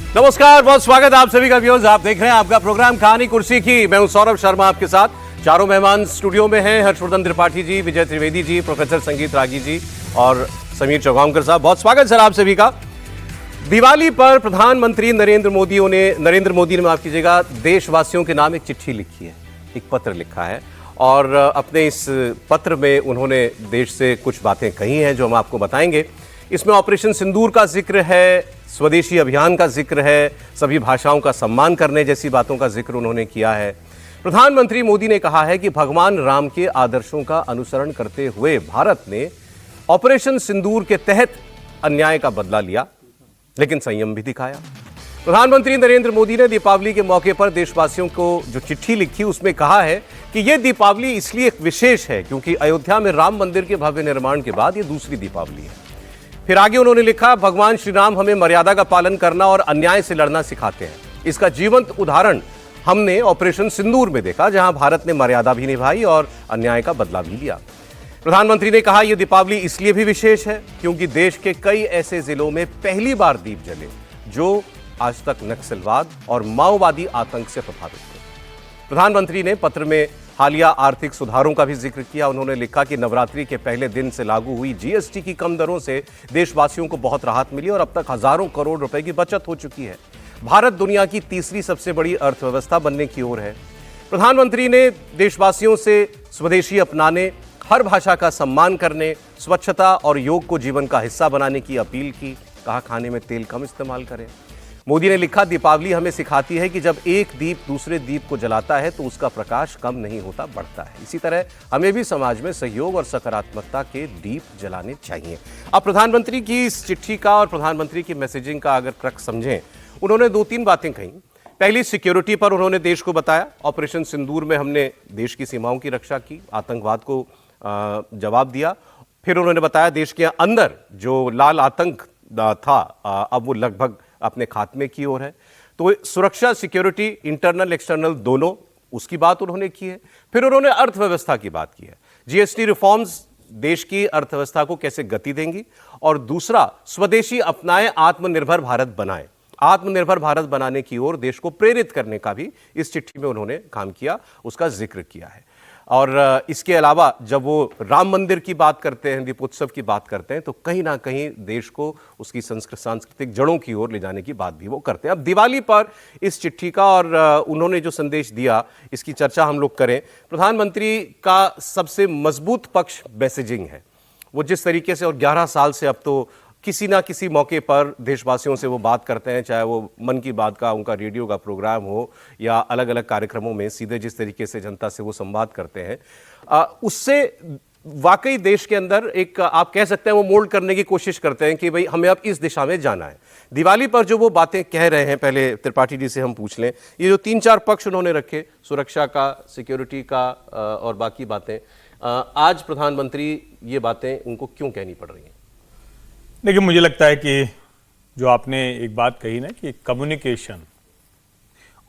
नमस्कार, बहुत स्वागत आप सभी का व्यूअर्स। आप देख रहे हैं आपका प्रोग्राम कहानी कुर्सी की। मैं हूं सौरभ शर्मा आपके साथ। चारों मेहमान स्टूडियो में हैं, हर्षवर्धन त्रिपाठी जी, विजय त्रिवेदी जी, प्रोफेसर संगीत रागी जी और समीर चौगांवकर साहब। बहुत स्वागत सर आप सभी का। दिवाली पर प्रधानमंत्री नरेंद्र मोदी ने माफ कीजिएगा, देशवासियों के नाम एक चिट्ठी लिखी है, एक पत्र लिखा है और अपने इस पत्र में उन्होंने देश से कुछ बातें कही हैं जो हम आपको बताएंगे। इसमें ऑपरेशन सिंदूर का जिक्र है, स्वदेशी अभियान का जिक्र है, सभी भाषाओं का सम्मान करने जैसी बातों का जिक्र उन्होंने किया है। प्रधानमंत्री मोदी ने कहा है कि भगवान राम के आदर्शों का अनुसरण करते हुए भारत ने ऑपरेशन सिंदूर के तहत अन्याय का बदला लिया, लेकिन संयम भी दिखाया। प्रधानमंत्री नरेंद्र मोदी ने दीपावली के मौके पर देशवासियों को जो चिट्ठी लिखी उसमें कहा है कि यह दीपावली इसलिए एक विशेष है क्योंकि अयोध्या में राम मंदिर के भव्य निर्माण के बाद यह दूसरी दीपावली है। फिर आगे उन्होंने लिखा, भगवान श्री राम हमें मर्यादा का पालन करना और अन्याय से लड़ना सिखाते हैं। इसका जीवंत उदाहरण हमने ऑपरेशन सिंदूर में देखा, जहां भारत ने मर्यादा भी निभाई और अन्याय का बदला भी लिया। प्रधानमंत्री ने कहा, यह दीपावली इसलिए भी विशेष है क्योंकि देश के कई ऐसे जिलों में पहली बार दीप जले जो आज तक नक्सलवाद और माओवादी आतंक से प्रभावित थे। प्रधानमंत्री ने पत्र में हालिया आर्थिक सुधारों का भी जिक्र किया। उन्होंने लिखा कि नवरात्रि के पहले दिन से लागू हुई जीएसटी की कम दरों से देशवासियों को बहुत राहत मिली और अब तक हजारों करोड़ रुपए की बचत हो चुकी है। भारत दुनिया की तीसरी सबसे बड़ी अर्थव्यवस्था बनने की ओर है। प्रधानमंत्री ने देशवासियों से स्वदेशी अपनाने, हर भाषा का सम्मान करने, स्वच्छता और योग को जीवन का हिस्सा बनाने की अपील की। कहा, खाने में तेल कम इस्तेमाल करें। मोदी ने लिखा, दीपावली हमें सिखाती है कि जब एक दीप दूसरे दीप को जलाता है तो उसका प्रकाश कम नहीं होता, बढ़ता है। इसी तरह हमें भी समाज में सहयोग और सकारात्मकता के दीप जलाने चाहिए। अब प्रधानमंत्री की इस चिट्ठी का और प्रधानमंत्री की मैसेजिंग का अगर क्रक्स समझें, उन्होंने 2-3 बातें कही। पहली, सिक्योरिटी पर उन्होंने देश को बताया। ऑपरेशन सिंदूर में हमने देश की सीमाओं की रक्षा की, आतंकवाद को जवाब दिया। फिर उन्होंने बताया देश के अंदर जो लाल आतंक था अब वो लगभग अपने खात्मे की ओर है। तो सुरक्षा, सिक्योरिटी, इंटरनल एक्सटर्नल दोनों, उसकी बात उन्होंने की है। फिर उन्होंने अर्थव्यवस्था की बात की है। जीएसटी रिफॉर्म्स देश की अर्थव्यवस्था को कैसे गति देंगी, और दूसरा, स्वदेशी अपनाएं, आत्मनिर्भर भारत बनाएं। आत्मनिर्भर भारत बनाने की ओर देश को प्रेरित करने का भी इस चिट्ठी में उन्होंने काम किया, उसका जिक्र किया है। और इसके अलावा जब वो राम मंदिर की बात करते हैं, दीपोत्सव की बात करते हैं, तो कहीं ना कहीं देश को उसकी सांस्कृतिक जड़ों की ओर ले जाने की बात भी वो करते हैं। अब दिवाली पर इस चिट्ठी का और उन्होंने जो संदेश दिया, इसकी चर्चा हम लोग करें। प्रधानमंत्री का सबसे मजबूत पक्ष मैसेजिंग है। वो जिस तरीके से, और 11 साल से अब तो किसी ना किसी मौके पर देशवासियों से वो बात करते हैं, चाहे वो मन की बात का उनका रेडियो का प्रोग्राम हो या अलग अलग कार्यक्रमों में सीधे जिस तरीके से जनता से वो संवाद करते हैं, उससे वाकई देश के अंदर एक, आप कह सकते हैं, वो मोल्ड करने की कोशिश करते हैं कि भाई हमें अब इस दिशा में जाना है। दिवाली पर जो वो बातें कह रहे हैं, पहले त्रिपाठी जी से हम पूछ लें, ये जो 3-4 पक्ष उन्होंने रखे, सुरक्षा का, सिक्योरिटी का और बाकी बातें, आज प्रधानमंत्री ये बातें उनको क्यों कहनी पड़ रही हैं? देखिए, मुझे लगता है कि जो आपने एक बात कही ना कि कम्युनिकेशन,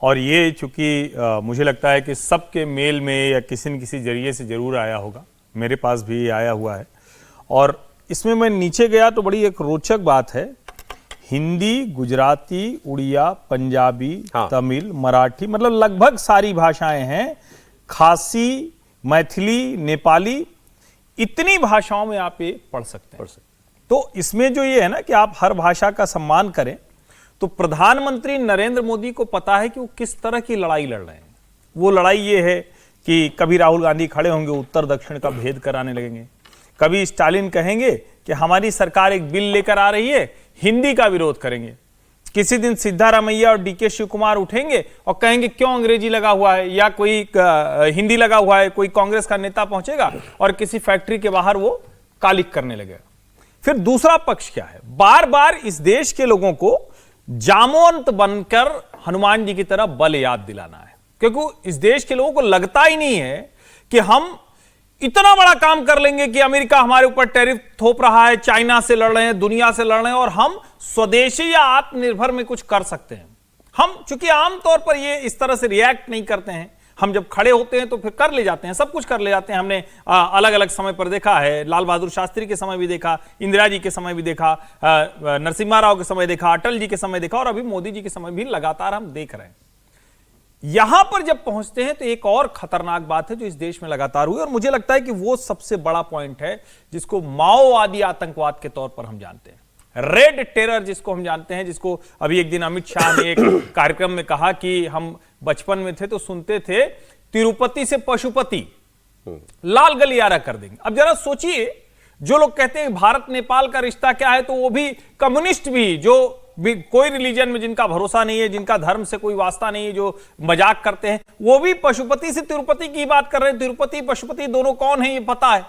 और ये चूंकि मुझे लगता है कि सबके मेल में या किसी न किसी जरिए से जरूर आया होगा, मेरे पास भी आया हुआ है। और इसमें मैं नीचे गया तो बड़ी एक रोचक बात है। हिंदी, गुजराती, उड़िया, पंजाबी, तमिल, मराठी, मतलब लगभग सारी भाषाएं हैं। खासी, मैथिली, नेपाली, इतनी भाषाओं में आप ये पढ़ सकते हैं। तो इसमें जो ये है ना कि आप हर भाषा का सम्मान करें, तो प्रधानमंत्री नरेंद्र मोदी को पता है कि वो किस तरह की लड़ाई लड़ रहे हैं। वो लड़ाई ये है कि कभी राहुल गांधी खड़े होंगे, उत्तर दक्षिण का भेद कराने लगेंगे। कभी स्टालिन कहेंगे कि हमारी सरकार एक बिल लेकर आ रही है, हिंदी का विरोध करेंगे। किसी दिन सिद्धारमैया और डीके शिव कुमार उठेंगे और कहेंगे क्यों अंग्रेजी लगा हुआ है या कोई हिंदी लगा हुआ है। कोई कांग्रेस का नेता पहुंचेगा और किसी फैक्ट्री के बाहर वो कालिक करने लगेगा। फिर दूसरा पक्ष क्या है, बार बार इस देश के लोगों को जामवंत बनकर हनुमान जी की तरह बल याद दिलाना है, क्योंकि इस देश के लोगों को लगता ही नहीं है कि हम इतना बड़ा काम कर लेंगे कि अमेरिका हमारे ऊपर टैरिफ थोप रहा है, चाइना से लड़ रहे हैं, दुनिया से लड़ रहे हैं, और हम स्वदेशी या आत्मनिर्भर में कुछ कर सकते हैं। हम चूंकि आमतौर पर ये इस तरह से रिएक्ट नहीं करते हैं, हम जब खड़े होते हैं तो फिर कर ले जाते हैं, सब कुछ कर ले जाते हैं। हमने अलग अलग समय पर देखा है, लाल बहादुर शास्त्री के समय भी देखा, इंदिरा जी के समय भी देखा, नरसिम्हा राव के समय देखा, अटल जी के समय देखा, और अभी मोदी जी के समय भी लगातार हम देख रहे हैं। यहां पर जब पहुंचते हैं तो एक और खतरनाक बात है जो इस देश में लगातार हुई, और मुझे लगता है कि वो सबसे बड़ा पॉइंट है जिसको माओवादी आतंकवाद के तौर पर हम जानते हैं, रेड टेरर जिसको हम जानते हैं, जिसको अभी एक दिन अमित शाह ने एक कार्यक्रम में कहा कि हम बचपन में थे तो सुनते थे तिरुपति से पशुपति, लाल गलियारा कर देंगे। अब जरा सोचिए, जो लोग कहते हैं भारत नेपाल का रिश्ता क्या है, तो वो भी कम्युनिस्ट भी, जो भी कोई रिलीजन में जिनका भरोसा नहीं है, जिनका धर्म से कोई वास्ता नहीं है, जो मजाक करते हैं, वो भी पशुपति से तिरुपति की बात कर रहे हैं। तिरुपति पशुपति दोनों कौन है ये पता है।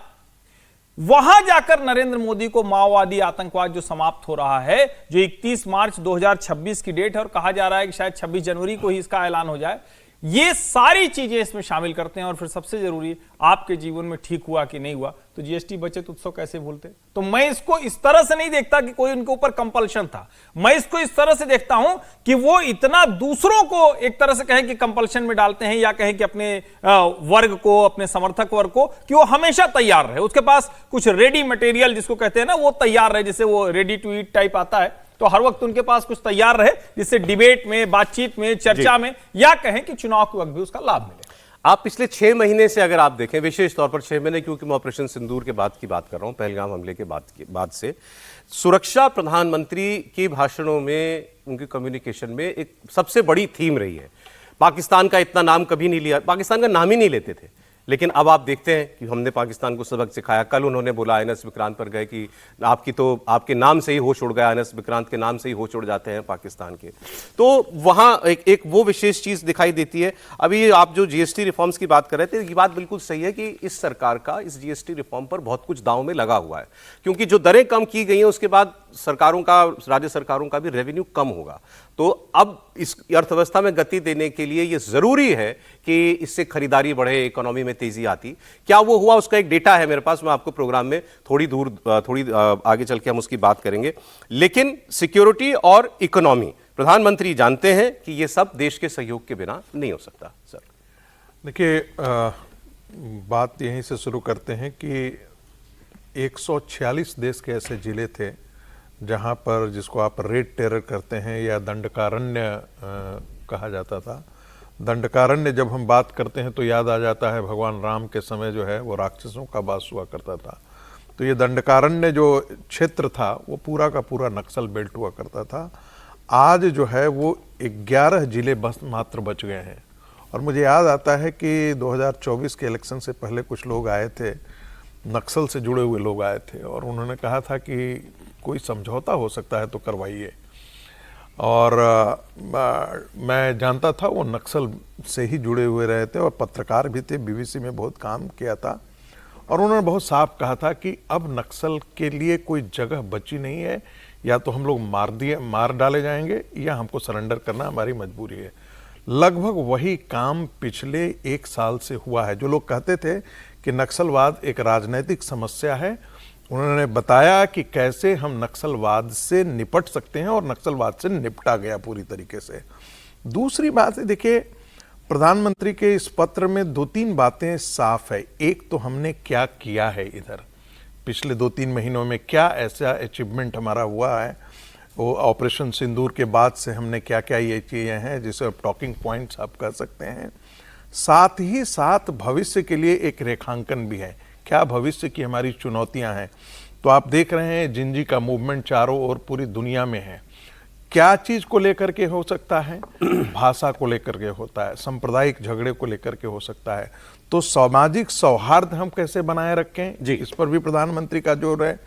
वहां जाकर नरेंद्र मोदी को माओवादी आतंकवाद जो समाप्त हो रहा है, जो 31 मार्च 2026 की डेट है, और कहा जा रहा है कि शायद 26 जनवरी को ही इसका ऐलान हो जाए, ये सारी चीजें इसमें शामिल करते हैं। और फिर सबसे जरूरी, आपके जीवन में ठीक हुआ कि नहीं हुआ तो जीएसटी बचत उत्सव कैसे भूलते। तो मैं इसको इस तरह से नहीं देखता कि कोई उनके ऊपर कंपल्शन था, मैं इसको इस तरह से देखता हूं कि वो इतना दूसरों को एक तरह से कहें कि कंपल्शन में डालते हैं, या कहें कि अपने वर्ग को, अपने समर्थक वर्ग को, कि वो हमेशा तैयार रहे, उसके पास कुछ रेडी मटेरियल जिसको कहते हैं ना, वो तैयार रहे, जैसे वो रेडी टू ईट टाइप आता है, तो हर वक्त उनके पास कुछ तैयार रहे जिससे डिबेट में, बातचीत में, चर्चा में, या कहें कि चुनाव के वक्त भी उसका लाभ मिले। आप पिछले 6 महीने से अगर आप देखें, विशेष तौर पर 6 महीने, क्योंकि मैं ऑपरेशन सिंदूर के बाद की बात कर रहा हूं, पहलगाम हमले के बाद से सुरक्षा प्रधानमंत्री के भाषणों में, उनके कम्युनिकेशन में एक सबसे बड़ी थीम रही है। पाकिस्तान का इतना नाम कभी नहीं लिया, पाकिस्तान का नाम ही नहीं लेते थे, लेकिन अब आप देखते हैं कि हमने पाकिस्तान को सबक सिखाया। कल उन्होंने बोला, एनएस विक्रांत पर गए कि आपके नाम से ही होश उड़ गया, एनएस विक्रांत के नाम से ही होश उड़ जाते हैं पाकिस्तान के। तो वहाँ एक वो विशेष चीज़ दिखाई देती है। अभी आप जो जीएसटी रिफॉर्म्स की बात कर रहे थे, ये बात बिल्कुल सही है कि इस सरकार का इस जीएसटी रिफॉर्म पर बहुत कुछ दांव में लगा हुआ है, क्योंकि जो दरें कम की गई हैं उसके बाद सरकारों का, राज्य सरकारों का भी रेवेन्यू कम होगा। तो अब इस अर्थव्यवस्था में गति देने के लिए ये जरूरी है कि इससे खरीदारी बढ़े, इकोनॉमी में तेजी आती। क्या वो हुआ, उसका एक डेटा है मेरे पास, मैं आपको प्रोग्राम में थोड़ी आगे चल के हम उसकी बात करेंगे। लेकिन सिक्योरिटी और इकोनॉमी, प्रधानमंत्री जानते हैं कि ये सब देश के सहयोग के बिना नहीं हो सकता। सर देखिए, बात यहीं से शुरू करते हैं कि 146 देश के ऐसे जिले थे जहां पर, जिसको आप रेड टेरर करते हैं या दंडकारण्य कहा जाता था। दंडकारण्य जब हम बात करते हैं तो याद आ जाता है भगवान राम के समय जो है वो राक्षसों का वास हुआ करता था। तो ये दंडकारण्य जो क्षेत्र था वो पूरा का पूरा नक्सल बेल्ट हुआ करता था। आज जो है वो 11 जिले बस मात्र बच गए हैं। और मुझे याद आता है कि 2024 के इलेक्शन से पहले कुछ लोग आए थे, नक्सल से जुड़े हुए लोग आए थे, और उन्होंने कहा था कि कोई समझौता हो सकता है तो करवाइए। और मैं जानता था वो नक्सल से ही जुड़े हुए रहे थे, और पत्रकार भी थे, बीबीसी में बहुत काम किया था। और उन्होंने बहुत साफ कहा था कि अब नक्सल के लिए कोई जगह बची नहीं है, या तो हम लोग मार डाले जाएंगे या हमको सरेंडर करना हमारी मजबूरी है। लगभग वही काम पिछले 1 साल से हुआ है। जो लोग कहते थे कि नक्सलवाद एक राजनीतिक समस्या है, उन्होंने बताया कि कैसे हम नक्सलवाद से निपट सकते हैं, और नक्सलवाद से निपटा गया पूरी तरीके से। दूसरी बात है, देखिए, प्रधानमंत्री के इस पत्र में 2-3 बातें साफ है। एक तो हमने क्या किया है इधर, पिछले 2-3 महीनों में क्या ऐसा अचीवमेंट हमारा हुआ है, वो ऑपरेशन सिंदूर के बाद से हमने क्या क्या ये चीज़ें हैं जिसे आप टॉकिंग पॉइंट्स आप कह सकते हैं। साथ ही साथ भविष्य के लिए एक रेखांकन भी है, क्या भविष्य की हमारी चुनौतियां हैं। तो आप देख रहे हैं जिंजी का मूवमेंट चारों ओर पूरी दुनिया में है। क्या चीज को लेकर के हो सकता है, भाषा को लेकर के होता है, सांप्रदायिक झगड़े को लेकर के हो सकता है। तो सामाजिक सौहार्द हम कैसे बनाए रखें जी, इस पर भी प्रधानमंत्री का जोर है।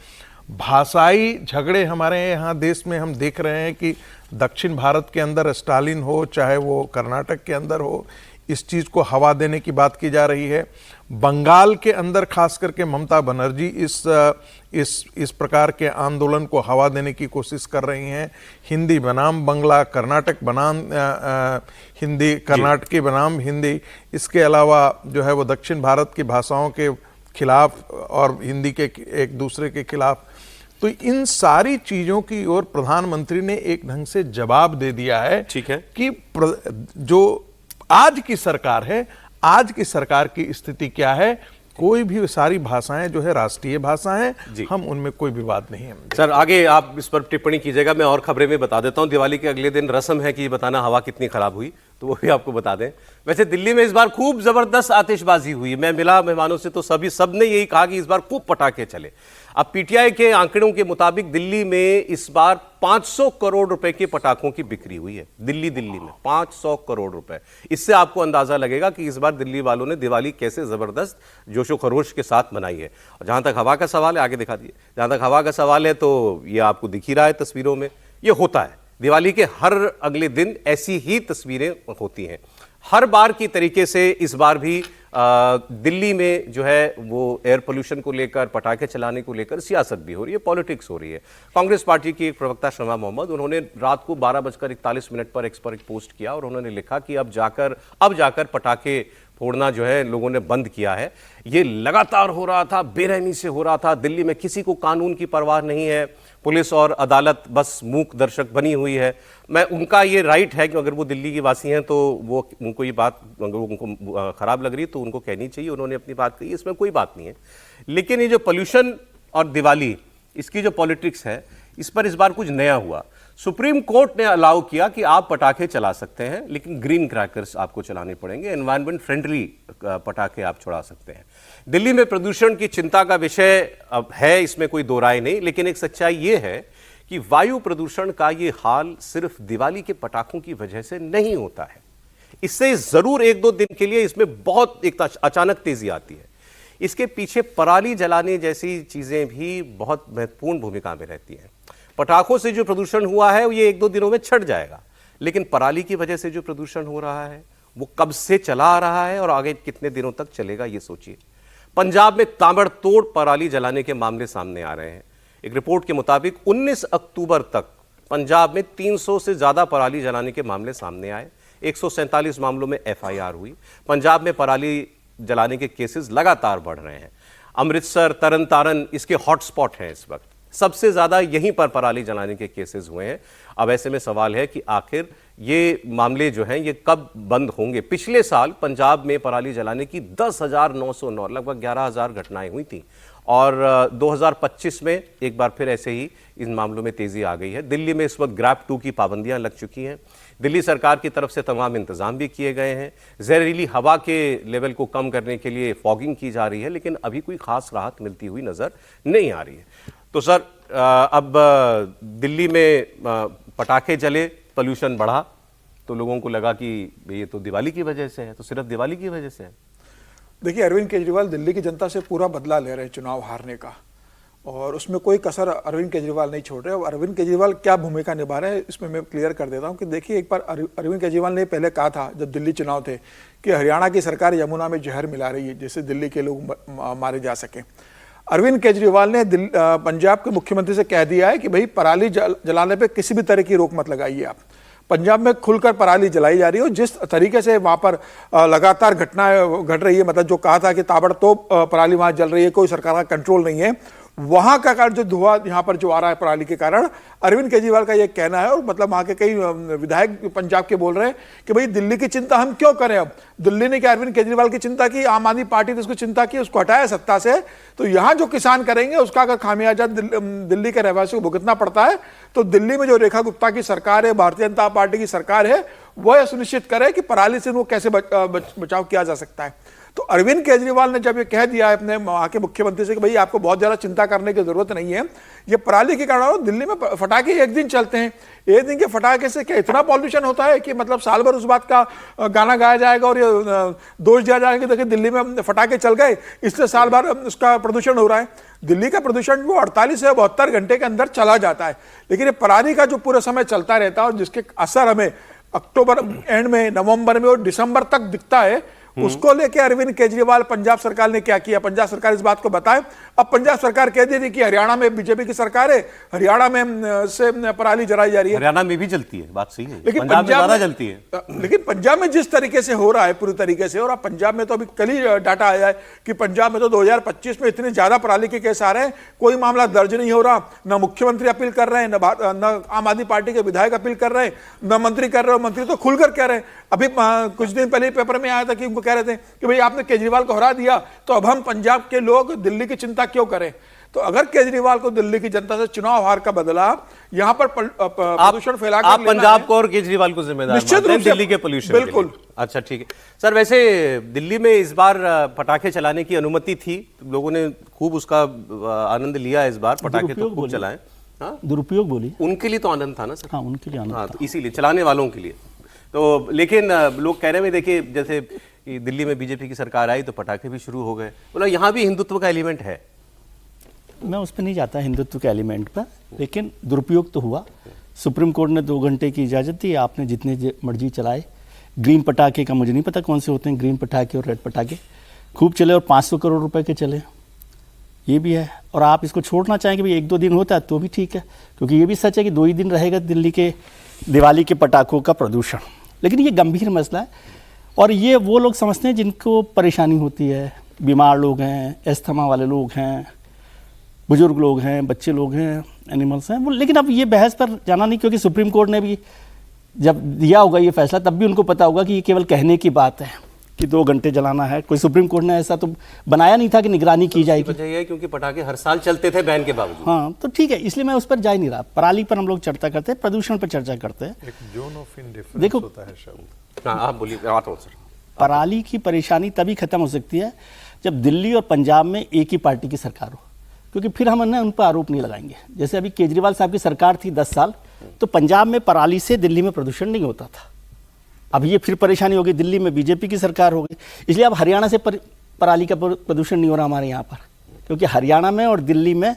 भाषाई झगड़े हमारे यहाँ देश में हम देख रहे हैं कि दक्षिण भारत के अंदर स्टालिन हो, चाहे वो कर्नाटक के अंदर हो, इस चीज को हवा देने की बात की जा रही है। बंगाल के अंदर खास करके ममता बनर्जी इस प्रकार के आंदोलन को हवा देने की कोशिश कर रही हैं। हिंदी बनाम बंगला, कर्नाटक बनाम हिंदी, कर्नाटकी बनाम हिंदी, इसके अलावा जो है वो दक्षिण भारत की भाषाओं के खिलाफ और हिंदी के एक दूसरे के खिलाफ। तो इन सारी चीजों की ओर प्रधानमंत्री ने एक ढंग से जवाब दे दिया है, ठीक है, कि जो आज की सरकार है, आज की सरकार की स्थिति क्या है, कोई भी सारी भाषाएं जो है राष्ट्रीय भाषा जी। है, हम उनमें कोई विवाद नहीं है। सर आगे आप इस पर टिप्पणी कीजिएगा, मैं और खबरें में बता देता हूं। दिवाली के अगले दिन रस्म है कि ये बताना हवा कितनी खराब हुई, तो वो भी आपको बता दें। वैसे दिल्ली में इस बार खूब जबरदस्त आतिशबाजी हुई। मैं मिला मेहमानों से तो सबने यही कहा कि इस बार खूब पटाखे चले। अब पीटीआई के आंकड़ों के मुताबिक दिल्ली में इस बार 500 करोड़ रुपए के पटाखों की बिक्री हुई है। दिल्ली में 500 करोड़ रुपए। इससे आपको अंदाजा लगेगा कि इस बार दिल्ली वालों ने दिवाली कैसे जबरदस्त जोशो खरोश के साथ मनाई है। और जहां तक हवा का सवाल है, आगे दिखा दिए, जहां तक हवा का सवाल है तो ये आपको दिख ही रहा है तस्वीरों में, ये होता है। दिवाली के हर अगले दिन ऐसी ही तस्वीरें होती हैं। हर बार की तरीके से इस बार भी दिल्ली में जो है वो एयर पोल्यूशन को लेकर, पटाखे चलाने को लेकर सियासत भी हो रही है, पॉलिटिक्स हो रही है। कांग्रेस पार्टी की एक प्रवक्ता शमा मोहम्मद, उन्होंने रात को 12:41 पर एक्स पर एक पोस्ट किया और उन्होंने लिखा कि अब जाकर पटाखे फोड़ना जो है लोगों ने बंद किया है। ये लगातार हो रहा था, बेरहमी से हो रहा था। दिल्ली में किसी को कानून की परवाह नहीं है, पुलिस और अदालत बस मूक दर्शक बनी हुई है। मैं उनका ये राइट है कि अगर वो दिल्ली की वासी हैं तो वो उनको ये बात अगर उनको खराब लग रही है तो उनको कहनी चाहिए, उन्होंने अपनी बात कही, इसमें कोई बात नहीं है। लेकिन ये जो पोल्यूशन और दिवाली, इसकी जो पॉलिटिक्स है, इस पर इस बार कुछ नया हुआ। सुप्रीम कोर्ट ने अलाउ किया कि आप पटाखे चला सकते हैं, लेकिन ग्रीन क्रैकर्स आपको चलाने पड़ेंगे, एनवायरमेंट फ्रेंडली पटाखे आप छुड़ा सकते हैं। दिल्ली में प्रदूषण की चिंता का विषय अब है, इसमें कोई दो राय नहीं, लेकिन एक सच्चाई ये है कि वायु प्रदूषण का ये हाल सिर्फ दिवाली के पटाखों की वजह से नहीं होता है। इससे जरूर एक दो दिन के लिए इसमें बहुत एक अचानक तेजी आती है। इसके पीछे पराली जलाने जैसी चीजें भी बहुत महत्वपूर्ण भूमिका में रहती हैं। पटाखों से जो प्रदूषण हुआ है ये एक दो दिनों में छट जाएगा, लेकिन पराली की वजह से जो प्रदूषण हो रहा है वो कब से चला आ रहा है और आगे कितने दिनों तक चलेगा, ये सोचिए। पंजाब में ताबड़तोड़ पराली जलाने के मामले सामने आ रहे हैं। एक रिपोर्ट के मुताबिक 19 अक्टूबर तक पंजाब में 300 से ज्यादा पराली जलाने के मामले सामने आए। 147 मामलों में एफआईआर हुई। पंजाब में पराली जलाने के केसेस लगातार बढ़ रहे हैं। अमृतसर, तरन तारण इसके हॉटस्पॉट हैं इस वक्त। सबसे ज्यादा यहीं पर पराली जलाने के केसेस हुए हैं। अब ऐसे में सवाल है कि आखिर ये मामले जो हैं ये कब बंद होंगे। पिछले साल पंजाब में पराली जलाने की 10,909 लगभग 11,000 घटनाएं हुई थी और 2025 में एक बार फिर ऐसे ही इन मामलों में तेजी आ गई है। दिल्ली में इस वक्त ग्रैप 2 की पाबंदियां लग चुकी हैं। दिल्ली सरकार की तरफ से तमाम इंतजाम भी किए गए हैं। जहरीली हवा के लेवल को कम करने के लिए फॉगिंग की जा रही है, लेकिन अभी कोई खास राहत मिलती हुई नजर नहीं आ रही है। तो सर अब दिल्ली में पटाखे चले, पोल्यूशन बढ़ा, तो लोगों को लगा कि ये तो दिवाली की वजह से है, तो सिर्फ दिवाली की वजह से है। देखिए, अरविंद केजरीवाल दिल्ली की जनता से पूरा बदला ले रहे हैं चुनाव हारने का, और उसमें कोई कसर अरविंद केजरीवाल नहीं छोड़ रहे। और अरविंद केजरीवाल क्या भूमिका निभा रहे हैं इसमें मैं क्लियर कर देता हूं कि देखिए, एक बार अरविंद केजरीवाल ने पहले कहा था जब दिल्ली चुनाव थे कि हरियाणा की सरकार यमुना में जहर मिला रही है जिससे दिल्ली के लोग मारे जा सके। अरविंद केजरीवाल ने पंजाब के मुख्यमंत्री से कह दिया है कि भाई पराली जलाने पे किसी भी तरह की रोक मत लगाइए। आप पंजाब में खुलकर पराली जलाई जा रही है और जिस तरीके से वहां पर लगातार घटनाएं घट रही है, मतलब जो कहा था कि ताबड़तोड़ पराली वहां जल रही है, कोई सरकार का कंट्रोल नहीं है, वहां का कारण जो धुआं यहां पर जो आ रहा है पराली के कारण, अरविंद केजरीवाल का यह कहना है। और मतलब वहां के कई विधायक पंजाब के बोल रहे हैं कि भाई दिल्ली की चिंता हम क्यों करें। अब दिल्ली ने क्या अरविंद केजरीवाल की चिंता की, आम आदमी पार्टी ने उसको चिंता की, उसको हटाया सत्ता से, तो यहां जो किसान करेंगे उसका अगर खामियाजा दिल्ली के रहवासियों को भुगतना पड़ता है, तो दिल्ली में जो रेखा गुप्ता की सरकार है, भारतीय जनता पार्टी की सरकार है, वह सुनिश्चित करे कि पराली से वो कैसे बचाव किया जा सकता है। तो अरविंद केजरीवाल ने जब ये कह दिया है अपने वहां के मुख्यमंत्री से कि भाई आपको बहुत ज्यादा चिंता करने की जरूरत नहीं है, ये पराली के कारण दिल्ली में फटाके एक दिन चलते हैं, एक दिन के फटाके से क्या इतना पॉल्यूशन होता है कि मतलब साल भर उस बात का गाना गाया जाएगा और ये दोष दिया जाएगा कि देखिए दिल्ली में फटाके चल गए इसलिए साल भर उसका प्रदूषण हो रहा है। दिल्ली का प्रदूषण वो 48 से 72 घंटे के अंदर चला जाता है, लेकिन ये पराली का जो पूरा समय चलता रहता है और जिसके असर हमें अक्टूबर एंड में, नवंबर में और दिसंबर तक दिखता है, उसको लेके अरविंद केजरीवाल पंजाब सरकार ने क्या किया, पंजाब सरकार इस बात को बताए। अब पंजाब सरकार कह दी थी कि हरियाणा में बीजेपी की सरकार है, हरियाणा में से पराली जलाई जा रही है। हरियाणा में भी जलती है, बात सही है, लेकिन पंजाब में ज्यादा जलती है। लेकिन पंजाब में जिस तरीके से हो रहा है पूरी तरीके से, और अब पंजाब में तो अभी कल ही डाटा आया है कि पंजाब में तो 2025 में इतने ज्यादा पराली के केस आ रहे हैं, कोई मामला दर्ज नहीं हो रहा, न मुख्यमंत्री अपील कर रहे हैं, न आम आदमी पार्टी के विधायक अपील कर रहे हैं, न मंत्री कर रहे हो, मंत्री तो खुलकर कह रहे हैं। अभी कुछ दिन पहले पेपर में आया था कि उनको कह रहे थे कि भाई आपने केजरीवाल को हरा दिया तो अब हम पंजाब के लोग दिल्ली की चिंता क्यों करें। तो अगर केजरीवाल को दिल्ली की जनता से चुनाव हार का बदला यहाँ पर प्रदूषण फैलाकर आप लेना पंजाब है, को और केजरीवाल को जिम्मेदार निश्चित मानते हैं रूप से, दिल्ली के पोल्यूशन बिल्कुल। अच्छा ठीक है सर। वैसे दिल्ली में इस बार पटाखे चलाने की अनुमति थी, लोगों ने खूब उसका आनंद लिया इस बार, पटाखे तो दुरुपयोग खूब बोली। चलाए। हाँ दुरुपयोग बोली। उनके लिए तो आनंद था ना सर। हाँ, उनके लिए आनंद हाँ था। तो इसीलिए चलाने वालों के लिए तो, लेकिन लोग कह रहे हैं देखिए जैसे कि दिल्ली में बीजेपी की सरकार आई तो पटाखे भी शुरू हो गए, बोला यहाँ भी हिंदुत्व का एलिमेंट है। मैं उस पर नहीं जाता हिंदुत्व के एलिमेंट पर, लेकिन दुरुपयोग तो हुआ। सुप्रीम कोर्ट ने 2 घंटे की इजाज़त दी, आपने जितने मर्जी चलाए। ग्रीन पटाखे का मुझे नहीं पता कौन से होते हैं, ग्रीन पटाखे और रेड पटाखे खूब चले और 500 करोड़ रुपए के चले, ये भी है। और आप इसको छोड़ना चाहें कि भाई 1-2 दिन होता है तो भी ठीक है, क्योंकि ये भी सच है कि 2 ही दिन रहेगा दिल्ली के दिवाली के पटाखों का प्रदूषण। लेकिन ये गंभीर मसला है और ये वो लोग समझते हैं जिनको परेशानी होती है, बीमार लोग हैं, एस्थमा वाले लोग हैं, बुजुर्ग लोग हैं, बच्चे लोग हैं, एनिमल्स हैं वो। लेकिन अब ये बहस पर जाना नहीं, क्योंकि सुप्रीम कोर्ट ने भी जब दिया होगा ये फैसला तब भी उनको पता होगा कि ये केवल कहने की बात है कि 2 घंटे जलाना है। कोई सुप्रीम कोर्ट ने ऐसा तो बनाया नहीं था कि निगरानी की जाएगी। वजह यह है क्योंकि पटाखे हर साल चलते थे बैन के बावजूद। हाँ तो ठीक है, इसलिए मैं उस पर जा ही नहीं रहा। पराली पर हम लोग चर्चा करते हैं, प्रदूषण पर चर्चा करते हैं। एक जोन ऑफ इंडिफरेंस देखो, होता है शब्द। हाँ आप बोलिए, आता हूँ सर। पराली की परेशानी तभी खत्म हो सकती है जब दिल्ली और पंजाब में एक ही पार्टी की सरकार हो, क्योंकि फिर हम उन पर आरोप नहीं लगाएंगे। जैसे अभी केजरीवाल साहब की सरकार थी 10 साल, तो पंजाब में पराली से दिल्ली में प्रदूषण नहीं होता था। अब ये फिर परेशानी होगी, दिल्ली में बीजेपी की सरकार होगी, इसलिए अब हरियाणा से पराली का प्रदूषण नहीं हो रहा हमारे यहाँ पर, क्योंकि हरियाणा में और दिल्ली में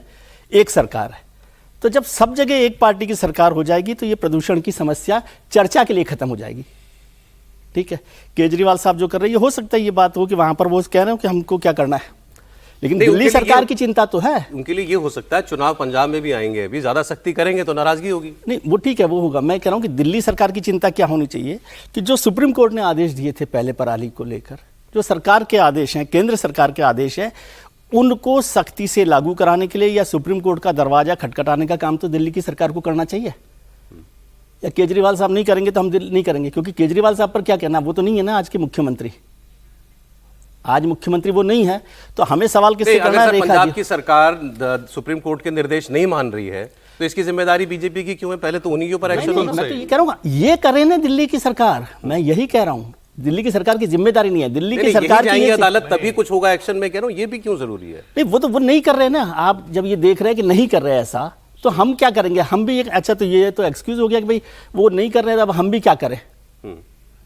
एक सरकार है। तो जब सब जगह एक पार्टी की सरकार हो जाएगी तो ये प्रदूषण की समस्या चर्चा के लिए खत्म हो जाएगी। ठीक है, केजरीवाल साहब जो कर रहे हैं, ये हो सकता है ये बात हो कि वहां पर वो कह रहे हो कि हमको क्या करना है, लेकिन नहीं, दिल्ली उनके लिए सरकार की चिंता तो है। उनके लिए ये हो सकता है चुनाव पंजाब में भी आएंगे, अभी ज्यादा सख्ती करेंगे तो नाराजगी होगी। नहीं वो ठीक है, वो होगा। मैं कह रहा हूं कि दिल्ली सरकार की चिंता क्या होनी चाहिए कि जो सुप्रीम कोर्ट ने आदेश दिए थे पहले पराली को लेकर, जो सरकार के आदेश हैं, केंद्र सरकार के आदेश हैं, उनको सख्ती से लागू कराने के लिए या सुप्रीम कोर्ट का दरवाजा खटखटाने का काम तो दिल्ली की सरकार को करना चाहिए। या केजरीवाल साहब नहीं करेंगे तो हम नहीं करेंगे, क्योंकि केजरीवाल साहब पर क्या कहना, वो तो नहीं है ना आज के मुख्यमंत्री। आज मुख्यमंत्री वो नहीं है, तो हमें सवाल किससे करना है? पंजाब की सरकार सुप्रीम कोर्ट के निर्देश नहीं मान रही है तो इसकी जिम्मेदारी बीजेपी की क्यों है? पहले तो उन्हीं के ऊपर एक्शन होना मैं तो चाहिए। ये कह रहा हूँ, ये करे ना दिल्ली की सरकार, मैं यही कह रहा हूँ, दिल्ली की सरकार की जिम्मेदारी नहीं है। दिल्ली की सरकार की जाएंगे अदालत तभी कुछ होगा एक्शन में, कह रहा हूँ ये भी क्यों जरूरी है? नहीं वो नहीं कर रहे ना। आप जब ये देख रहे हैं कि नहीं कर रहे ऐसा, तो हम क्या करेंगे? हम भी एक अच्छा, तो ये तो एक्सक्यूज हो गया कि भाई वो नहीं कर रहे हैं, अब हम भी क्या करें?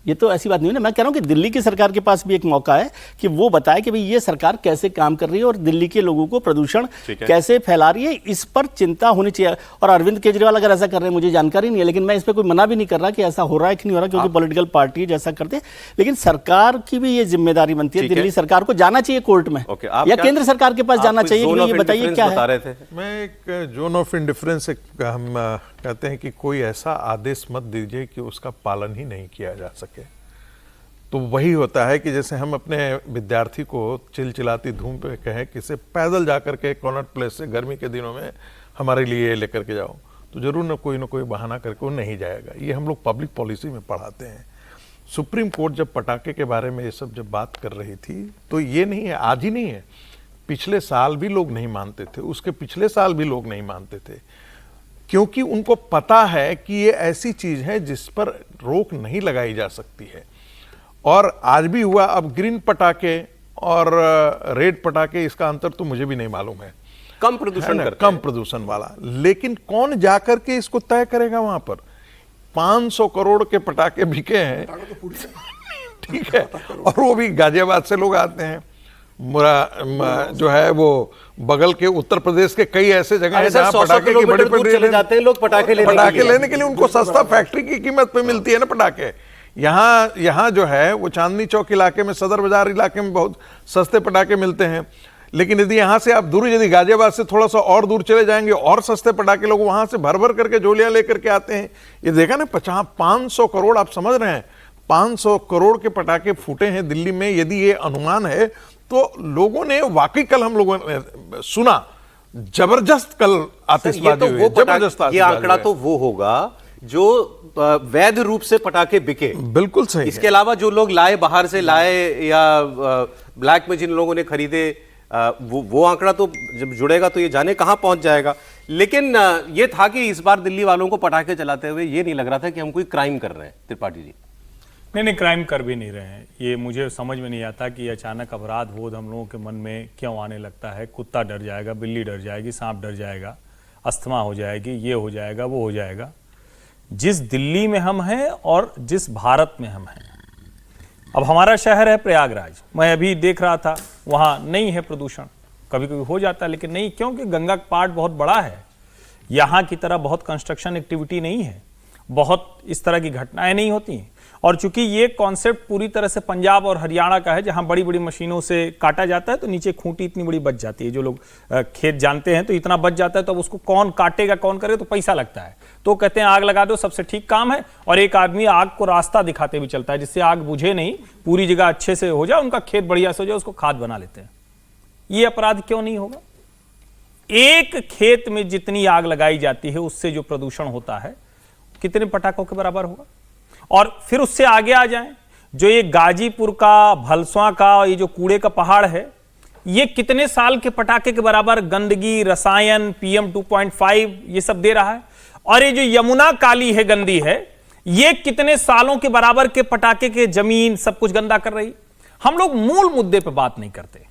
ये तो ऐसी बात नहीं है ना। मैं कह रहा हूं कि दिल्ली की सरकार के पास भी एक मौका है कि वो बताए कि भाई ये सरकार कैसे काम कर रही है और दिल्ली के लोगों को प्रदूषण कैसे फैला रही है, इस पर चिंता होनी चाहिए। और अरविंद केजरीवाल अगर ऐसा कर रहे हैं, मुझे जानकारी नहीं है, लेकिन मैं इस पर कोई मना भी नहीं कर रहा कि ऐसा हो रहा है कि नहीं हो रहा, क्योंकि पॉलिटिकल पार्टी जैसा करते हैं। लेकिन सरकार की भी ये जिम्मेदारी बनती है, दिल्ली सरकार को जाना चाहिए कोर्ट में या केंद्र सरकार के पास जाना चाहिए कि ये बताइए क्या है। मैं एक जोन ऑफ इंडिफरेंस हम कहते हैं कि कोई ऐसा आदेश मत दीजिए कि उसका पालन ही नहीं किया जा सके। तो वही होता है कि जैसे हम अपने विद्यार्थी को चिलचिलाती धूम पे कहें कि इसे पैदल जाकर के कॉर्नर प्लेस से गर्मी के दिनों में हमारे लिए लेकर के जाओ, तो जरूर ना कोई बहाना करके वो नहीं जाएगा। ये हम लोग पब्लिक पॉलिसी में पढ़ाते हैं। सुप्रीम कोर्ट जब पटाखे के बारे में ये सब जब बात कर रही थी, तो ये नहीं है, आज ही नहीं है, पिछले साल भी लोग नहीं मानते थे, उसके पिछले साल भी लोग नहीं मानते थे, क्योंकि उनको पता है कि ये ऐसी चीज है जिस पर रोक नहीं लगाई जा सकती है। और आज भी हुआ। अब ग्रीन पटाखे और रेड पटाखे, इसका अंतर तो मुझे भी नहीं मालूम है, कम प्रदूषण करते हैं। कम प्रदूषण वाला, लेकिन कौन जाकर के इसको तय करेगा? वहां पर 500 करोड़ के पटाखे बिके हैं, ठीक है, और वो भी गाजियाबाद से लोग आते हैं। जो है वो बगल के उत्तर प्रदेश के कई ऐसे जगह हैं जहां पटाखे की बड़ी चले जाते हैं लोग पटाखे लेने के लिए उनको सस्ता फैक्ट्री की कीमत पे मिलती है ना पटाखे। यहाँ जो है वो चांदनी चौक इलाके में, सदर बाजार इलाके में बहुत सस्ते पटाखे मिलते हैं। लेकिन यदि यहाँ से आप दूर, यदि गाजियाबाद से थोड़ा सा और दूर चले जाएंगे, और सस्ते पटाखे लोग वहां से भर भर करके झोलियां लेकर के आते हैं। ये देखा ना, 500 करोड़, आप समझ रहे हैं, 500 करोड़ के पटाखे फूटे हैं दिल्ली में। यदि ये अनुमान है तो लोगों ने वाकई, कल हम लोगों ने सुना, जबरदस्त कल आतिशबाजी हुई, जबरदस्त। ये आंकड़ा तो वो होगा जो वैध रूप से पटाखे बिके। बिल्कुल सही इसके अलावा जो लोग लाए, बाहर से लाए या ब्लैक में जिन लोगों ने खरीदे, वो आंकड़ा तो जब जुड़ेगा तो ये जाने कहां पहुंच जाएगा। लेकिन ये था कि इस बार दिल्ली वालों को पटाखे चलाते हुए ये नहीं लग रहा था कि हम कोई क्राइम कर रहे हैं। त्रिपाठी जी, नहीं, क्राइम कर भी नहीं रहे हैं। ये मुझे समझ में नहीं आता कि अचानक अपराध बोध हम लोगों के मन में क्यों आने लगता है। कुत्ता डर जाएगा, बिल्ली डर जाएगी, सांप डर जाएगा, अस्थमा हो जाएगी, ये हो जाएगा, वो हो जाएगा। जिस दिल्ली में हम हैं और जिस भारत में हम हैं, अब हमारा शहर है प्रयागराज, मैं अभी देख रहा था, वहाँ नहीं है प्रदूषण। कभी कभी हो जाता है लेकिन नहीं, क्योंकि गंगा का पार्ट बहुत बड़ा है। यहाँ की तरह बहुत कंस्ट्रक्शन एक्टिविटी नहीं है, बहुत इस तरह की घटनाएं नहीं होती हैं। और चूंकि ये कॉन्सेप्ट पूरी तरह से पंजाब और हरियाणा का है, जहां बड़ी बड़ी मशीनों से काटा जाता है तो नीचे खूंटी इतनी बड़ी बच जाती है। जो लोग खेत जानते हैं तो इतना बच जाता है, तो अब उसको कौन काटेगा, कौन करेगा, तो पैसा लगता है। तो कहते हैं आग लगा दो, सबसे ठीक काम है। और एक आदमी आग को रास्ता दिखाते भी चलता है, जिससे आग बुझे नहीं, पूरी जगह अच्छे से हो जाए, उनका खेत बढ़िया से हो जाए, उसको खाद बना लेते हैं। ये अपराध क्यों नहीं होगा? एक खेत में जितनी आग लगाई जाती है उससे जो प्रदूषण होता है कितने पटाखों के बराबर होगा? और फिर उससे आगे आ जाएं, जो ये गाजीपुर का, भलसवा का, ये जो कूड़े का पहाड़ है, ये कितने साल के पटाखे के बराबर गंदगी, रसायन, PM 2.5 ये सब दे रहा है। और ये जो यमुना काली है, गंदी है, ये कितने सालों के बराबर के पटाखे के जमीन सब कुछ गंदा कर रही। हम लोग मूल मुद्दे पर बात नहीं करते।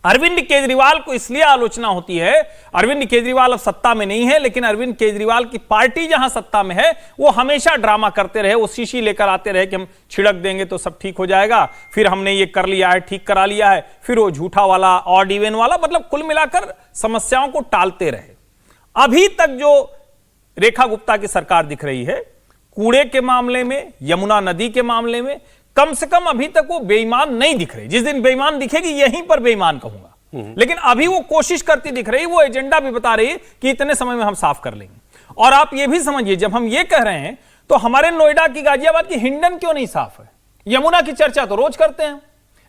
अरविंद केजरीवाल को इसलिए आलोचना होती है, अरविंद केजरीवाल अब सत्ता में नहीं है, लेकिन अरविंद केजरीवाल की पार्टी जहां सत्ता में है वो हमेशा ड्रामा करते रहे, वो शीशी लेकर आते रहे कि हम छिड़क देंगे तो सब ठीक हो जाएगा, फिर हमने ये कर लिया है, ठीक करा लिया है, फिर वो झूठा वाला, ऑड इवन वाला, मतलब कुल मिलाकर समस्याओं को टालते रहे। अभी तक जो रेखा गुप्ता की सरकार दिख रही है, कूड़े के मामले में, यमुना नदी के मामले में, कम से कम अभी तक वो बेईमान नहीं दिख रही। जिस दिन बेईमान दिखेगी यहीं पर बेईमान कहूंगा, लेकिन अभी वो कोशिश करती दिख रही, वो एजेंडा भी बता रही है कि इतने समय में हम साफ कर लेंगे। और आप ये भी समझिए, जब हम ये कह रहे हैं तो हमारे नोएडा की, गाजियाबाद की हिंडन क्यों नहीं साफ है? यमुना की चर्चा तो रोज करते हैं,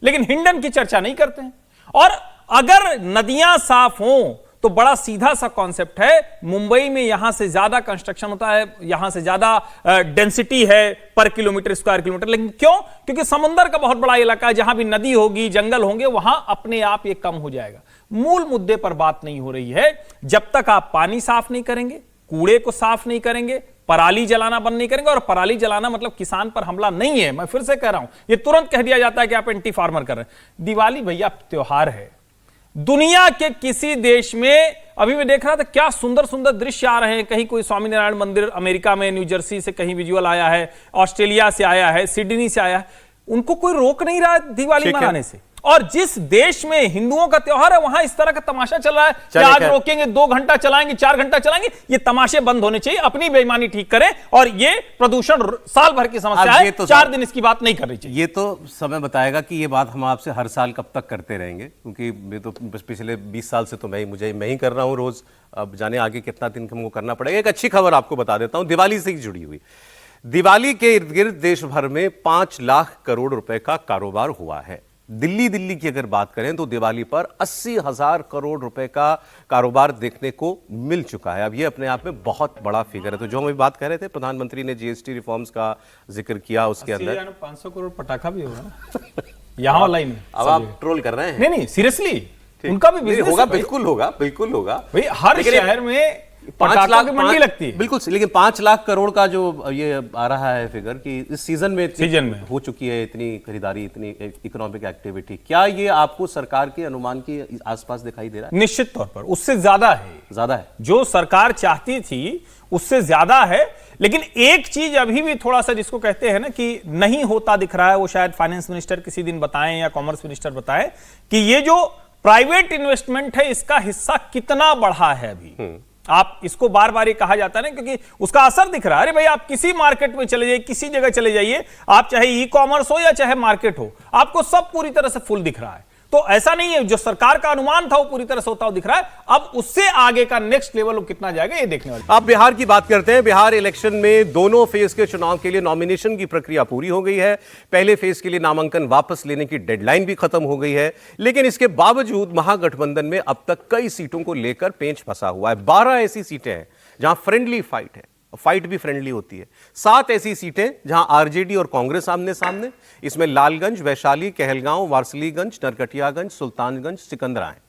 लेकिन हिंडन की चर्चा नहीं करते हैं। और अगर नदियां साफ हों तो बड़ा सीधा सा कॉन्सेप्ट है, मुंबई में यहां से ज्यादा कंस्ट्रक्शन होता है, यहां से ज्यादा डेंसिटी है पर किलोमीटर, स्क्वायर किलोमीटर, लेकिन क्यों? क्योंकि समुद्र का बहुत बड़ा इलाका है, जहां भी नदी होगी, जंगल होंगे, वहां अपने आप ये कम हो जाएगा। मूल मुद्दे पर बात नहीं हो रही है। जब तक आप पानी साफ नहीं करेंगे, कूड़े को साफ नहीं करेंगे, पराली जलाना बंद नहीं करेंगे, और पराली जलाना मतलब किसान पर हमला नहीं है, मैं फिर से कह रहा हूं, ये तुरंत कह दिया जाता है कि आप एंटी फार्मर कर रहे हैं। दिवाली भैया त्योहार है, दुनिया के किसी देश में, अभी मैं देख रहा था क्या सुंदर सुंदर दृश्य आ रहे हैं, कहीं कोई स्वामीनारायण मंदिर अमेरिका में, न्यू जर्सी से कहीं विजुअल आया है, ऑस्ट्रेलिया से आया है, सिडनी से आया है, उनको कोई रोक नहीं रहा है दिवाली मनाने से। और जिस देश में हिंदुओं का त्योहार है वहां इस तरह का तमाशा चल रहा है कि आज रोकेंगे, 2 घंटा चलाएंगे, 4 घंटा चलाएंगे। ये तमाशे बंद होने चाहिए, अपनी बेईमानी ठीक करें। और ये प्रदूषण साल भर की समस्या है, तो 4 दिन इसकी बात नहीं करनी चाहिए। ये तो समय बताएगा कि ये बात हम आपसे हर साल कब तक करते रहेंगे, क्योंकि मैं तो पिछले 20 साल से तो मैं ही कर रहा हूं रोज। अब जाने आगे कितना दिन हमको करना पड़ेगा। एक अच्छी खबर आपको बता देता हूं, दिवाली से ही जुड़ी हुई। दिवाली के इर्द गिर्द देश भर में 5 लाख करोड़ रुपए का कारोबार हुआ है। दिल्ली की अगर बात करें तो दिवाली पर 80,000 करोड़ रुपए का कारोबार देखने को मिल चुका है। अब ये अपने आप में बहुत बड़ा फिगर है। तो जो हम अभी बात कर रहे थे, प्रधानमंत्री ने GST रिफॉर्म्स का जिक्र किया, उसके अंदर 500 करोड़ पटाखा भी होगा ना यहाँ वाला ही नहीं। अब आप ट्रोल कर रहे हैं? नहीं, सीरियसली उनका भी बिजनेस होगा, बिल्कुल होगा भाई। हर शहर में 5 लाख मंडी लगती है, बिल्कुल। लेकिन 5 लाख करोड़ का जो ये आ रहा है फिगर कि इस सीजन में हो चुकी है इतनी खरीदारी, इतनी इकोनॉमिक एक्टिविटी, क्या ये आपको सरकार के अनुमान के आसपास दिखाई दे रहा है? निश्चित तौर पर उससे ज्यादा है जो सरकार चाहती थी, उससे ज्यादा है। लेकिन एक चीज अभी भी थोड़ा सा जिसको कहते हैं ना कि नहीं होता दिख रहा है, वो शायद फाइनेंस मिनिस्टर किसी दिन बताएं या कॉमर्स मिनिस्टर बताएं कि ये जो प्राइवेट इन्वेस्टमेंट है इसका हिस्सा कितना बढ़ा है। अभी आप इसको बार बार ये कहा जाता है ना, क्योंकि उसका असर दिख रहा है। अरे भाई, आप किसी मार्केट में चले जाइए, किसी जगह चले जाइए, आप चाहे ई कॉमर्स हो या चाहे मार्केट हो, आपको सब पूरी तरह से फुल दिख रहा है। तो ऐसा नहीं है, जो सरकार का अनुमान था वो पूरी तरह से होता हुआ दिख रहा है। अब उससे आगे का नेक्स्ट लेवल कितना जाएगा ये देखने वाली। अब बिहार की बात करते हैं। बिहार इलेक्शन में दोनों फेज के चुनाव के लिए नॉमिनेशन की प्रक्रिया पूरी हो गई है। पहले फेज के लिए नामांकन वापस लेने की डेडलाइन भी खत्म हो गई है, लेकिन इसके बावजूद महागठबंधन में अब तक कई सीटों को लेकर पेंच फंसा हुआ है। 12 ऐसी सीटें हैं जहां फ्रेंडली फाइट है। फाइट भी फ्रेंडली होती है। 7 ऐसी सीटें जहां आरजेडी और कांग्रेस आमने सामने, इसमें लालगंज, वैशाली, कहलगांव, वारसलीगंज, नरकटियागंज, सुल्तानगंज, सिकंदरा हैं।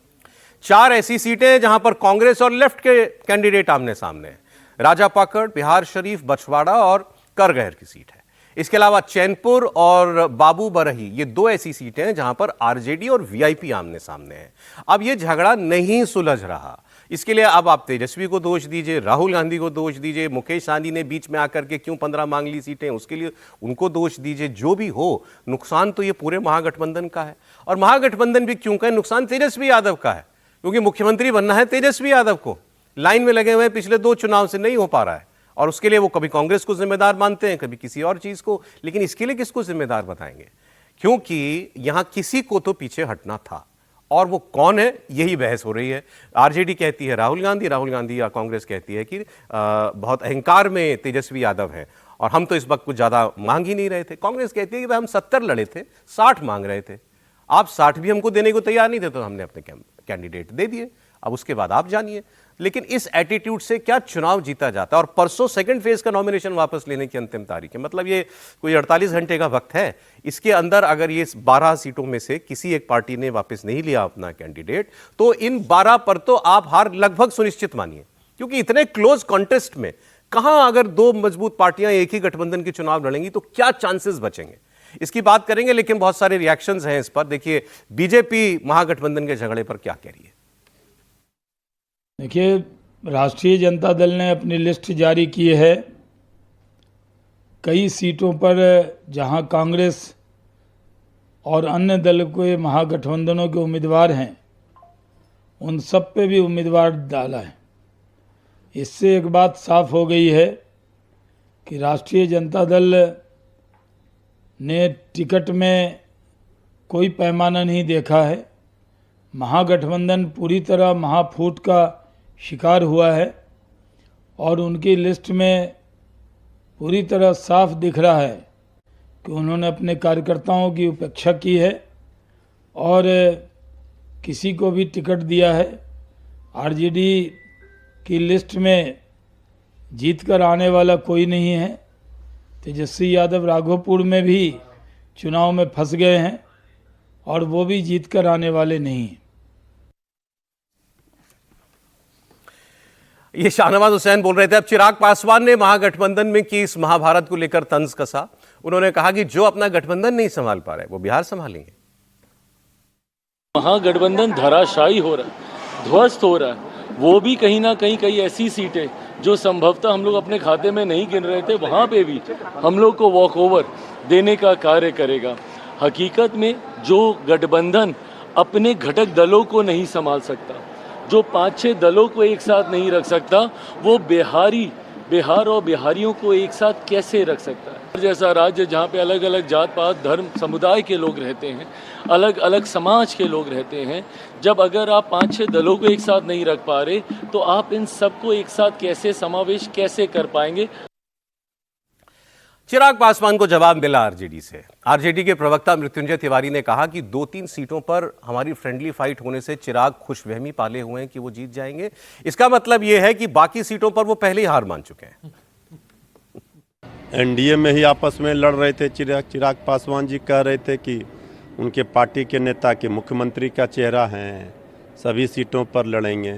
4 ऐसी सीटें जहां पर कांग्रेस और लेफ्ट के कैंडिडेट आमने सामने हैं, राजापाकड़, बिहार शरीफ, बछवाड़ा और करगहर की सीट है। इसके अलावा चैनपुर और बाबू बरही, ये 2 ऐसी सीटें हैं जहां पर आरजेडी और वीआईपी आमने सामने हैं। अब ये झगड़ा नहीं सुलझ रहा, इसके लिए अब आप तेजस्वी को दोष दीजिए, राहुल गांधी को दोष दीजिए, मुकेश सहनी ने बीच में आकर के क्यों 15 मांग ली सीटें, उसके लिए उनको दोष दीजिए। जो भी हो, नुकसान तो ये पूरे महागठबंधन का है। और महागठबंधन भी क्यों का है, नुकसान तेजस्वी यादव का है, क्योंकि मुख्यमंत्री बनना है तेजस्वी यादव को। लाइन में लगे हुए हैं, पिछले 2 चुनाव से नहीं हो पा रहा है, और उसके लिए वो कभी कांग्रेस को जिम्मेदार मानते हैं, कभी किसी और चीज को। लेकिन इसके लिए किसको जिम्मेदार बताएंगे, क्योंकि यहां किसी को तो पीछे हटना था, और वो कौन है, यही बहस हो रही है। आरजेडी कहती है राहुल गांधी या कांग्रेस कहती है कि बहुत अहंकार में तेजस्वी यादव हैं, और हम तो इस वक्त कुछ ज्यादा मांग ही नहीं रहे थे। कांग्रेस कहती है कि भाई हम 70 लड़े थे, 60 मांग रहे थे, आप 60 भी हमको देने को तैयार नहीं थे, तो हमने अपने कैंडिडेट दे दिए, अब उसके बाद आप जानिए। लेकिन इस एटीट्यूड से क्या चुनाव जीता जाता है? और परसों सेकंड फेज का नॉमिनेशन वापस लेने की अंतिम तारीख है, मतलब ये कोई 48 घंटे का वक्त है। इसके अंदर अगर ये 12 सीटों में से किसी एक पार्टी ने वापस नहीं लिया अपना कैंडिडेट, तो इन 12 पर तो आप हार लगभग सुनिश्चित मानिए, क्योंकि इतने क्लोज कॉन्टेस्ट में कहां अगर 2 मजबूत पार्टियां एक ही गठबंधन के चुनाव लड़ेंगी तो क्या चांसेस बचेंगे, इसकी बात करेंगे। लेकिन बहुत सारे रिएक्शंस हैं इस पर। देखिए बीजेपी महागठबंधन के झगड़े पर क्या कह रही है। देखिए, राष्ट्रीय जनता दल ने अपनी लिस्ट जारी की है। कई सीटों पर जहां कांग्रेस और अन्य दल के महागठबंधनों के उम्मीदवार हैं, उन सब पे भी उम्मीदवार डाला है। इससे एक बात साफ हो गई है कि राष्ट्रीय जनता दल ने टिकट में कोई पैमाना नहीं देखा है। महागठबंधन पूरी तरह महाफूट का शिकार हुआ है, और उनकी लिस्ट में पूरी तरह साफ दिख रहा है कि उन्होंने अपने कार्यकर्ताओं की उपेक्षा की है और किसी को भी टिकट दिया है। आरजेडी की लिस्ट में जीतकर आने वाला कोई नहीं है। तेजस्वी यादव राघोपुर में भी चुनाव में फंस गए हैं, और वो भी जीतकर आने वाले नहीं हैं। ये शाहनवाज हुसैन बोल रहे थे। अब चिराग पासवान ने महागठबंधन में की इस महाभारत को लेकर तंज कसा। उन्होंने कहा कि जो अपना गठबंधन नहीं संभाल पा रहे वो बिहार संभालेंगे। महागठबंधन धराशायी हो रहा है, ध्वस्त हो रहा है। वो भी कहीं ना कहीं कई ऐसी सीटें जो संभवतः हम लोग अपने खाते में नहीं गिन रहे थे, वहां पे भी हम लोग को वॉक ओवर देने का कार्य करेगा। हकीकत में जो गठबंधन अपने घटक दलों को नहीं संभाल सकता, जो 5-6 दलों को एक साथ नहीं रख सकता, वो बिहार और बिहारियों को एक साथ कैसे रख सकता है। जैसा राज्य जहाँ पे अलग अलग जात पात धर्म समुदाय के लोग रहते हैं, अलग अलग समाज के लोग रहते हैं, जब अगर आप 5-6 दलों को एक साथ नहीं रख पा रहे, तो आप इन सबको एक साथ कैसे समावेश कैसे कर पाएंगे। चिराग पासवान को जवाब मिला आरजेडी से। आरजेडी के प्रवक्ता मृत्युंजय तिवारी ने कहा कि 2-3 सीटों पर हमारी फ्रेंडली फाइट होने से चिराग खुशफहमी पाले हुए हैं कि वो जीत जाएंगे। इसका मतलब यह है कि बाकी सीटों पर वो पहले ही हार मान चुके हैं। एनडीए में ही आपस में लड़ रहे थे। चिराग पासवान जी कह रहे थे कि उनके पार्टी के नेता के मुख्यमंत्री का चेहरा हैं, सभी सीटों पर लड़ेंगे।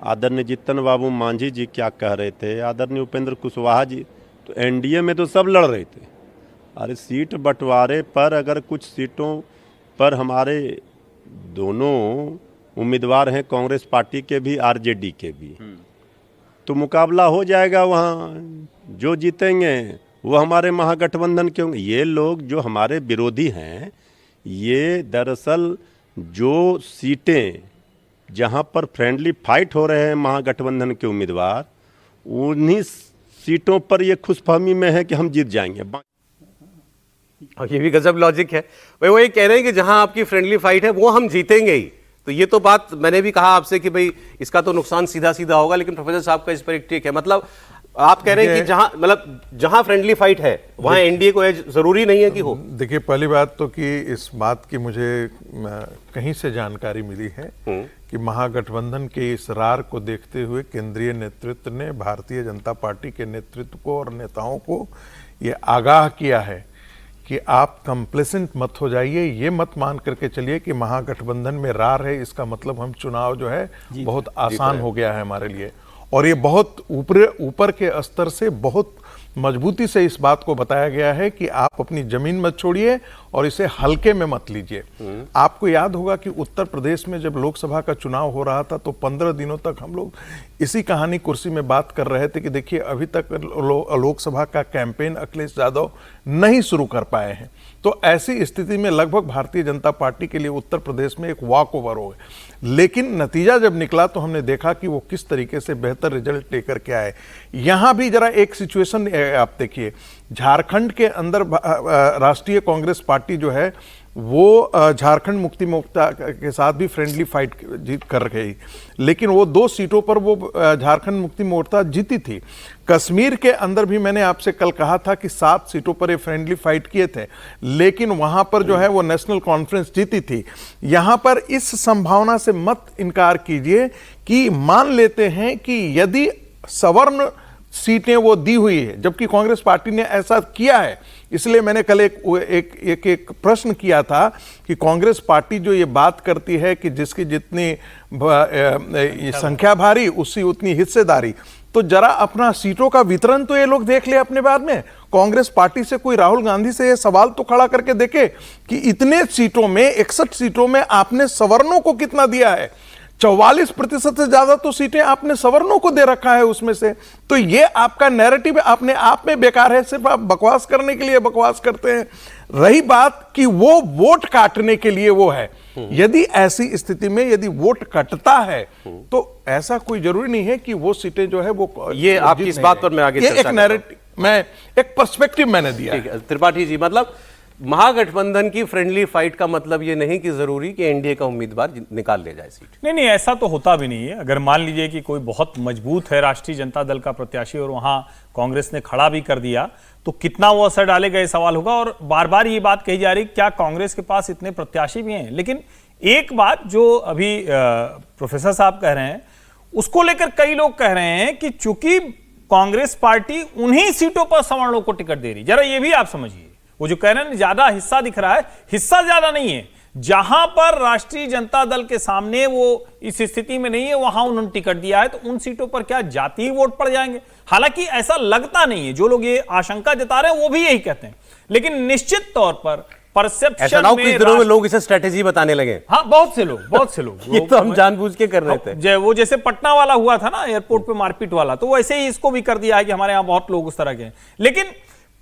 आदरणीय जीतन बाबू मांझी जी क्या कह रहे थे, आदरणीय उपेंद्र कुशवाहा जी, तो एनडीए में तो सब लड़ रहे थे। अरे सीट बंटवारे पर अगर कुछ सीटों पर हमारे दोनों उम्मीदवार हैं, कांग्रेस पार्टी के भी आरजेडी के भी, तो मुकाबला हो जाएगा। वहाँ जो जीतेंगे वो हमारे महागठबंधन के होंगे। ये लोग जो हमारे विरोधी हैं, ये दरअसल जो सीटें जहाँ पर फ्रेंडली फाइट हो रहे हैं महागठबंधन के उम्मीदवार, उन्हीं सीटों पर ये खुशफहमी में है कि हम जीत जाएंगे। और ये भी गजब लॉजिक है भाई। वो ये कह रहे हैं कि जहां आपकी फ्रेंडली फाइट है वो हम जीतेंगे ही। तो ये तो बात मैंने भी कहा आपसे कि भाई इसका तो नुकसान सीधा सीधा होगा, लेकिन प्रोफेसर साहब का इस पर एक टेक है। मतलब आप कह रहे हैं कि जहां मतलब जहां फ्रेंडली फाइट है वहां एनडीए को एज जरूरी नहीं है कि हो। देखिए, पहली बात तो कि इस बात की मुझे कहीं से जानकारी मिली है कि महागठबंधन के इस रार को देखते हुए केंद्रीय नेतृत्व ने भारतीय जनता पार्टी के नेतृत्व को और नेताओं को ये आगाह किया है कि आप कंप्लेसेंट मत हो जाइए, ये मत मान करके चलिए कि महागठबंधन में रार है, इसका मतलब हम चुनाव जो है बहुत आसान हो गया है हमारे लिए। और ये बहुत ऊपर के स्तर से बहुत मजबूती से इस बात को बताया गया है कि आप अपनी जमीन मत छोड़िए और इसे हल्के में मत लीजिए। आपको याद होगा कि उत्तर प्रदेश में जब लोकसभा का चुनाव हो रहा था तो 15 दिनों तक हम लोग इसी कहानी कुर्सी में बात कर रहे थे कि देखिए अभी तक लोकसभा का कैंपेन अखिलेश यादव नहीं शुरू कर पाए हैं। तो ऐसी स्थिति में लगभग भारतीय जनता पार्टी के लिए उत्तर प्रदेश में एक वॉक ओवर हो गया। लेकिन नतीजा जब निकला तो हमने देखा कि वो किस तरीके से बेहतर रिजल्ट लेकर के आए। यहां भी जरा एक सिचुएशन आप देखिए, झारखंड के अंदर राष्ट्रीय कांग्रेस पार्टी जो है वो झारखंड मुक्ति मोर्चा के साथ भी फ्रेंडली फाइट जीत कर गई, लेकिन वो 2 सीटों पर वो झारखंड मुक्ति मोर्चा जीती थी। कश्मीर के अंदर भी मैंने आपसे कल कहा था कि 7 सीटों पर ये फ्रेंडली फाइट किए थे, लेकिन वहां पर जो है वो नेशनल कॉन्फ्रेंस जीती थी। यहां पर इस संभावना से मत इनकार कीजिए कि मान लेते हैं कि यदि सवर्ण सीटें वो दी हुई है, जबकि कांग्रेस पार्टी ने ऐसा किया है। इसलिए मैंने कल एक प्रश्न किया था कि कांग्रेस पार्टी जो ये बात करती है कि जिसकी जितनी संख्या भारी उसकी उतनी हिस्सेदारी, तो जरा अपना सीटों का वितरण तो ये लोग देख ले अपने बाद में। कांग्रेस पार्टी से कोई राहुल गांधी से ये सवाल तो खड़ा करके देखे कि इतने सीटों में 61 सीटों में आपने सवर्णों को कितना दिया है। 44% से ज्यादा तो सीटें आपने सवर्णों को दे रखा है उसमें से। तो ये आपका नैरेटिव अपने आप में बेकार है, सिर्फ आप बकवास करने के लिए बकवास करते हैं। रही बात कि वो वोट काटने के लिए वो है, यदि ऐसी स्थिति में यदि वोट कटता है तो ऐसा कोई जरूरी नहीं है कि वो सीटें जो है वो ये आपकी इस बात पर मैं आगे चर्चा एक नैरेटिव मैं एक पर्सपेक्टिव मैंने दिया। ठीक है त्रिपाठी जी, मतलब महागठबंधन की फ्रेंडली फाइट का मतलब ये नहीं कि जरूरी कि एनडीए का उम्मीदवार निकाल ले जाए सीट। नहीं, ऐसा तो होता भी नहीं है। अगर मान लीजिए कि कोई बहुत मजबूत है राष्ट्रीय जनता दल का प्रत्याशी और वहां कांग्रेस ने खड़ा भी कर दिया तो कितना वो असर डालेगा ये सवाल होगा। और बार बार ये बात कही जा रही क्या कांग्रेस के पास इतने प्रत्याशी भी हैं, लेकिन एक बात जो अभी प्रोफेसर साहब कह रहे हैं उसको लेकर कई लोग कह रहे हैं कि चूंकि कांग्रेस पार्टी उन्हीं सीटों पर सवर्णों को टिकट दे रही, जरा ये भी आप समझिए, वो जो कह रहे हैं ज्यादा हिस्सा दिख रहा है, हिस्सा ज्यादा नहीं है। जहां पर राष्ट्रीय जनता दल के सामने वो इस स्थिति में नहीं है वहां उन्होंने टिकट दिया है, तो उन सीटों पर क्या जातीय वोट पड़ जाएंगे? हालांकि ऐसा लगता नहीं है, जो लोग ये आशंका जता रहे हैं वो भी यही कहते हैं, लेकिन निश्चित तौर पर परसेप्शन में कुछ दिनों में लोग इसे स्ट्रेटेजी बताने लगे। हाँ, बहुत से लोग ये तो हम जानबूझ के कर रहे थे। वो जैसे पटना वाला हुआ था ना एयरपोर्ट पे मारपीट वाला, तो वैसे ही इसको भी कर दिया है कि हमारे यहां बहुत लोग उस तरह के हैं। लेकिन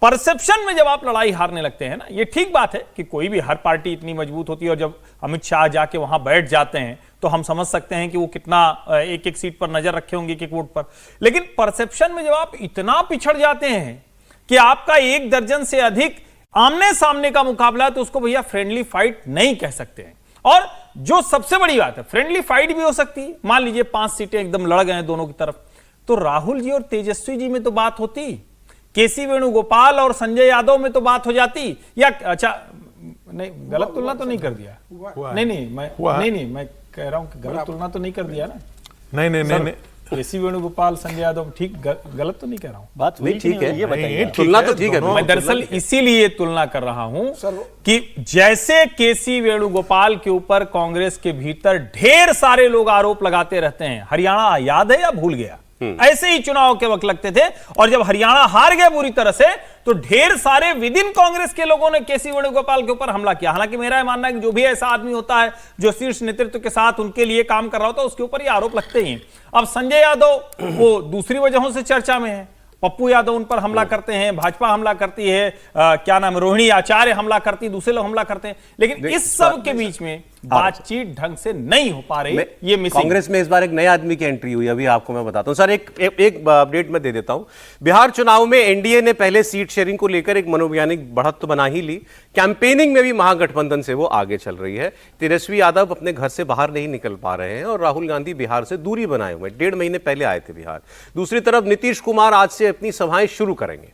परसेप्शन में जब आप लड़ाई हारने लगते हैं ना, ये ठीक बात है कि कोई भी हर पार्टी इतनी मजबूत होती है और जब अमित शाह जाके वहां बैठ जाते हैं तो हम समझ सकते हैं कि वो कितना एक एक सीट पर नजर रखे होंगे एक एक वोट पर। लेकिन परसेप्शन में जब आप इतना पिछड़ जाते हैं कि आपका 1 दर्जन से अधिक आमने सामने का मुकाबला है, तो उसको भैया फ्रेंडली फाइट नहीं कह सकते हैं। और जो सबसे बड़ी बात है, फ्रेंडली फाइट भी हो सकती है। मान लीजिए 5 सीटें एकदम लड़ गए दोनों की तरफ, तो राहुल जी और तेजस्वी जी में तो बात होती, केसी वेणुगोपाल और संजय यादव में तो बात हो जाती। या अच्छा, नहीं गलत तुलना तो नहीं कर दिया? नहीं, मैं कह रहा हूं कि गलत तुलना तो नहीं कर दिया ना? नहीं, केसी वेणुगोपाल संजय यादव ठीक गलत तो नहीं कह रहा हूं? बात नहीं, ठीक है, ये बताइए। तुलना तो ठीक है। मैं दरअसल इसीलिए तुलना कर रहा हूं कि जैसे केसी वेणुगोपाल के ऊपर कांग्रेस के भीतर ढेर सारे लोग आरोप लगाते रहते हैं, हरियाणा याद है या भूल गया, ऐसे ही चुनाव के वक्त लगते थे, और जब हरियाणा हार गया बुरी तरह से तो ढेर सारे विद इन कांग्रेस के लोगों ने केसी वेणुगोपाल के ऊपर हमला किया। हालांकि मेरा यह मानना है कि जो भी ऐसा आदमी होता है जो शीर्ष नेतृत्व के साथ उनके लिए काम कर रहा होता है उसके ऊपर ये आरोप लगते ही हैं। अब संजय यादव वो दूसरी वजहों से चर्चा में है, पप्पू यादव उन पर हमला करते हैं, भाजपा हमला करती है, क्या नाम रोहिणी आचार्य हमला करती, दूसरे लोग हमला करते हैं। लेकिन इस सब के बीच में बातचीत ढंग से नहीं हो पा रही, ये मिसिंग। कांग्रेस में इस बार एक नए आदमी की एंट्री हुई, अभी आपको मैं बताता हूं सर। एक अपडेट मैं दे देता हूं। बिहार चुनाव में एनडीए ने पहले सीट शेयरिंग को लेकर एक मनोवैज्ञानिक बढ़त तो बना ही ली, कैंपेनिंग में भी महागठबंधन से वो आगे चल रही है। तेजस्वी यादव अपने घर से बाहर नहीं निकल पा रहे हैं और राहुल गांधी बिहार से दूरी बनाए हुए, 1.5 महीने पहले आए थे बिहार। दूसरी तरफ नीतीश कुमार आज से अपनी सभाएं शुरू करेंगे।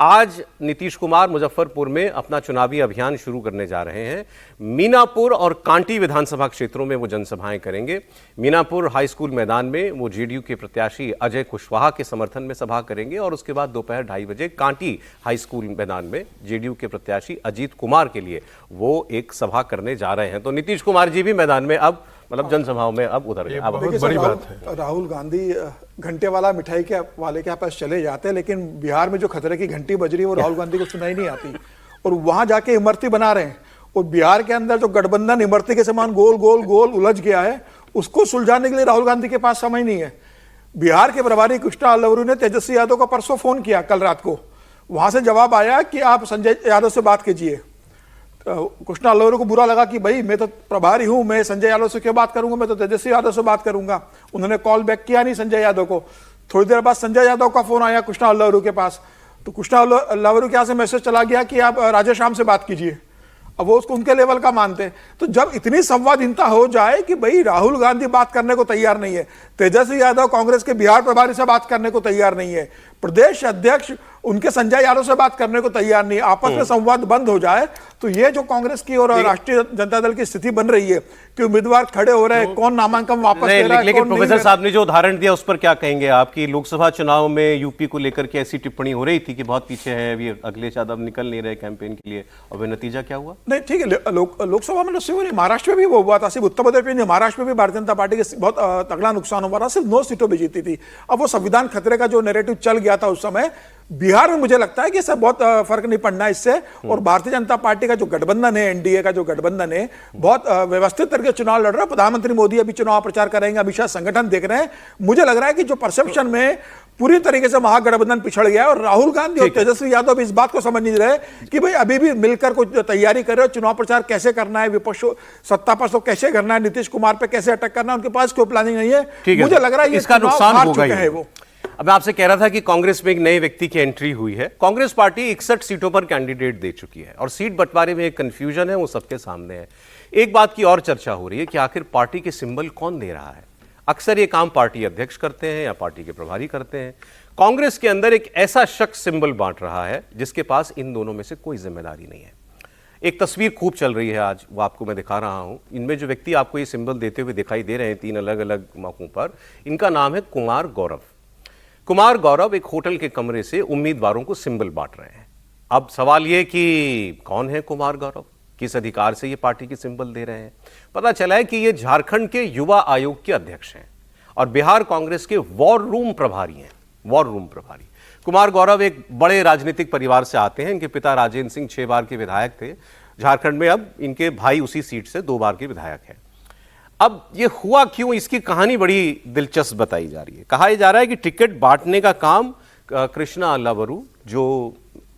आज नीतीश कुमार मुजफ्फरपुर में अपना चुनावी अभियान शुरू करने जा रहे हैं। मीनापुर और कांटी विधानसभा क्षेत्रों में वो जनसभाएं करेंगे। मीनापुर हाई स्कूल मैदान में वो जेडीयू के प्रत्याशी अजय कुशवाहा के समर्थन में सभा करेंगे और उसके बाद दोपहर 2:30 बजे कांटी हाई स्कूल मैदान में जेडीयू के प्रत्याशी अजीत कुमार के लिए वो एक सभा करने जा रहे हैं। तो नीतीश कुमार जी भी मैदान में अब मतलब जनसभाओं में अब उतर गए। बहुत बड़ी बात है। राहुल गांधी घंटे वाला मिठाई के वाले के पास चले जाते हैं, लेकिन बिहार में जो खतरे की घंटी बज रही है वो राहुल गांधी को सुनाई नहीं आती और वहां जाके इमरती बना रहे हैं। और बिहार के अंदर जो गठबंधन इमरती के समान गोल गोल गोल उलझ गया है, उसको सुलझाने के लिए राहुल गांधी के पास समय नहीं है। बिहार के प्रभारी कृष्णा अल्लवरू ने तेजस्वी यादव को परसों फोन किया, कल रात को, वहां से जवाब आया कि आप संजय यादव से बात कीजिए। कृष्णा अल्लवरू को बुरा लगा कि भाई मैं तो प्रभारी हूं, मैं संजय यादव से क्यों बात करूंगा, मैं तो तेजस्वी यादव से बात करूंगा। उन्होंने कॉल बैक किया नहीं संजय यादव को। थोड़ी देर बाद संजय यादव का फोन आया कृष्णा अल्लवरू के पास, तो कृष्णा अल्लवरू के यहाँ से मैसेज चला गया कि आप राजेश राम से बात कीजिए। अब वो उसको उनके लेवल का मानते हैं। तो जब इतनी संवादहीनता हो जाए कि भाई राहुल गांधी बात करने को तैयार नहीं है, तेजस्वी यादव कांग्रेस के बिहार प्रभारी से बात करने को तैयार नहीं है, प्रदेश अध्यक्ष उनके संजय यादव से बात करने को तैयार नहीं, आपस में संवाद बंद हो जाए, तो ये जो कांग्रेस की और राष्ट्रीय जनता दल की स्थिति बन रही है कि उम्मीदवार खड़े हो रहे हैं, कौन नामांकन वापस ले रहा है, लेकिन कौन नहीं प्रोफेसर ले साहब ने जो उदाहरण दिया उस पर क्या कहेंगे आप कि लोकसभा चुनाव में यूपी को लेकर के ऐसी टिप्पणी हो रही थी कि बहुत पीछे है, अभी अगले यादव निकल नहीं रहे कैंपेन के लिए, और वह नतीजा क्या हुआ? नहीं ठीक है, लोकसभा में नहीं, महाराष्ट्र में भी वो हुआ था, सिर्फ उत्तर प्रदेश में नहीं, महाराष्ट्र में भी भारतीय जनता पार्टी के बहुत तगड़ा नुकसान हुआ था, सिर्फ 9 सीटों पर जीती थी। अब वो संविधान खतरे का जो नैरेटिव चल गया था उस समय, बिहार में मुझे लगता है कि इससे बहुत फर्क नहीं पड़ना इससे। और भारतीय जनता पार्टी का जो गठबंधन है, एनडीए का जो गठबंधन है, बहुत व्यवस्थित तरीके से चुनाव लड़ रहा है। प्रधानमंत्री मोदी अभी चुनाव प्रचार करेंगे, अमित शाह संगठन देख रहे हैं। मुझे लग रहा है कि जो परसेप्शन में पूरी तरीके से महागठबंधन पिछड़ गया है और राहुल गांधी और तेजस्वी यादव इस बात को समझ नहीं रहे कि भाई अभी भी मिलकर कुछ तैयारी कर रहे हो, चुनाव प्रचार कैसे करना है, विपक्ष सत्ता पर तो कैसे करना है, नीतीश कुमार पे कैसे अटैक करना है, उनके पास कोई प्लानिंग नहीं है। मुझे लग रहा है इसका नुकसान हार होगा चुके हैं वो। अब मैं आपसे कह रहा था कि कांग्रेस में एक नए व्यक्ति की एंट्री हुई है। कांग्रेस पार्टी 61 सीटों पर कैंडिडेट दे चुकी है और सीट बंटवारे में एक कंफ्यूजन है, वो सबके सामने है। एक बात की और चर्चा हो रही है कि आखिर पार्टी के सिंबल कौन दे रहा है। अक्सर ये काम पार्टी अध्यक्ष करते हैं या पार्टी के प्रभारी करते हैं। कांग्रेस के अंदर एक ऐसा शख्स सिंबल बांट रहा है जिसके पास इन दोनों में से कोई जिम्मेदारी नहीं है। एक तस्वीर खूब चल रही है आज, वो आपको मैं दिखा रहा हूं। इनमें जो व्यक्ति आपको ये सिंबल देते हुए दिखाई दे रहे हैं 3 अलग अलग मौकों पर, इनका नाम है कुमार गौरव। कुमार गौरव एक होटल के कमरे से उम्मीदवारों को सिंबल बांट रहे हैं। अब सवाल यह कि कौन है कुमार गौरव, किस अधिकार से ये पार्टी के सिंबल दे रहे हैं। पता चला है कि ये झारखंड के युवा आयोग के अध्यक्ष हैं और बिहार कांग्रेस के वॉर रूम प्रभारी हैं। वॉर रूम प्रभारी कुमार गौरव एक बड़े राजनीतिक परिवार से आते हैं। इनके पिता राजेंद्र सिंह 6 बार के विधायक थे झारखंड में, अब इनके भाई उसी सीट से 2 बार के विधायक हैं। अब ये हुआ क्यों, इसकी कहानी बड़ी दिलचस्प बताई जा रही है। कहा जा रहा है कि टिकट बांटने का काम कृष्णा अल्लावरू जो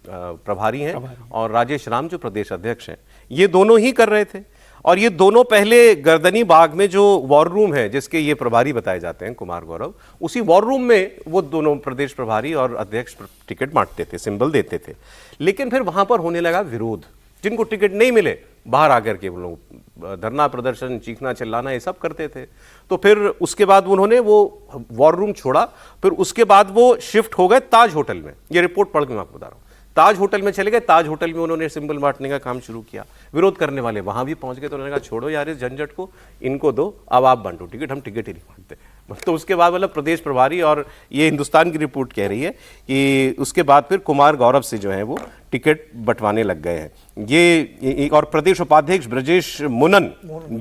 प्रभारी हैं और राजेश राम जो प्रदेश अध्यक्ष हैं, ये दोनों ही कर रहे थे। और ये दोनों पहले गर्दनी बाग में जो वॉर रूम है जिसके ये प्रभारी बताए जाते हैं कुमार गौरव, उसी वॉर रूम में वो दोनों प्रदेश प्रभारी और अध्यक्ष टिकट बांटते थे, सिंबल देते थे। लेकिन फिर वहां पर होने लगा विरोध। जिनको टिकट नहीं मिले बाहर आकर के वो लोग धरना प्रदर्शन, चीखना चिल्लाना ये सब करते थे। तो फिर उसके बाद उन्होंने वो वॉर रूम छोड़ा। फिर उसके बाद वो शिफ्ट हो गए ताज होटल में। ये रिपोर्ट पढ़ के मैं आपको बता रहा हूँ। ताज होटल में चले गए, ताज होटल में उन्होंने सिंबल बांटने का काम शुरू किया। विरोध करने वाले वहां भी पहुंच गए, तो उन्होंने कहा छोड़ो यार इस झंझट को, इनको दो, अब आप बांटो टिकट, हम टिकट ही नहीं बांटते। तो उसके बाद मतलब प्रदेश प्रभारी, और ये हिंदुस्तान की रिपोर्ट कह रही है कि उसके बाद फिर कुमार गौरव से जो है वो टिकट बंटवाने लग गए हैं। ये और प्रदेश उपाध्यक्ष ब्रजेश मुनन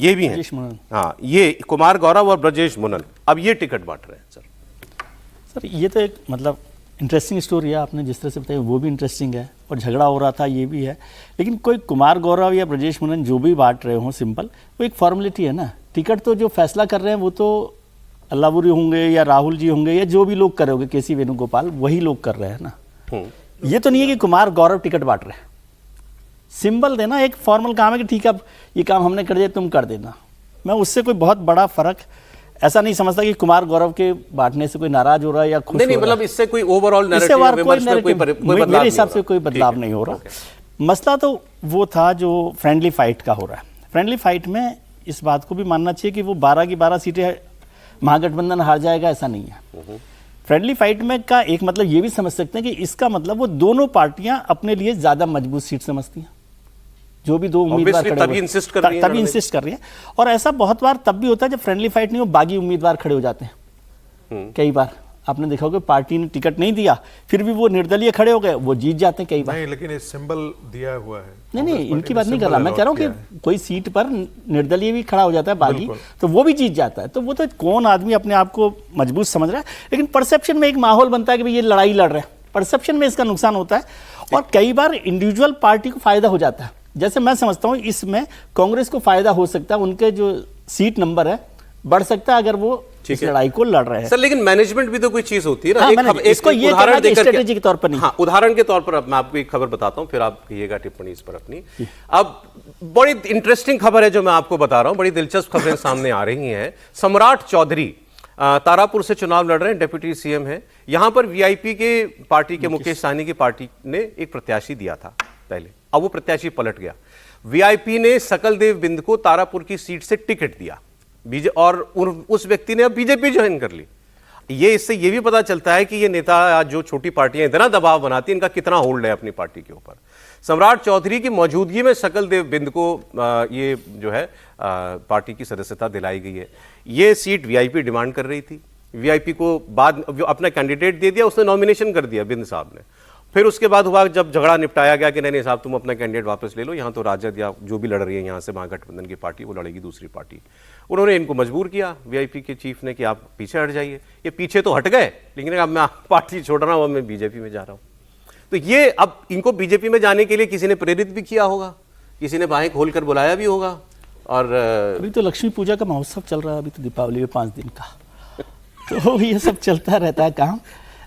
ये भी हैं। हाँ, ये कुमार गौरव और ब्रजेश मुनन अब ये टिकट बांट रहे हैं। सर ये तो एक मतलब इंटरेस्टिंग स्टोरी है, आपने जिस तरह से बताया वो भी इंटरेस्टिंग है, और झगड़ा हो रहा था ये भी है। लेकिन कोई कुमार गौरव या ब्रजेश मुनन जो भी बांट रहे हो सिंपल, वो एक फॉर्मेलिटी है ना। टिकट तो जो फैसला कर रहे हैं वो तो अल्लावरी होंगे या राहुल जी होंगे या जो भी लोग कर रहे होंगे, केसी वेणुगोपाल, वही लोग कर रहे हैं ना। ये तो नहीं है कि कुमार गौरव टिकट बांट रहे हैं। सिंबल देना एक फॉर्मल काम है कि ठीक है अब ये काम हमने कर दिया तुम कर देना। मैं उससे कोई बहुत बड़ा फर्क ऐसा नहीं समझता कि कुमार गौरव के बांटने से कोई नाराज हो रहा है या खुश नहीं, हो रहा है। मतलब इससे कोई ओवरऑल इससे मेरे हिसाब से कोई बदलाव नहीं हो रहा। मसला तो वो था जो फ्रेंडली फाइट का हो रहा है। फ्रेंडली फाइट में इस बात को भी मानना चाहिए कि वो 12 की 12 सीटें महागठबंधन हार जाएगा ऐसा नहीं है। फ्रेंडली फाइट में का एक मतलब ये भी समझ सकते हैं कि इसका मतलब वो दोनों पार्टियां अपने लिए ज्यादा मजबूत सीट समझती हैं, जो भी दो उम्मीदवार खड़े तभी इंसिस्ट कर रही हैं। और ऐसा बहुत बार तब भी होता है जब फ्रेंडली फाइट नहीं हो, बागी उम्मीदवार खड़े हो जाते हैं। कई बार आपने देखा होगा पार्टी ने टिकट नहीं दिया फिर भी वो निर्दलीय खड़े हो गए, वो जीत जाते हैं कई बार। नहीं, लेकिन ये सिंबल दिया हुआ है। नहीं, इनकी बात नहीं कर रहा मैं, कह रहा हूँ कि कोई सीट पर निर्दलीय भी खड़ा हो जाता है बागी, तो वो भी जीत जाता है। तो वो तो कौन आदमी अपने आप को मजबूत समझ रहा है, लेकिन परसेप्शन में एक माहौल बनता है कि भाई ये लड़ाई लड़ रहे हैं, परसेप्शन में इसका नुकसान होता है। और कई बार इंडिविजुअल पार्टी को फायदा हो जाता है। जैसे मैं समझता हूँ इसमें कांग्रेस को फायदा हो सकता है, उनके जो सीट नंबर है बढ़ सकता है अगर वो इस लड़ाई को लड़ रहे हैं। सर लेकिन मैनेजमेंट भी तो कोई चीज होती है ना। हाँ, एक उदाहरण देकर स्ट्रेटेजी के तौर पर नहीं। हाँ, उदाहरण के तौर पर अब मैं आपको एक खबर बताता हूं, फिर आप कहिएगा टिप्पणी इस पर अपनी। अब बड़ी इंटरेस्टिंग खबर है जो मैं आपको बता रहा हूं, बड़ी दिलचस्प खबरें सामने आ रही हैं। सम्राट चौधरी तारापुर से चुनाव लड़ रहे हैं, डिप्टी सीएम है। यहां पर वीआईपी के पार्टी के मुकेश सहनी की पार्टी ने एक प्रत्याशी दिया था पहले, अब वो प्रत्याशी पलट गया। वीआईपी ने सकलदेव बिंद को तारापुर की सीट से टिकट दिया और उस व्यक्ति ने अब बीजेपी ज्वाइन कर ली। ये इससे ये भी पता चलता है कि ये नेता जो छोटी पार्टियां इतना दबाव बनाती हैं, इनका कितना होल्ड है अपनी पार्टी के ऊपर। सम्राट चौधरी की मौजूदगी में सकलदेव बिंद को ये जो है पार्टी की सदस्यता दिलाई गई है। ये सीट वीआईपी डिमांड कर रही थी, वीआईपी को बाद अपना कैंडिडेट दे दिया, उसने नॉमिनेशन कर दिया बिंद साहब ने। फिर उसके बाद हुआ जब झगड़ा निपटाया गया कि नहीं साहब तुम अपना कैंडिडेट वापस ले लो, यहाँ तो राजद या जो भी लड़ रही है यहाँ से महागठबंधन की पार्टी वो लड़ेगी दूसरी पार्टी। उन्होंने इनको मजबूर किया वीआईपी के चीफ ने कि आप पीछे हट जाइए। ये पीछे तो हट गए, लेकिन अब मैं पार्टी छोड़ रहा हूँ, अब मैं बीजेपी में जा रहा हूँ। तो ये अब इनको बीजेपी में जाने के लिए किसी ने प्रेरित भी किया होगा, किसी ने बाहें खोल कर बुलाया भी होगा। और अभी तो लक्ष्मी पूजा का महोत्सव चल रहा है, अभी तो दीपावली में 5 दिन का, तो ये सब चलता रहता है काम।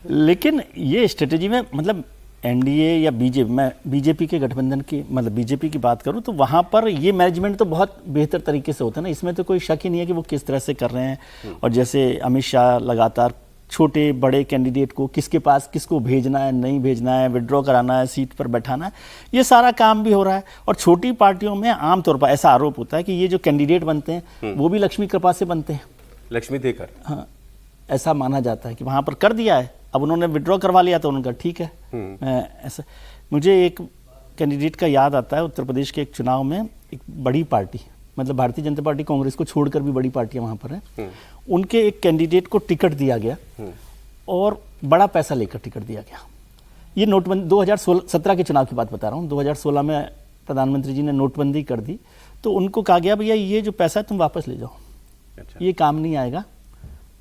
लेकिन ये स्ट्रेटेजी में मतलब एनडीए या बीजेपी, मैं बीजेपी के गठबंधन की मतलब बीजेपी की बात करूं तो वहां पर ये मैनेजमेंट तो बहुत बेहतर तरीके से होता है ना, इसमें तो कोई शक ही नहीं है कि वो किस तरह से कर रहे हैं। और जैसे अमित शाह लगातार छोटे बड़े कैंडिडेट को किसके पास किसको भेजना है, नहीं भेजना है, विड्रॉ कराना है, सीट पर बैठाना है, ये सारा काम भी हो रहा है। और छोटी पार्टियों में आमतौर पर ऐसा आरोप होता है कि ये जो कैंडिडेट बनते हैं वो भी लक्ष्मी कृपा से बनते हैं, लक्ष्मी देकर। हाँ, ऐसा माना जाता है कि वहां पर कर दिया है, अब उन्होंने विड्रॉ करवा लिया तो उनका ठीक है। ऐसा मुझे एक कैंडिडेट का याद आता है, उत्तर प्रदेश के एक चुनाव में एक बड़ी पार्टी मतलब भारतीय जनता पार्टी कांग्रेस को छोड़कर भी बड़ी पार्टियां वहां पर हैं, उनके एक कैंडिडेट को टिकट दिया गया और बड़ा पैसा लेकर टिकट दिया गया। ये नोटबंदी 2017 के चुनाव की बात बता रहा हूँ। 2016 में प्रधानमंत्री जी ने नोटबंदी कर दी तो उनको कहा गया भैया ये जो पैसा है तुम वापस ले जाओ, ये काम नहीं आएगा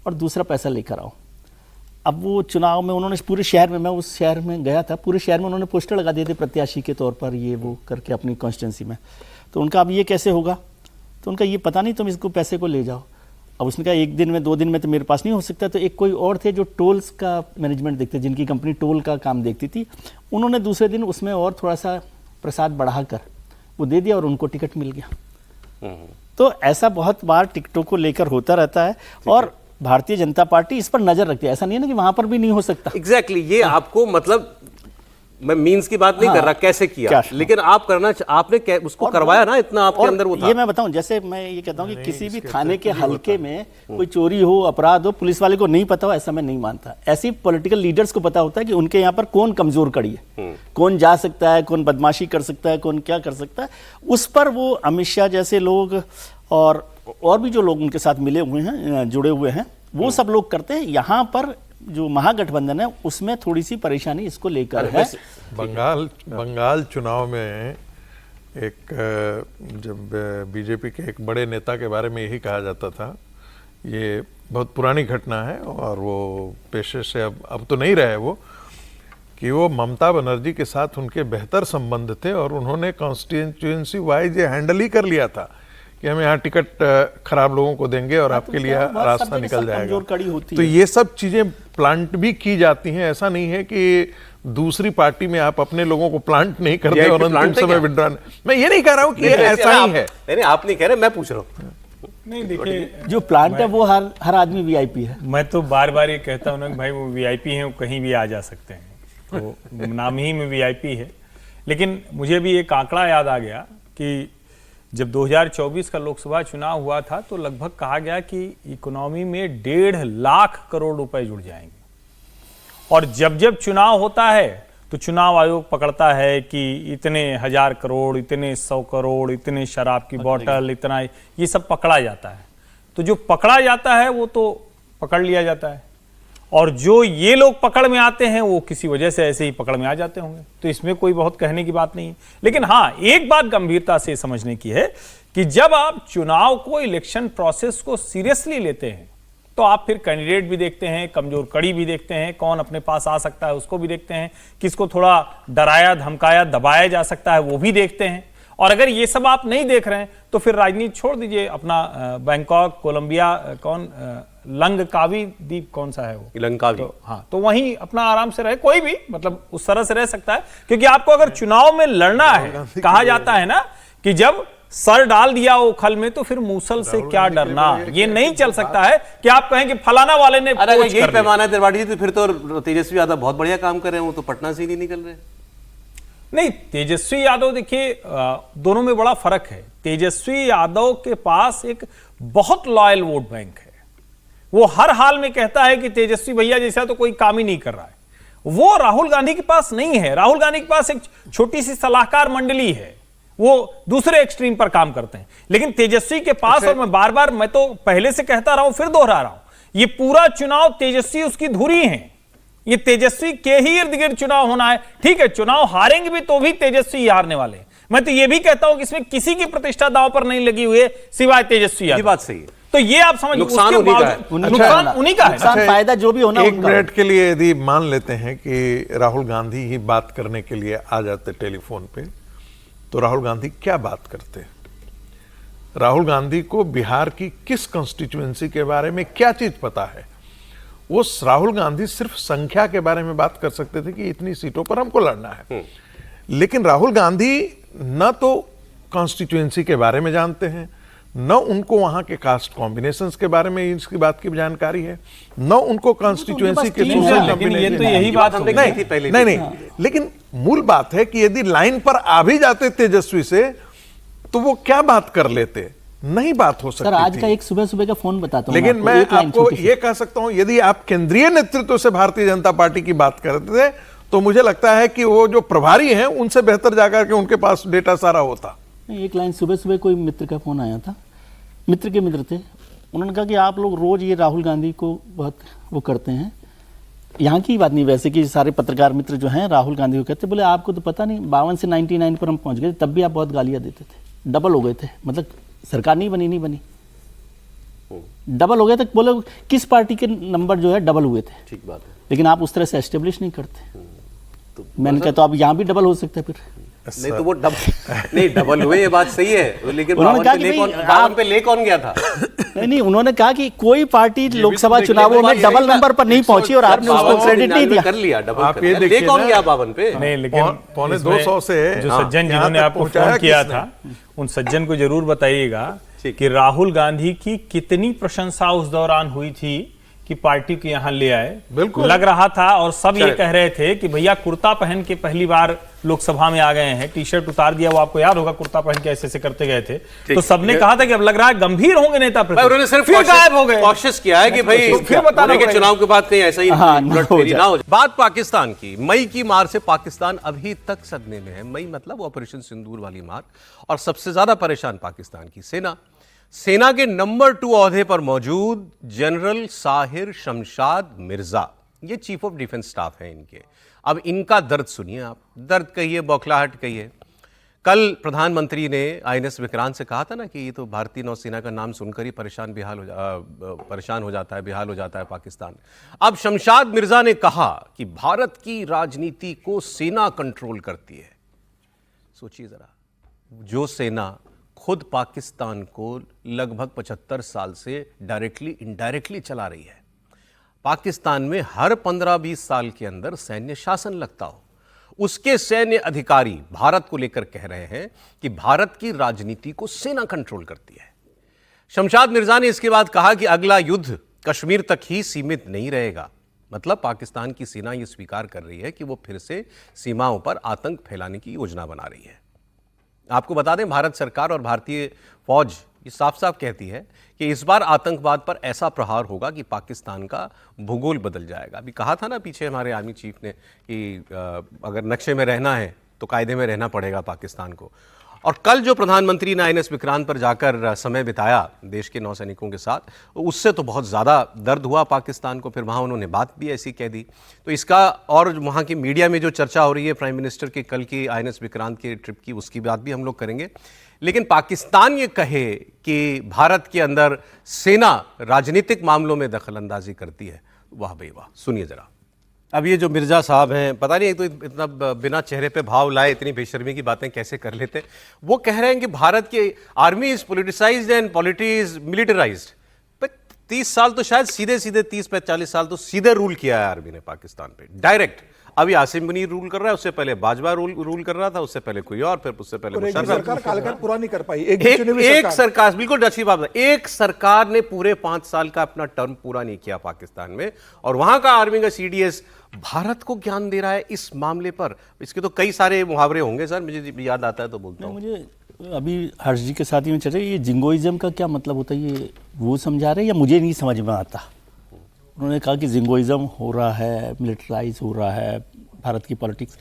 और दूसरा पैसा लेकर आओ। अब वो चुनाव में उन्होंने पूरे शहर में, मैं उस शहर में गया था, पूरे शहर में उन्होंने पोस्टर लगा दिए थे प्रत्याशी के तौर पर ये वो करके अपनी कॉन्स्टिट्यूंसी में। तो उनका अब ये कैसे होगा, तो उनका ये पता नहीं, तुम इसको पैसे को ले जाओ। अब उसने कहा 1 दिन में 2 दिन में तो मेरे पास नहीं हो सकता। तो एक कोई और थे जो टोल्स का मैनेजमेंट देखते, जिनकी कंपनी टोल का काम देखती थी, उन्होंने दूसरे दिन उसमें और थोड़ा सा प्रसाद बढ़ाकर वो दे दिया और उनको टिकट मिल गया। तो ऐसा बहुत बार टिकटों को लेकर होता रहता है और भारतीय जनता पार्टी इस पर नजर रखती है। ऐसा नहीं है ना कि वहां पर भी नहीं हो सकता। एग्जैक्टली ये आपको मतलब मैं मीन्स की बात नहीं कर रहा कैसे किया, लेकिन आप करना आपने उसको करवाया ना, इतना आपके अंदर वो था। ये मैं बताऊं, जैसे मैं ये कहता हूं कि किसी भी थाने के हल्के में कोई चोरी हो, अपराध हो, पुलिस वाले को नहीं पता हो, ऐसा मैं नहीं मानता। ऐसी पॉलिटिकल लीडर्स को पता होता है कि उनके यहाँ पर कौन कमजोर कड़ी है, कौन जा सकता है, कौन बदमाशी कर सकता है, कौन क्या कर सकता है। उस पर वो अमित शाह जैसे लोग और भी जो लोग उनके साथ मिले हुए हैं, जुड़े हुए हैं, वो सब लोग करते हैं। यहाँ पर जो महागठबंधन है उसमें थोड़ी सी परेशानी इसको लेकर है। बंगाल चुनाव में एक जब बीजेपी के एक बड़े नेता के बारे में यही कहा जाता था, ये बहुत पुरानी घटना है और वो पेशे से अब तो नहीं रहे वो, कि वो ममता बनर्जी के साथ उनके बेहतर संबंध थे और उन्होंने कॉन्स्टिट्यूएंसी वाइज ये हैंडल ही कर लिया था कि हम यहाँ टिकट खराब लोगों को देंगे और आपके लिए रास्ता निकल जाएगा। तो ये सब चीजें प्लांट भी की जाती हैं। ऐसा नहीं है कि दूसरी पार्टी में आप अपने लोगों को प्लांट नहीं करते VIP और अंतिम प्लांट है समय क्या? विड्रॉ। मैं ये नहीं कह रहा हूं कि ये ऐसा ही है। नहीं आप नहीं कह रहे, मैं पूछ रहा हूँ। नहीं देखिए, जो प्लांट है वो हर आदमी वीआईपी है। मैं तो बार बार ये कहता हूँ ना कि भाई वो वीआईपी हैं, वो कहीं भी आ जा सकते हैं, तो नाम ही में वीआईपी है। लेकिन मुझे भी एक आंकड़ा याद आ गया कि जब 2024 का लोकसभा चुनाव हुआ था तो लगभग कहा गया कि इकोनॉमी में 1.5 लाख करोड़ रुपए जुड़ जाएंगे, और जब जब चुनाव होता है तो चुनाव आयोग पकड़ता है कि इतने 1000 करोड़, इतने 100 करोड़, इतने शराब की बोतल, इतना, ये सब पकड़ा जाता है। तो जो पकड़ा जाता है वो तो पकड़ लिया जाता है, और जो ये लोग पकड़ में आते हैं वो किसी वजह से ऐसे ही पकड़ में आ जाते होंगे। तो इसमें कोई बहुत कहने की बात नहीं है। लेकिन हाँ, एक बात गंभीरता से समझने की है कि जब आप चुनाव को, इलेक्शन प्रोसेस को सीरियसली लेते हैं तो आप फिर कैंडिडेट भी देखते हैं, कमजोर कड़ी भी देखते हैं, कौन अपने पास आ सकता है उसको भी देखते हैं, किसको थोड़ा डराया धमकाया दबाया जा सकता है वो भी देखते हैं। और अगर ये सब आप नहीं देख रहे हैं तो फिर राजनीति छोड़ दीजिए। अपना बैंकॉक, कोलंबिया, लंगकावी द्वीप कौन सा है वो, लंकावी, तो हाँ, तो वहीं अपना आराम से रहे, कोई भी मतलब उस तरह से रह सकता है। क्योंकि आपको अगर चुनाव में लड़ना है, कहा जाता है ना कि जब सर डाल दिया उखल में तो फिर मूसल से क्या डरना। ये नहीं चल सकता है कि आप कहें कि फलाना वाले ने अरे अगर पोच यही कर दिया। पैमाना है त्रिपाठी जी, तो फिर तो तेजस्वी यादव बहुत बढ़िया काम कर रहे हैं, वो तो पटना से ही नहीं निकल रहे। नहीं, तेजस्वी यादव देखिए, दोनों में बड़ा फर्क है। तेजस्वी यादव के पास एक बहुत लॉयल वोट बैंक है। वो हर हाल में कहता है कि तेजस्वी भैया जैसा तो कोई काम ही नहीं कर रहा है। वो राहुल गांधी के पास नहीं है। राहुल गांधी के पास एक छोटी सी सलाहकार मंडली है, वो दूसरे एक्सट्रीम पर काम करते हैं। लेकिन तेजस्वी के पास, और मैं बार बार, मैं तो पहले से कहता रहा हूं, फिर दोहरा रहा हूं, ये पूरा चुनाव तेजस्वी उसकी धुरी है। ये तेजस्वी के ही इर्द गिर्द चुनाव होना है। ठीक है, चुनाव हारेंगे भी तो भी तेजस्वी हारने वाले हैं। मैं तो ये भी कहता हूं कि इसमें किसी की प्रतिष्ठा दांव पर नहीं लगी हुई है सिवाय तेजस्वी ये यादव। बात सही है। तो ये आप समझिए, नुकसान उसके उन्हीं का है। बावजूद- नुकसान उन्हीं का है। नुकसान फायदा जो भी होना एक उनका मिनट के लिए यदि मान लेते हैं कि राहुल गांधी ही बात करने के लिए आ जाते टेलीफोन पे, तो राहुल गांधी क्या बात करते? राहुल गांधी को बिहार की किस कंस्टिट्यूएंसी के बारे में क्या चीज पता है? वो राहुल गांधी सिर्फ संख्या के बारे में बात कर सकते थे कि इतनी सीटों पर हमको लड़ना है, लेकिन राहुल गांधी न तो कॉन्स्टिट्यूएंसी के बारे में जानते हैं, न उनको वहां के कास्ट कॉम्बिनेशंस के बारे में इसकी बात की जानकारी है, न उनको कॉन्स्टिट्यूएंसी के टीम है, लेकिन ये तो यही बात हमने होगी। की थी पहले। नहीं, लेकिन मूल बात है कि यदि लाइन पर आ भी जाते तेजस्वी से तो वो क्या बात कर लेते? नहीं बात हो सकती सर, आज थी। का एक सुबह सुबह का फोन बताता हूं लेकिन आपको, मैं एक लाइन आपको छोटी सी। ये कह सकता हूं, यदि आप केंद्रीय नेतृत्व से भारतीय जनता पार्टी की बात करते थे तो मुझे लगता है कि वो जो प्रभारी हैं उनसे बेहतर जाकर के उनके पास डेटा सारा होता। एक लाइन, सुबह सुबह कोई मित्र का फोन आया था, मित्र के मित्र थे, उन्होंने कहा कि आप लोग रोज ये राहुल गांधी को बहुत वो करते हैं। यहाँ की बात नहीं, वैसे कि सारे पत्रकार मित्र जो हैं राहुल गांधी को कहते, बोले आपको तो पता नहीं 52 से 99 पर हम पहुंच गए, तब भी आप बहुत गालियां देते थे, डबल हो गए थे, मतलब सरकार नहीं बनी, डबल हो गए थे। बोले किस पार्टी के नंबर जो है डबल हुए थे, ठीक बात है। लेकिन आप उस तरह से एस्टेब्लिश नहीं करते। मैंने कहा तो अब यहाँ भी डबल हो सकता है फिर। नहीं तो वो नहीं डबल हुए, ये बात सही है, लेकिन उन्होंने कहा कि 52 पे ले कौन गया था? नहीं, उन्होंने कहा कि कोई पार्टी लोकसभा चुनावों में डबल नंबर पर नहीं पहुंची और आपने उसको क्रेडिट नहीं दिया। कर लिया डबल, आप ये ले देखिए कौन ना, गया 52 पे? नहीं, लेकिन पौने इसमें 200 से जो सज्जन यहाँ जिन्होंने तक आपको पहुंचाया फोन किया किसने? था, उन सज्जन को जरूर बताइएगा ठीक। कि राहुल गांधी की कितनी प्रशंसा उस दौरान हुई थी कि पार्टी को यहां ले आए। बिल्कुल। लग रहा था, और सब ये चलिए। कह रहे थे कि भैया कुर्ता पहन के पहली बार लोकसभा में आ गए हैं, टी शर्ट उतार दिया, वो आपको याद होगा, कुर्ता पहन के ऐसे ऐसे करते गए थे। तो सबने कहा था कि अब लग रहा है गंभीर होंगे नेता भाई उन्होंने सिर्फ फिर गायब हो गए। कोशिश किया है कि भाई फिर बताना होने के पड़ेगा। चुनाव के बाद कहीं ऐसा ही हाँ, ना हो उलटफेरी जाए। ना हो जाए। बात पाकिस्तान की, मई की मार से पाकिस्तान अभी तक सदमे में है। मई मतलब ऑपरेशन सिंदूर वाली मार, और सबसे ज्यादा परेशान पाकिस्तान की सेना के नंबर 2 ओहदे पर मौजूद जनरल साहिर शमशाद मिर्जा, ये चीफ ऑफ डिफेंस स्टाफ है इनके। अब इनका दर्द सुनिए आप, दर्द कहिए, बौखलाहट कहिए। कल प्रधानमंत्री ने INS विक्रांत से कहा था ना कि ये तो भारतीय नौसेना का नाम सुनकर ही परेशान हो जाता है, बेहाल हो जाता है पाकिस्तान। अब शमशाद मिर्जा ने कहा कि भारत की राजनीति को सेना कंट्रोल करती है। सोचिए जरा, जो सेना खुद पाकिस्तान को लगभग 75 साल से डायरेक्टली इनडायरेक्टली चला रही है, पाकिस्तान में हर 15-20 साल के अंदर सैन्य शासन लगता हो। उसके सैन्य अधिकारी भारत को लेकर कह रहे हैं कि भारत की राजनीति को सेना कंट्रोल करती है। शमशाद मिर्जा ने इसके बाद कहा कि अगला युद्ध कश्मीर तक ही सीमित नहीं रहेगा। मतलब पाकिस्तान की सेना यह स्वीकार कर रही है कि वो फिर से सीमाओं पर आतंक फैलाने की योजना बना रही है। आपको बता दें, भारत सरकार और भारतीय फौज ये साफ साफ कहती है कि इस बार आतंकवाद पर ऐसा प्रहार होगा कि पाकिस्तान का भूगोल बदल जाएगा। अभी कहा था ना पीछे हमारे आर्मी चीफ ने कि अगर नक्शे में रहना है तो कायदे में रहना पड़ेगा पाकिस्तान को। और कल जो प्रधानमंत्री ने INS विक्रांत पर जाकर समय बिताया देश के नौसैनिकों के साथ, उससे तो बहुत ज़्यादा दर्द हुआ पाकिस्तान को। फिर वहाँ उन्होंने बात भी ऐसी कह दी। तो इसका और वहाँ की मीडिया में जो चर्चा हो रही है प्राइम मिनिस्टर के कल की INS विक्रांत के ट्रिप की, उसकी बात भी हम लोग करेंगे। लेकिन पाकिस्तान ये कहे कि भारत के अंदर सेना राजनीतिक मामलों में दखल अंदाजी करती है, वाह भाई वाह। सुनिए जरा। अब ये जो मिर्जा साहब हैं, पता नहीं तो इतना बिना चेहरे पे भाव लाए इतनी बेशर्मी की बातें कैसे कर लेते। वो कह रहे हैं कि भारत की army is politicised and polity is militarised. पर 30 साल तो शायद सीधे 30-40 साल तो सीधे रूल किया है आर्मी ने पाकिस्तान पे, डायरेक्ट। अभी आसिम मुनीर रूल कर रहा है, उससे पहले बाजवा रूल कर रहा था, उससे पहले कोई और, फिर उससे पहले सरकार कालकर पूरा नहीं कर पाई। एक सरकार, बिल्कुल अच्छी बात है, एक सरकार ने पूरे 5 साल का अपना टर्म पूरा नहीं किया पाकिस्तान में, और वहां का आर्मी का CDS भारत को ज्ञान दे रहा है इस मामले पर। इसके तो कई सारे मुहावरे होंगे सर, मुझे याद आता है तो बोलता हूँ। मुझे अभी हर्ष जी के साथ ही में चल रही है, ये जिंगोइज्म का क्या मतलब होता है, ये वो समझा रहे हैं या मुझे नहीं समझ में आता। उन्होंने कहा कि जिंगोइज्म हो रहा है, मिलिटराइज हो रहा है भारत की पॉलिटिक्स।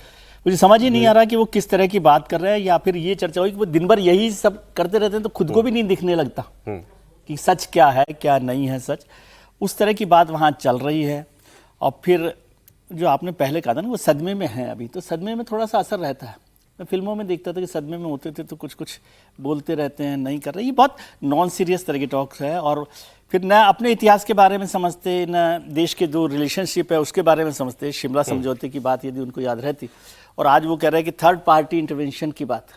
मुझे समझ ही नहीं आ रहा कि वो किस तरह की बात कर रहे हैं, या फिर ये चर्चा हुई कि वो दिन भर यही सब करते रहते हैं तो खुद को भी नहीं दिखने लगता कि सच क्या है क्या नहीं है सच। उस तरह की बात वहाँ चल रही है। और फिर जो आपने पहले कहा था ना, वो सदमे में है अभी, तो सदमे में थोड़ा सा असर रहता है। मैं फिल्मों में देखता था कि सदमे में होते थे तो कुछ कुछ बोलते रहते हैं, नहीं कर रहे। ये बहुत नॉन सीरियस तरह के टॉक्स है, और फिर न अपने इतिहास के बारे में समझते, न देश के जो रिलेशनशिप है उसके बारे में समझते। शिमला समझौते की बात यदि उनको याद रहती, और आज वो कह रहे हैं कि थर्ड पार्टी इंटरवेंशन की बात।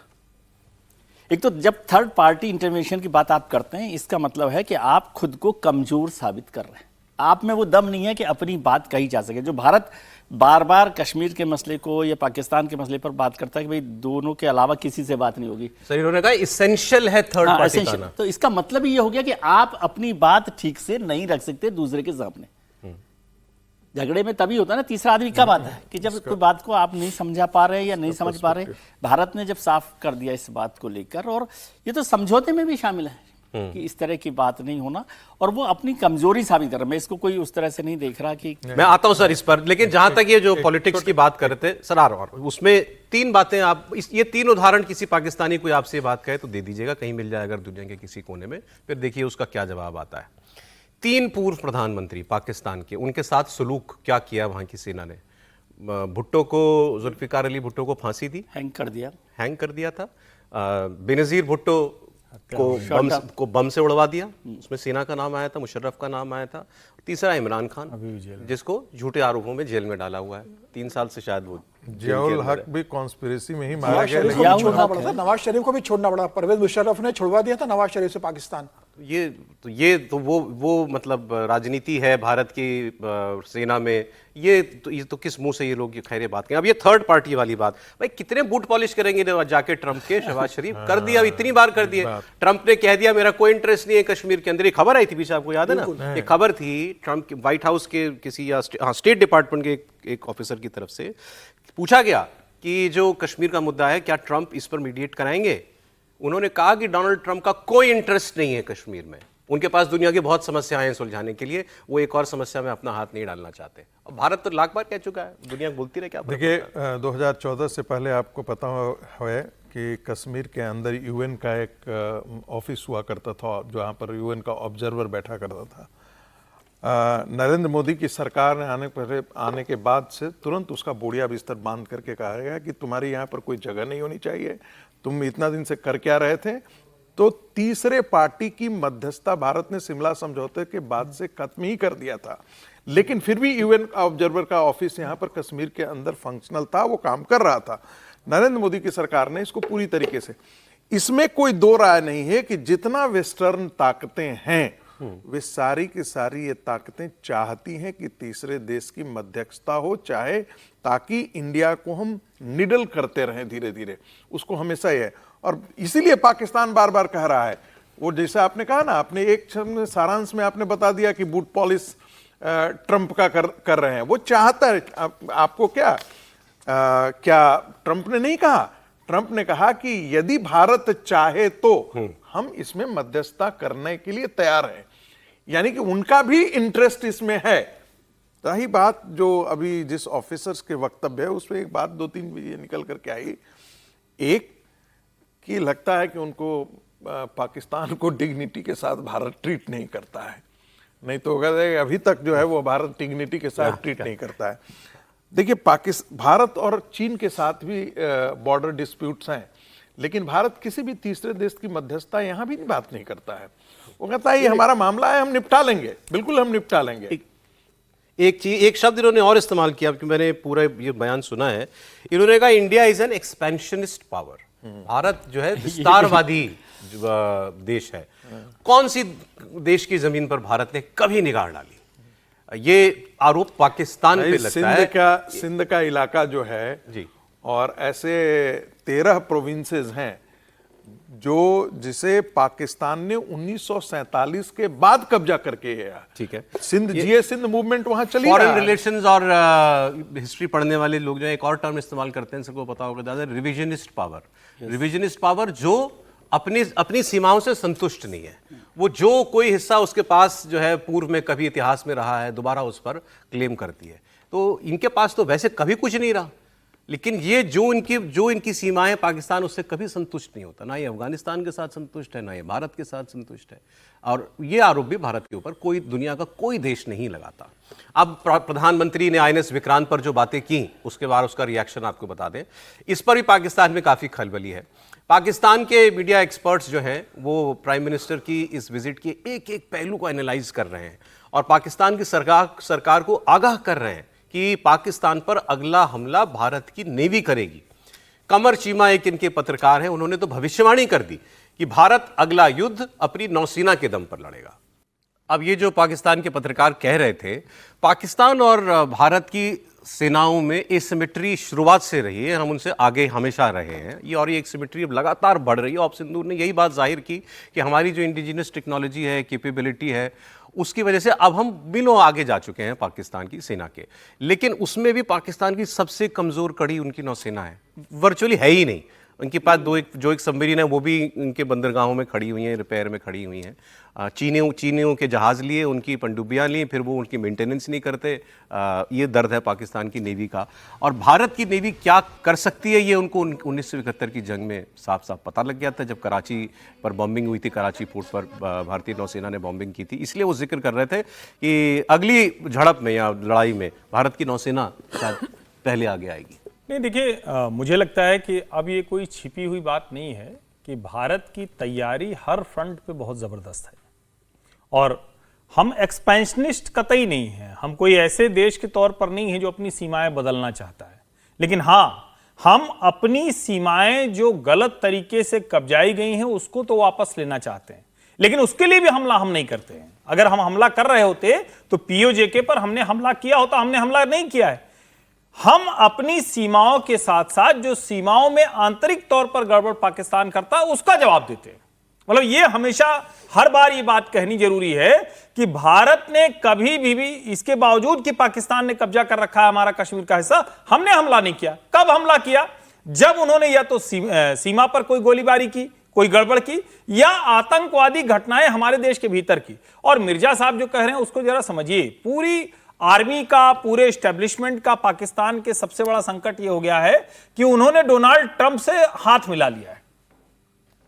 एक तो जब थर्ड पार्टी इंटरवेंशन की बात आप करते हैं, इसका मतलब है कि आप खुद को कमजोर साबित कर रहे हैं। आप में वो दम नहीं है कि अपनी बात कही जा सके। जो भारत बार बार कश्मीर के मसले को या पाकिस्तान के मसले पर बात करता है कि भाई दोनों के अलावा किसी से बात नहीं होगी, सर इन्होंने कहा इसेंशियल है थर्ड पार्टी का ना। तो इसका मतलब ये हो गया कि आप अपनी बात ठीक से नहीं रख सकते दूसरे के सामने। झगड़े में तभी होता है ना, तीसरा आदमी कब आता है कि जब कोई बात को आप नहीं समझा पा रहे या नहीं समझ पा रहे। भारत ने जब साफ कर दिया इस बात को लेकर, और ये तो समझौते में भी शामिल है कि इस तरह की बात नहीं होना, और वो अपनी कमजोरी साबित कर रहा है। मैं इसको कोई उस तरह से नहीं देख रहा कि मैं आता हूं सर इस पर। लेकिन जहां तक ये जो पॉलिटिक्स की बात कर रहे थे सर, और उसमें 3 बातें आप ये 3 उदाहरण किसी पाकिस्तानी कोई आपसे बात कहे तो दे दीजिएगा, कहीं मिल जाए अगर दुनिया के किसी कोने में, फिर देखिए उसका क्या जवाब आता है। 3 पूर्व प्रधानमंत्री पाकिस्तान के, उनके साथ सलूक क्या किया वहां की सेना ने। भुट्टो को, जुल्फिकार अली भुट्टो को फांसी दी, हैंग कर दिया था। बेनजीर भुट्टो को बम से उड़वा दिया, उसमें सेना का नाम आया था, मुशर्रफ का नाम आया था। तीसरा इमरान खान, जिसको झूठे आरोपों में जेल में डाला हुआ है, 3 साल से शायद वो। जियाउल हक भी कॉन्स्पिरेसी में ही मारा गया। नवाज शरीफ को भी छोड़ना पड़ा। परवेज मुशर्रफ ने छुड़वा दिया था नवाज शरीफ से पाकिस्तान। ये तो वो मतलब राजनीति है भारत की सेना में। ये तो किस मुंह से ये लोग खैर बात करें। अब ये थर्ड पार्टी वाली बात, भाई कितने बूट पॉलिश करेंगे जाके ट्रंप के। शहबाज शरीफ कर दिया, इतनी बार कर दिया। ट्रंप ने कह दिया मेरा कोई इंटरेस्ट नहीं है कश्मीर के अंदर। ये खबर आई थी पीछे, आपको याद है ना, ये खबर थी ट्रंप के व्हाइट हाउस के किसी या स्टेट डिपार्टमेंट के एक ऑफिसर की तरफ से पूछा गया कि जो कश्मीर का मुद्दा है क्या ट्रंप इस पर मीडिएट कराएंगे। उन्होंने कहा कि डोनाल्ड ट्रंप का कोई इंटरेस्ट नहीं है कश्मीर में, उनके पास दुनिया की बहुत समस्याएं हैं सुलझाने के लिए, वो एक और समस्या में अपना हाथ नहीं डालना चाहते। और भारत तो लाख बार कह चुका है, दुनिया बोलती रहे क्या। देखिए 2014 से पहले आपको पता है कि कश्मीर के अंदर UN का एक ऑफिस हुआ करता था, जहाँ पर UN का ऑब्जर्वर बैठा करता था। नरेंद्र मोदी की सरकार ने आने के बाद से तुरंत उसका बोरिया बिस्तर बांध करके कहा गया कि तुम्हारी यहाँ पर कोई जगह नहीं होनी चाहिए, तुम इतना दिन से कर क्या रहे थे। तो तीसरे पार्टी की मध्यस्थता भारत ने शिमला समझौते के बाद से खत्म ही कर दिया था, लेकिन फिर भी UN ऑब्जर्वर का ऑफिस यहाँ पर कश्मीर के अंदर फंक्शनल था, वो काम कर रहा था। नरेंद्र मोदी की सरकार ने इसको पूरी तरीके से, इसमें कोई दो राय नहीं है कि जितना वेस्टर्न ताकतें हैं वे सारी की सारी ये ताकतें चाहती हैं कि तीसरे देश की मध्यस्थता हो, चाहे ताकि इंडिया को हम निडल करते रहें धीरे धीरे, उसको हमेशा ही है। और इसीलिए पाकिस्तान बार बार कह रहा है, वो जैसे आपने कहा ना, आपने एक सारांश में आपने बता दिया कि बूट पॉलिश ट्रंप का कर रहे हैं। वो चाहता है आपको क्या ट्रंप ने नहीं कहा, ट्रंप ने कहा कि यदि भारत चाहे तो हम इसमें मध्यस्थता करने के लिए तैयार हैं, यानी कि उनका भी इंटरेस्ट इसमें है। रही बात जो अभी जिस ऑफिसर्स के वक्तव्य है, उसमें एक बात 2-3 ये निकल करके आई। एक कि लगता है कि उनको पाकिस्तान को डिग्निटी के साथ भारत ट्रीट नहीं करता है, नहीं तो अभी तक जो है वो भारत डिग्निटी के साथ ट्रीट नहीं करता है। देखिए, भारत और चीन के साथ भी बॉर्डर डिस्प्यूट्स हैं, लेकिन भारत किसी भी तीसरे देश की मध्यस्थता यहां भी बात नहीं करता है। वो कहता है ये हमारा मामला है, हम निपटा लेंगे, बिल्कुल हम निपटा लेंगे। एक शब्द इन्होंने और इस्तेमाल किया, क्योंकि मैंने पूरा ये बयान सुना है। इन्होंने कहा India is an expansionist power, Bharat जो है विस्तारवादी देश है। कौन सी देश की जमीन पर भारत ने कभी निगाह डाली? ये आरोप पाकिस्तान पे लगता है। सिंध का इलाका जो है जी, और ऐसे 13 प्रोविंसेस हैं जिसे पाकिस्तान ने 1947 के बाद कब्जा करके है। ठीक है, सिंध मूवमेंट वहां चली। फॉरेन रिलेशंस और हिस्ट्री पढ़ने वाले लोग जो एक और टर्म इस्तेमाल करते हैं, सबको पता होगा दादा, रिविजनिस्ट पावर। रिविजनिस्ट पावर जो अपनी सीमाओं से संतुष्ट नहीं है, वो जो कोई हिस्सा उसके पास जो है पूर्व में कभी इतिहास में रहा है, दोबारा उस पर क्लेम करती है। तो इनके पास तो वैसे कभी कुछ नहीं रहा, लेकिन ये जो इनकी सीमाएं, पाकिस्तान उससे कभी संतुष्ट नहीं होता। ना ये अफगानिस्तान के साथ संतुष्ट है, ना ये भारत के साथ संतुष्ट है। और ये आरोप भी भारत के ऊपर दुनिया का कोई देश नहीं लगाता। अब प्रधानमंत्री ने INS विक्रांत पर जो बातें की, उसके बाद उसका रिएक्शन आपको बता दें। इस पर भी पाकिस्तान में काफ़ी खलबली है। पाकिस्तान के मीडिया एक्सपर्ट्स जो हैं वो प्राइम मिनिस्टर की इस विजिट के एक एक पहलू को एनालाइज कर रहे हैं और पाकिस्तान की सरकार को आगाह कर रहे हैं कि पाकिस्तान पर अगला हमला भारत की नेवी करेगी। कमर चीमा एक इनके पत्रकार हैं, उन्होंने तो भविष्यवाणी कर दी कि भारत अगला युद्ध अपनी नौसेना के दम पर लड़ेगा। अब ये जो पाकिस्तान के पत्रकार कह रहे थे, पाकिस्तान और भारत की सेनाओं में एसिमेट्री शुरुआत से रही है, हम उनसे आगे हमेशा रहे हैं। ये एसिमेट्री अब लगातार बढ़ रही है। ऑपरेशन सिंदूर ने यही बात जाहिर की कि हमारी जो इंडिजिनस टेक्नोलॉजी है, कैपेबिलिटी है, उसकी वजह से अब हम मिलों आगे जा चुके हैं पाकिस्तान की सेना के। लेकिन उसमें भी पाकिस्तान की सबसे कमज़ोर कड़ी उनकी नौसेना है, वर्चुअली है ही नहीं। उनके पास जो एक सबमरीन है वो भी उनके बंदरगाहों में खड़ी हुई हैं, रिपेयर में खड़ी हुई हैं। चीनियों के जहाज़ लिए, उनकी पनडुब्बियाँ ली, फिर वो उनकी मेंटेनेंस नहीं करते। ये दर्द है पाकिस्तान की नेवी का। और भारत की नेवी क्या कर सकती है, ये उनको 1971 की जंग में साफ साफ पता लग गया था, जब कराची पर बॉम्बिंग हुई थी। कराची पोर्ट पर भारतीय नौसेना ने बॉम्बिंग की थी। इसलिए वो जिक्र कर रहे थे कि अगली झड़प में या लड़ाई में भारत की नौसेना शायद पहले आगे आएगी। नहीं, देखिए, मुझे लगता है कि अब ये कोई छिपी हुई बात नहीं है कि भारत की तैयारी हर फ्रंट पे बहुत ज़बरदस्त है और हम एक्सपेंशनिस्ट कतई नहीं हैं। हम कोई ऐसे देश के तौर पर नहीं है जो अपनी सीमाएं बदलना चाहता है, लेकिन हाँ, हम अपनी सीमाएं जो गलत तरीके से कब्जाई गई हैं उसको तो वापस लेना चाहते हैं, लेकिन उसके लिए भी हमला हम नहीं करते हैं। अगर हम हमला कर रहे होते तो POJK पर हमने हमला किया होता, हमने हमला नहीं किया है। हम अपनी सीमाओं के साथ साथ जो सीमाओं में आंतरिक तौर पर गड़बड़ पाकिस्तान करता है उसका जवाब देते हैं। मतलब ये हमेशा हर बार ये बात कहनी जरूरी है कि भारत ने कभी भी इसके बावजूद कि पाकिस्तान ने कब्जा कर रखा है हमारा कश्मीर का हिस्सा, हमने हमला नहीं किया। कब हमला किया? जब उन्होंने या तो सीमा पर कोई गोलीबारी की, कोई गड़बड़ की, या आतंकवादी घटनाएं हमारे देश के भीतर की। और मिर्जा साहब जो कह रहे हैं उसको जरा समझिए। पूरी आर्मी का, पूरे एस्टेब्लिशमेंट का पाकिस्तान के सबसे बड़ा संकट यह हो गया है कि उन्होंने डोनाल्ड ट्रंप से हाथ मिला लिया है।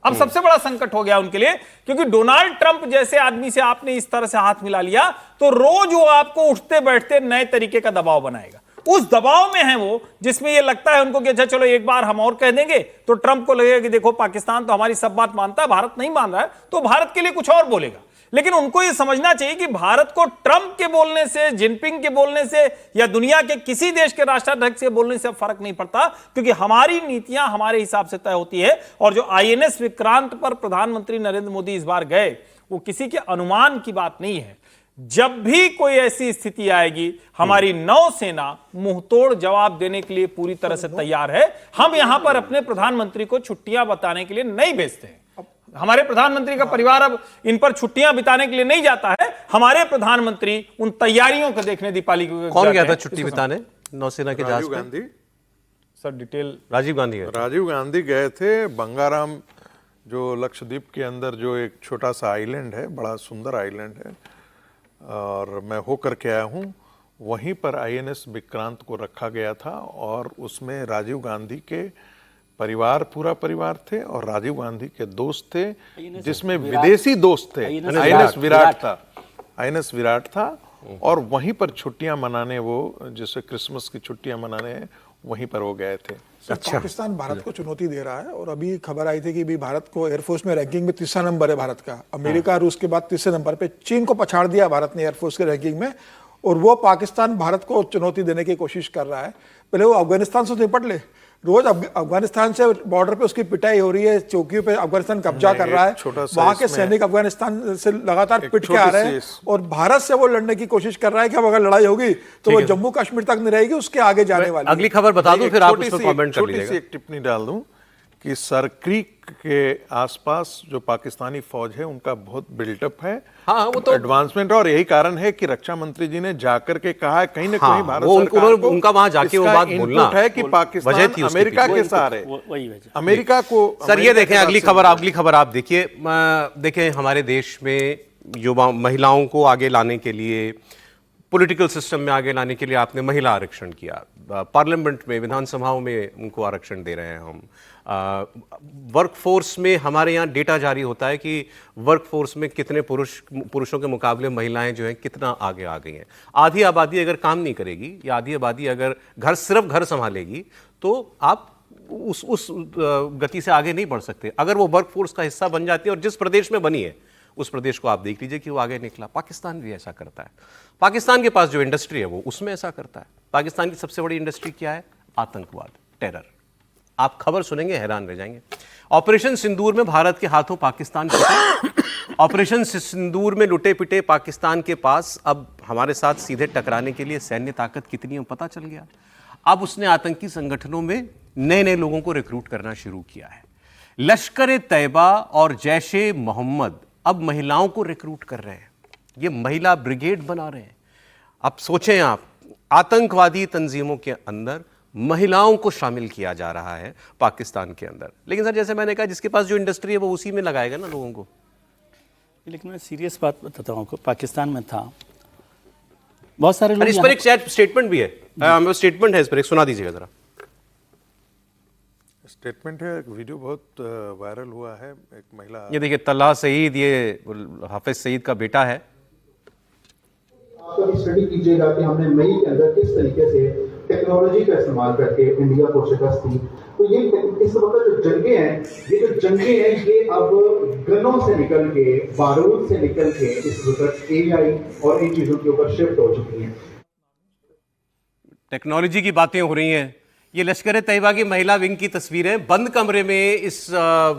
अब सबसे बड़ा संकट हो गया उनके लिए, क्योंकि डोनाल्ड ट्रंप जैसे आदमी से आपने इस तरह से हाथ मिला लिया तो रोज वो आपको उठते बैठते नए तरीके का दबाव बनाएगा। उस दबाव में है वो, जिसमें ये लगता है उनको कि अच्छा चलो एक बार हम और कह देंगे तो ट्रंप को लगेगा कि देखो पाकिस्तान तो हमारी सब बात मानता है, भारत नहीं मान रहा है, तो भारत के लिए कुछ और बोलेगा। लेकिन उनको ये समझना चाहिए कि भारत को ट्रंप के बोलने से, जिनपिंग के बोलने से या दुनिया के किसी देश के राष्ट्राध्यक्ष के बोलने से फर्क नहीं पड़ता, क्योंकि हमारी नीतियां हमारे हिसाब से तय होती है। और जो आईएनएस विक्रांत पर प्रधानमंत्री नरेंद्र मोदी इस बार गए, वो किसी के अनुमान की बात नहीं है। जब भी कोई ऐसी स्थिति आएगी, हमारी नौसेना मुंहतोड़ जवाब देने के लिए पूरी तरह से तैयार है। हम यहां पर अपने प्रधानमंत्री को छुट्टियां बताने के लिए नहीं भेजते हैं। हमारे प्रधानमंत्री का परिवार अब इन पर छुट्टियां बिताने के लिए नहीं जाता है। हमारे प्रधानमंत्री उन तैयारियों को देखने दीपावली को कौन गया था छुट्टी बिताने नौसेना के जहाज राजीव पे? गांधी। Sir detail. राजीव गांधी गए थे। राजीव गांधी गए थे। बंगाराम जो लक्षद्वीप के अंदर जो एक छोटा सा आइलैंड है, बड़ा सुंदर आइलैंड है, और मैं होकर के आया हूँ, वहीं पर आईएनएस विक्रांत को रखा गया था। और उसमें राजीव गांधी के परिवार, पूरा परिवार थे, और राजीव गांधी के दोस्त थे, जिसमें विदेशी दोस्त थे। आईएनएस विराट था, आईएनएस विराट था। और वहीं पर छुट्टियां मनाने, वो जैसे क्रिसमस की छुट्टियां मनाने, वहीं पर वो गए थे। पाकिस्तान भारत को चुनौती दे रहा है, और अभी खबर आई थी कि भी भारत को एयरफोर्स में रैंकिंग में तीसरा नंबर है भारत का। अमेरिका, रूस के बाद तीसरे नंबर पे, चीन को पछाड़ दिया भारत ने एयरफोर्स के रैंकिंग में। और वो पाकिस्तान भारत को चुनौती देने की कोशिश कर रहा है। पहले वो अफगानिस्तान से निपट ले। रोज अफगानिस्तान से बॉर्डर पे उसकी पिटाई हो रही है, चौकियों पे अफगानिस्तान कब्जा कर रहा है, वहां के सैनिक अफगानिस्तान से लगातार पिट के आ रहे हैं, और भारत से वो लड़ने की कोशिश कर रहा है कि अब अगर लड़ाई होगी तो वो जम्मू कश्मीर तक नहीं रहेगी, उसके आगे जाने वाली। अगली खबर बता दूं, फिर आप उस पर कमेंट कर लीजिएगा। छोटी सी एक टिप्पणी डाल दूं कि सर क्रीक के आसपास जो पाकिस्तानी फौज है, उनका बहुत बिल्टअप है। हाँ, वो तो एडवांसमेंट, और यही कारण है कि रक्षा मंत्री जी ने जाकर के कहा है कहीं ना कहीं भारत वो सरकार को उनका वहां जाके वो बात बोलना है कि पाकिस्तान अमेरिका के सहारे, अमेरिका को। सर ये देखें अगली खबर आप देखिए। देखें, हमारे देश में युवा महिलाओं को आगे लाने के लिए, पॉलिटिकल सिस्टम में आगे लाने के लिए आपने महिला आरक्षण किया। पार्लियामेंट में, विधानसभाओं में उनको आरक्षण दे रहे हैं हम। वर्कफोर्स में हमारे यहाँ डेटा जारी होता है कि वर्कफोर्स में कितने पुरुषों के मुकाबले महिलाएं जो हैं कितना आगे आ गई हैं। आधी आबादी अगर काम नहीं करेगी, या आधी आबादी अगर सिर्फ घर संभालेगी, तो आप उस गति से आगे नहीं बढ़ सकते। अगर वो वर्कफोर्स का हिस्सा बन जाती है, और जिस प्रदेश में बनी है उस प्रदेश को आप देख लीजिए कि वो आगे निकला। पाकिस्तान भी ऐसा करता है। पाकिस्तान के पास जो इंडस्ट्री है वो उसमें ऐसा करता है। पाकिस्तान की सबसे बड़ी इंडस्ट्री क्या है? आतंकवाद, टेरर। आप खबर सुनेंगे हैरान रह जाएंगे। ऑपरेशन सिंदूर में भारत के हाथों पाकिस्तान पिटे। ऑपरेशन सिंदूर में लुटे पिटे पाकिस्तान के पास अब हमारे साथ सीधे टकराने के लिए सैन्य ताकत कितनी है पता चल गया। अब उसने आतंकी संगठनों में नए नए लोगों को रिक्रूट करना शुरू किया है। लश्कर तैयबा और जैश-ए मोहम्मद अब महिलाओं को रिक्रूट कर रहे हैं। ये महिला ब्रिगेड बना रहे हैं। अब सोचें आप, आतंकवादी तंजीमों के अंदर महिलाओं को शामिल किया जा रहा है पाकिस्तान के अंदर। लेकिन सर, जैसे मैंने कहा, जिसके पास जो इंडस्ट्री है वो उसी में लगाएगा ना लोगों को। लेकिन मैं सीरियस बात बताता हूँ आपको, पाकिस्तान में था बहुत सारे लोग। इस पर एक स्टेटमेंट भी है, स्टेटमेंट है इस पर, एक सुना दीजिएगा जरा। स्टेटमेंट है, एक वीडियो बहुत वायरल हुआ है। एक महिला, ये देखिए, तल्हा सईद, ये हाफिज सईद का बेटा है। आप स्टडी कीजिएगा कि हमने मई के अंदर किस तरीके से टेक्नोलॉजी का इस्तेमाल करके इंडिया को शिकस्त दी। तो ये इस वक्त जो जंगें हैं, ये अब गनों से निकल के, बारूद से निकल के इस वक्त एआई और इन चीजों के ऊपर शिफ्ट हो चुकी हैं। टेक्नोलॉजी की बातें हो रही हैं। ये लश्कर तैयबा की महिला विंग की तस्वीरें। बंद कमरे में इस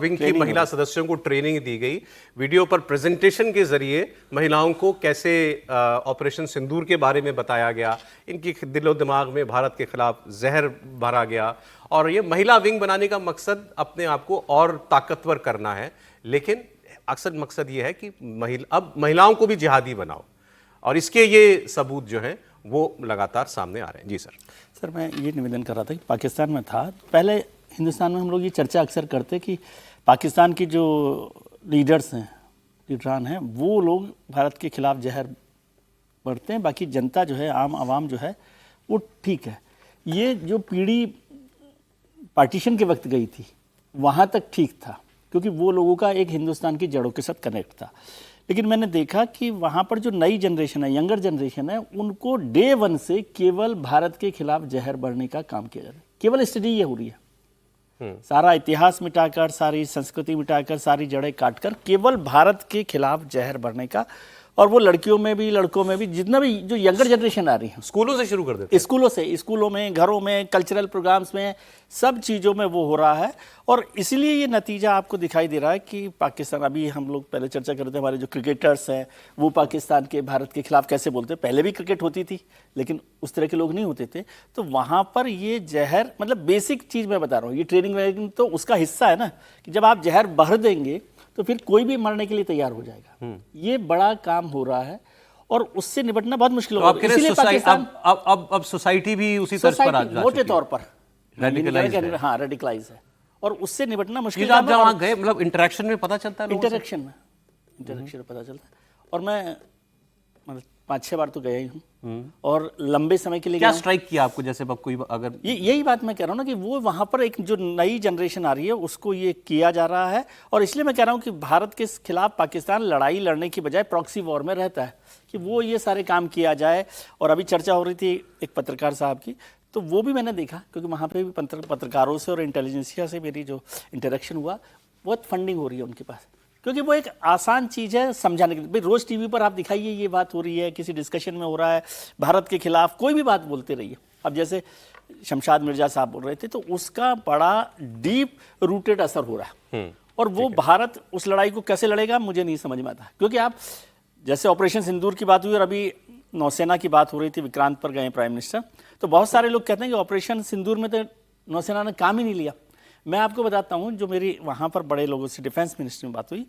विंग की महिला सदस्यों को ट्रेनिंग दी गई। वीडियो पर प्रेजेंटेशन के जरिए महिलाओं को कैसे ऑपरेशन सिंदूर के बारे में बताया गया, इनकी दिलो दिमाग में भारत के खिलाफ जहर भरा गया। और ये महिला विंग बनाने का मकसद अपने आप को और ताकतवर करना है, लेकिन अक्सर मकसद ये है कि अब महिलाओं को भी जिहादी बनाओ, और इसके ये सबूत जो हैं वो लगातार सामने आ रहे हैं। जी सर। सर, मैं ये निवेदन कर रहा था कि पाकिस्तान में था, पहले हिंदुस्तान में हम लोग ये चर्चा अक्सर करते कि पाकिस्तान की जो लीडर्स हैं, लीडरान हैं, वो लोग भारत के खिलाफ जहर बढ़ते हैं, बाकी जनता जो है, आम आवाम जो है वो ठीक है। ये जो पीढ़ी पार्टीशन के वक्त गई थी वहाँ तक ठीक था, क्योंकि वो लोगों का एक हिंदुस्तान की जड़ों के साथ कनेक्ट था। लेकिन मैंने देखा कि वहाँ पर जो नई जनरेशन है, यंगर जनरेशन है, उनको डे वन से केवल भारत के खिलाफ जहर बढ़ने का काम किया जा रहा है। केवल स्टडी ये हो रही है। सारा इतिहास मिटाकर, सारी संस्कृति मिटाकर, सारी जड़ें काटकर केवल भारत के खिलाफ जहर भरने का। और वो लड़कियों में भी, लड़कों में भी, जितना भी जो यंगर जनरेशन आ रही है, स्कूलों से शुरू कर देते स्कूलों से, स्कूलों में, घरों में, कल्चरल प्रोग्राम्स में, सब चीज़ों में वो हो रहा है। और इसलिए ये नतीजा आपको दिखाई दे रहा है कि पाकिस्तान, अभी हम लोग पहले चर्चा करते थे, हमारे जो क्रिकेटर्स हैं वो पाकिस्तान के, भारत के खिलाफ कैसे बोलते हैं। पहले भी क्रिकेट होती थी लेकिन उस तरह के लोग नहीं होते थे। तो वहाँ पर ये जहर, मतलब बेसिक चीज़ मैं बता रहा हूँ, ये ट्रेनिंग वेनिंग तो उसका हिस्सा है ना, कि जब आप जहर भर देंगे तो फिर कोई भी मरने के लिए तैयार हो जाएगा। ये बड़ा काम हो रहा है और उससे निपटना बहुत मुश्किल होगा। इसीलिए अब सोसाइटी भी उसी तर्ज पर आ जा मोटे तौर पर रेडिकलाइज्ड है। हाँ, रेडिकलाइज है और उससे निपटना मुश्किल। आप जब वहाँ गए, मतलब इंटरेक्शन में पता चलता है, इंटरेक्शन में पता चलता है। और मैं मतलब 5-6 बार तो गया ही हूँ और लंबे समय के लिए क्या स्ट्राइक किया आपको, जैसे अब कोई अगर यही बात मैं कह रहा हूँ ना कि वो वहाँ पर एक जो नई जनरेशन आ रही है उसको ये किया जा रहा है। और इसलिए मैं कह रहा हूँ कि भारत के खिलाफ पाकिस्तान लड़ाई लड़ने की बजाय प्रॉक्सी वॉर में रहता है, कि वो ये सारे काम किया जाए। और अभी चर्चा हो रही थी एक पत्रकार साहब की, तो वो भी मैंने देखा, क्योंकि वहाँ पे भी पत्रकारों से और इंटेलिजेंसिया से मेरी जो इंटरेक्शन हुआ, बहुत फंडिंग हो रही है उनके पास, क्योंकि वो एक आसान चीज़ है समझाने के लिए। भाई रोज़ टीवी पर आप दिखाइए ये बात हो रही है, किसी डिस्कशन में हो रहा है, भारत के खिलाफ कोई भी बात बोलते रहिए। अब जैसे शमशाद मिर्जा साहब बोल रहे थे, तो उसका बड़ा डीप रूटेड असर हो रहा है। और वो भारत उस लड़ाई को कैसे लड़ेगा मुझे नहीं समझ में आता, क्योंकि आप जैसे ऑपरेशन सिंदूर की बात हुई और अभी नौसेना की बात हो रही थी, विक्रांत पर गए प्राइम मिनिस्टर, तो बहुत सारे लोग कहते हैं कि ऑपरेशन सिंदूर में तो नौसेना ने काम ही नहीं लिया। मैं आपको बताता हूं, जो मेरी वहां पर बड़े लोगों से, डिफेंस मिनिस्टर में बात हुई,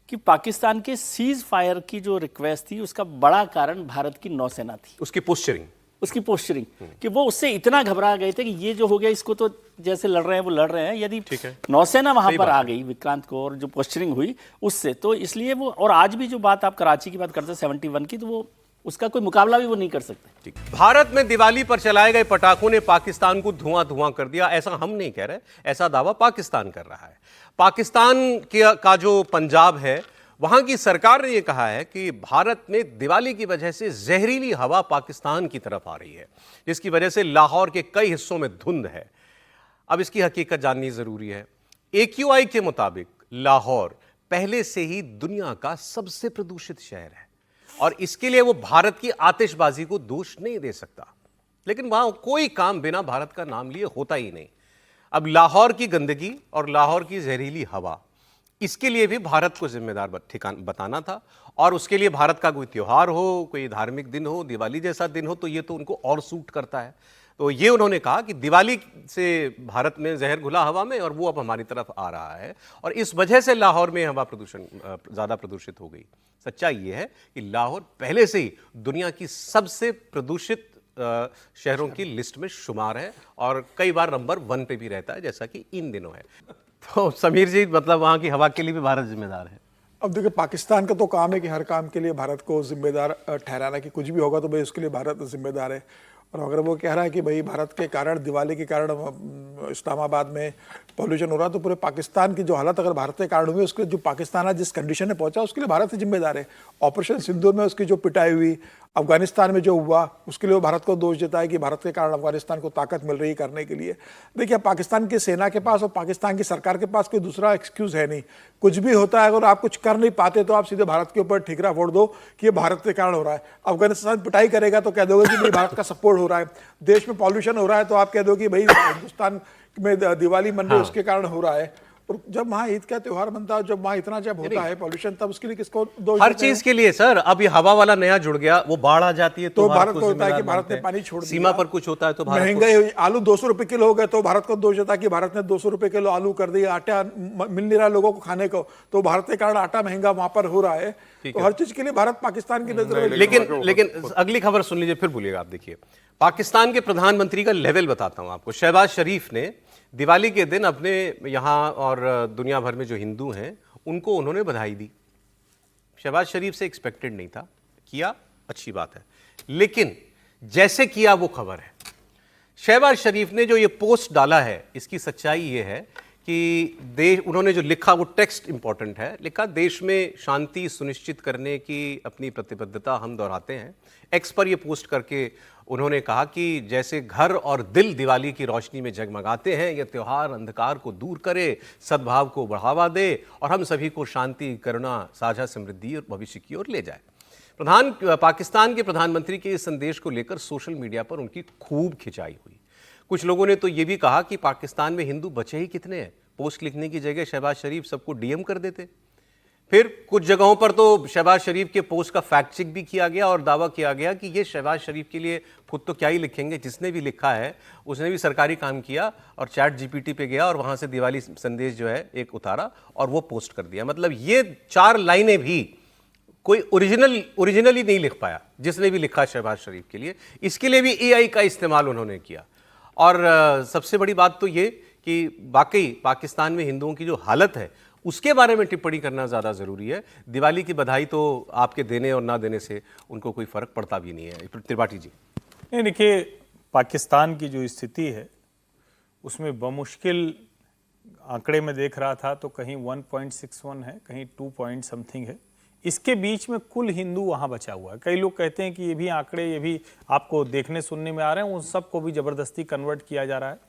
कि पाकिस्तान के सीज फायर की जो रिक्वेस्ट थी उसका बड़ा कारण भारत की नौसेना थी, उसकी पोस्चरिंग, कि वो उससे इतना घबरा गए थे कि ये जो हो गया इसको तो जैसे लड़ रहे हैं वो लड़ रहे हैं। यदि नौसेना वहां पर आ गई विक्रांत को, और जो पोस्चरिंग हुई उससे, तो इसलिए वो, और आज भी जो बात आप कराची की बात करते हैं 71 की, तो वो उसका कोई मुकाबला भी वो नहीं कर सकते। भारत में दिवाली पर चलाए गए पटाखों ने पाकिस्तान को धुआं कर दिया, ऐसा हम नहीं कह रहे, ऐसा दावा पाकिस्तान कर रहा है। पाकिस्तान का जो पंजाब है, वहां की सरकार ने यह कहा है कि भारत में दिवाली की वजह से जहरीली हवा पाकिस्तान की तरफ आ रही है, जिसकी वजह से लाहौर के कई हिस्सों में धुंध है। अब इसकी हकीकत जाननी जरूरी है। AQI के मुताबिक लाहौर पहले से ही दुनिया का सबसे प्रदूषित शहर है और इसके लिए वो भारत की आतिशबाजी को दोष नहीं दे सकता, लेकिन वहां कोई काम बिना भारत का नाम लिए होता ही नहीं। अब लाहौर की गंदगी और लाहौर की जहरीली हवा, इसके लिए भी भारत को जिम्मेदार बताना था, और उसके लिए भारत का कोई त्योहार हो, कोई धार्मिक दिन हो, दिवाली जैसा दिन हो, तो ये तो उनको और सूट करता है। तो ये उन्होंने कहा कि दिवाली से भारत में जहर घुला हवा में, और वो अब हमारी तरफ आ रहा है, और इस वजह से लाहौर में हवा प्रदूषण ज़्यादा प्रदूषित हो गई। सच्चाई ये है कि लाहौर पहले से ही दुनिया की सबसे प्रदूषित शहरों की लिस्ट में शुमार है और कई बार नंबर 1 पे भी रहता है, जैसा कि इन दिनों है। तो समीर जी, मतलब वहाँ की हवा के लिए भी भारत जिम्मेदार है? अब देखिए, पाकिस्तान का तो काम है कि हर काम के लिए भारत को जिम्मेदार ठहराना, कि कुछ भी होगा तो भाई उसके लिए भारत जिम्मेदार है। और अगर वो कह रहा है कि भाई भारत के कारण, दिवाली के कारण इस्लामाबाद में पॉल्यूशन हो रहा है, तो पूरे पाकिस्तान की जो हालत अगर भारत के कारण हुई, उसके जो पाकिस्तान आज जिस कंडीशन में पहुंचा उसके लिए भारत ही जिम्मेदार है। ऑपरेशन सिंदूर में उसकी जो पिटाई हुई, अफगानिस्तान में जो हुआ, उसके लिए वो भारत को दोष देता है कि भारत के कारण अफगानिस्तान को ताकत मिल रही है करने के लिए। देखिए, पाकिस्तान की सेना के पास और पाकिस्तान की सरकार के पास कोई दूसरा एक्सक्यूज़ है नहीं। कुछ भी होता है, अगर आप कुछ कर नहीं पाते तो आप सीधे भारत के ऊपर ठीकरा फोड़ दो कि ये भारत के कारण हो रहा है। अफगानिस्तान पिटाई करेगा तो कह दोगे कि भाई भारत का सपोर्ट हो रहा है। देश में पॉल्यूशन हो रहा है तो आप कह दो कि भाई हिंदुस्तान में दिवाली मन रही है उसके कारण हो रहा है। और जब वहाँ ईद का त्योहार बनता है, जब वहाँ इतना जब होता है पॉल्यूशन, तब उसके लिए किसको दोष? हर चीज के लिए सर। अब ये हवा वाला नया जुड़ गया, वो बाढ़ आ जाती है तो भारत को होता है कि भारत ने पानी छोड़ दिया। सीमा पर कुछ होता है तो महंगाई, आलू 200 रुपए किलो हो गए तो भारत को दोष देता है कि भारत ने 200 रुपए किलो आलू कर दिया। आटा मिल नहीं रहा लोगों को खाने को, तो भारत के कारण आटा महंगा वहां पर हो रहा है। तो हर चीज के लिए भारत पाकिस्तान की नजर में। लेकिन अगली खबर सुन लीजिए, फिर बोलिएगा आप। देखिए, पाकिस्तान के प्रधानमंत्री का लेवल बताता हूं आपको। शहबाज शरीफ ने दिवाली के दिन अपने यहाँ और दुनिया भर में जो हिंदू हैं उनको उन्होंने बधाई दी। शहबाज शरीफ से एक्सपेक्टेड नहीं था, किया, अच्छी बात है, लेकिन जैसे किया वो खबर है। शहबाज शरीफ ने जो ये पोस्ट डाला है, इसकी सच्चाई ये है कि देश, उन्होंने जो लिखा वो टेक्स्ट इंपॉर्टेंट है, लिखा देश में शांति सुनिश्चित करने की अपनी प्रतिबद्धता हम दोहराते हैं। एक्स पर ये पोस्ट करके उन्होंने कहा कि जैसे घर और दिल दिवाली की रोशनी में जगमगाते हैं, यह त्यौहार अंधकार को दूर करे, सद्भाव को बढ़ावा दे और हम सभी को शांति, करुणा, साझा समृद्धि और भविष्य की ओर ले जाए। पाकिस्तान के प्रधानमंत्री के इस संदेश को लेकर सोशल मीडिया पर उनकी खूब खिंचाई हुई। कुछ लोगों ने तो ये भी कहा कि पाकिस्तान में हिंदू बचे ही कितने हैं, पोस्ट लिखने की जगह शहबाज शरीफ सबको डीएम कर देते। फिर कुछ जगहों पर तो शहबाज शरीफ के पोस्ट का फैक्ट चेक भी किया गया और दावा किया गया कि ये शहबाज शरीफ के लिए खुद तो क्या ही लिखेंगे, जिसने भी लिखा है उसने भी सरकारी काम किया और चैट जीपीटी पे गया और वहां से दिवाली संदेश जो है एक उतारा और वो पोस्ट कर दिया। मतलब ये 4 लाइनें भी कोई ओरिजिनली नहीं लिख पाया जिसने भी लिखा शहबाज शरीफ के लिए। इसके लिए भी एआई का इस्तेमाल उन्होंने किया। और सबसे बड़ी बात तो ये कि वाकई पाकिस्तान में हिंदुओं की जो हालत है उसके बारे में टिप्पणी करना ज़्यादा ज़रूरी है। दिवाली की बधाई तो आपके देने और ना देने से उनको कोई फ़र्क पड़ता भी नहीं है। त्रिपाठी जी, नहीं, देखिए, पाकिस्तान की जो स्थिति है उसमें बमुश्किल आंकड़े में देख रहा था तो कहीं 1.61 है, कहीं 2 पॉइंट समथिंग है। इसके बीच में कुल हिंदू वहाँ बचा हुआ है। कई लोग कहते हैं कि ये भी आंकड़े, ये भी आपको देखने सुनने में आ रहे हैं, उन सबको भी ज़बरदस्ती कन्वर्ट किया जा रहा है।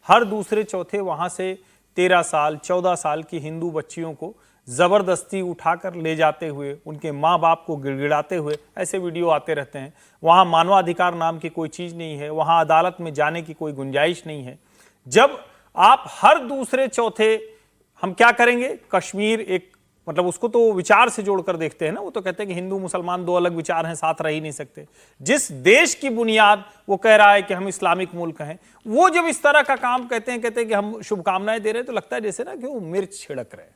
हर दूसरे चौथे वहाँ से 13 साल 14 साल की हिंदू बच्चियों को ज़बरदस्ती उठाकर ले जाते हुए, उनके माँ बाप को गिड़गिड़ाते हुए ऐसे वीडियो आते रहते हैं। वहाँ मानवाधिकार नाम की कोई चीज़ नहीं है, वहाँ अदालत में जाने की कोई गुंजाइश नहीं है। जब आप हर दूसरे चौथे, हम क्या करेंगे, कश्मीर एक, मतलब उसको तो विचार से जोड़कर देखते हैं ना, वो तो कहते हैं कि हिंदू मुसलमान 2 अलग विचार हैं, साथ रह ही नहीं सकते। जिस देश की बुनियाद वो कह रहा है कि हम इस्लामिक मुल्क हैं, वो जब इस तरह का काम कहते हैं कि हम शुभकामनाएं दे रहे हैं, तो लगता है जैसे ना कि वो मिर्च छिड़क रहे हैं,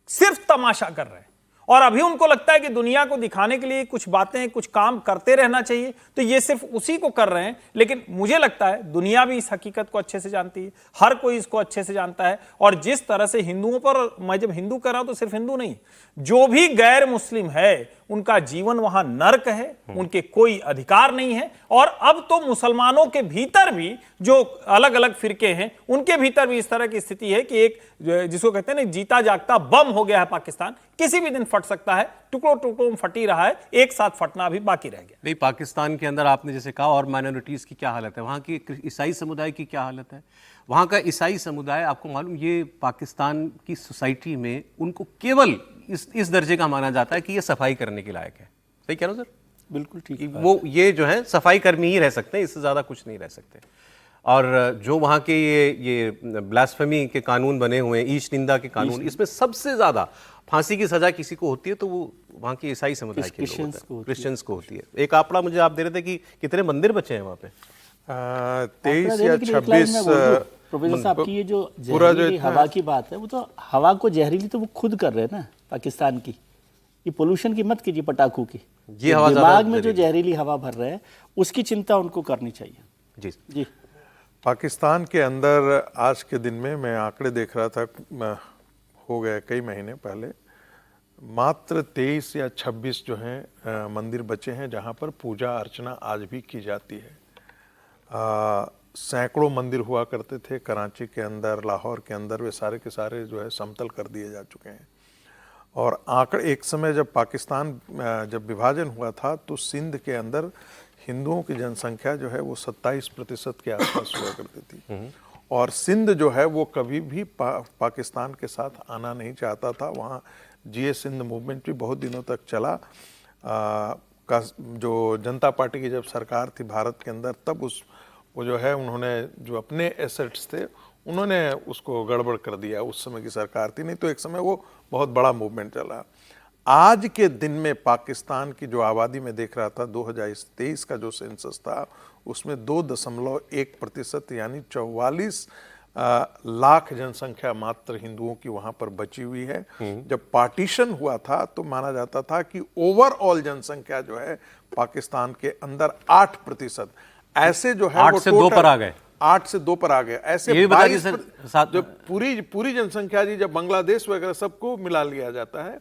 सिर्फ तमाशा कर रहे हैं। और अभी उनको लगता है कि दुनिया को दिखाने के लिए कुछ बातें, कुछ काम करते रहना चाहिए, तो ये सिर्फ उसी को कर रहे हैं। लेकिन मुझे लगता है दुनिया भी इस हकीकत को अच्छे से जानती है, हर कोई इसको अच्छे से जानता है। और जिस तरह से हिंदुओं पर, मैं जब हिंदू कर रहा हूं तो सिर्फ हिंदू नहीं, जो भी गैर मुस्लिम है उनका जीवन वहां नर्क है, उनके कोई अधिकार नहीं है। और अब तो मुसलमानों के भीतर भी जो अलग अलग फिरके हैं, उनके भीतर भी इस तरह की स्थिति है कि एक, जिसको कहते हैं ना, जीता जागता बम हो गया है पाकिस्तान, किसी भी दिन फट सकता है, टुकड़ों टुकड़ों में फटी रहा है, एक साथ फटना अभी बाकी रह गया। नहीं, पाकिस्तान के अंदर आपने जैसे कहा, और माइनॉरिटीज़ की क्या हालत है, वहाँ की ईसाई समुदाय की क्या हालत है। वहाँ का ईसाई समुदाय, आपको मालूम, ये पाकिस्तान की सोसाइटी में उनको केवल इस दर्जे का माना जाता है कि ये सफाई करने के लायक है। सही कह रहा हूँ सर? बिल्कुल ठीक। वो ये जो है सफाई कर्मी ही रह सकते हैं, इससे ज़्यादा कुछ नहीं रह सकते। और जो वहाँ के ये ब्लास्फेमी के कानून बने हुए हैं, ईश निंदा के कानून, इसमें सबसे ज़्यादा फांसी की सज़ा किसी को होती है तो वो वहाँ के ईसाई समुदाय के लोग होते हैं, क्रिश्चियंस को होती है। एक आंकड़ा मुझे आप दे रहे थे कि कितने मंदिर बचे हैं वहाँ पे? 23 या 26। प्रोफेसर साहब की ये जो जहरीली हवा की बात है, वो तो हवा को जहरीली तो वो खुद कर रहे हैं ना पाकिस्तान की। ये पोल्यूशन की मत कीजिए, पटाखों की, ये हवा दिमाग में जो जहरीली हवा भर रहे हैं उसकी चिंता उनको करनी चाहिए। जी जी। पाकिस्तान के अंदर आज के दिन में मैं आंकड़े देख रहा था, हो गए कई महीने पहले, मात्र 23 या 26 जो हैं मंदिर बचे हैं जहां पर पूजा अर्चना आज भी की जाती है। सैकड़ों मंदिर हुआ करते थे कराची के अंदर, लाहौर के अंदर, वे सारे के सारे जो है समतल कर दिए जा चुके हैं। और आंकड़े, एक समय जब पाकिस्तान जब विभाजन हुआ था तो सिंध के अंदर हिंदुओं की जनसंख्या जो है वो 27% के आसपास हुआ करती थी। और सिंध जो है वो कभी भी पाकिस्तान के साथ आना नहीं चाहता था। वहाँ जीए सिंध मूवमेंट भी बहुत दिनों तक चला। का जो जनता पार्टी की जब सरकार थी भारत के अंदर, तब वो जो है उन्होंने जो अपने एसेट्स थे उन्होंने उसको गड़बड़ कर दिया। उस समय की सरकार थी, नहीं तो एक समय वो बहुत बड़ा मूवमेंट चला। आज के दिन में पाकिस्तान की जो आबादी में देख रहा था, 2023 का जो सेंसस था उसमें 2.1% यानी 44 लाख जनसंख्या मात्र हिंदुओं की वहां पर बची हुई है। जब पार्टीशन हुआ था तो माना जाता था कि ओवरऑल जनसंख्या जो है पाकिस्तान के अंदर 8%, ऐसे जो है 8 से 2 पर आ गए, 8 से 2 पर आ गए। ऐसे 22 जो पूरी जनसंख्या जी, जब बांग्लादेश वगैरह सबको मिला लिया जाता है,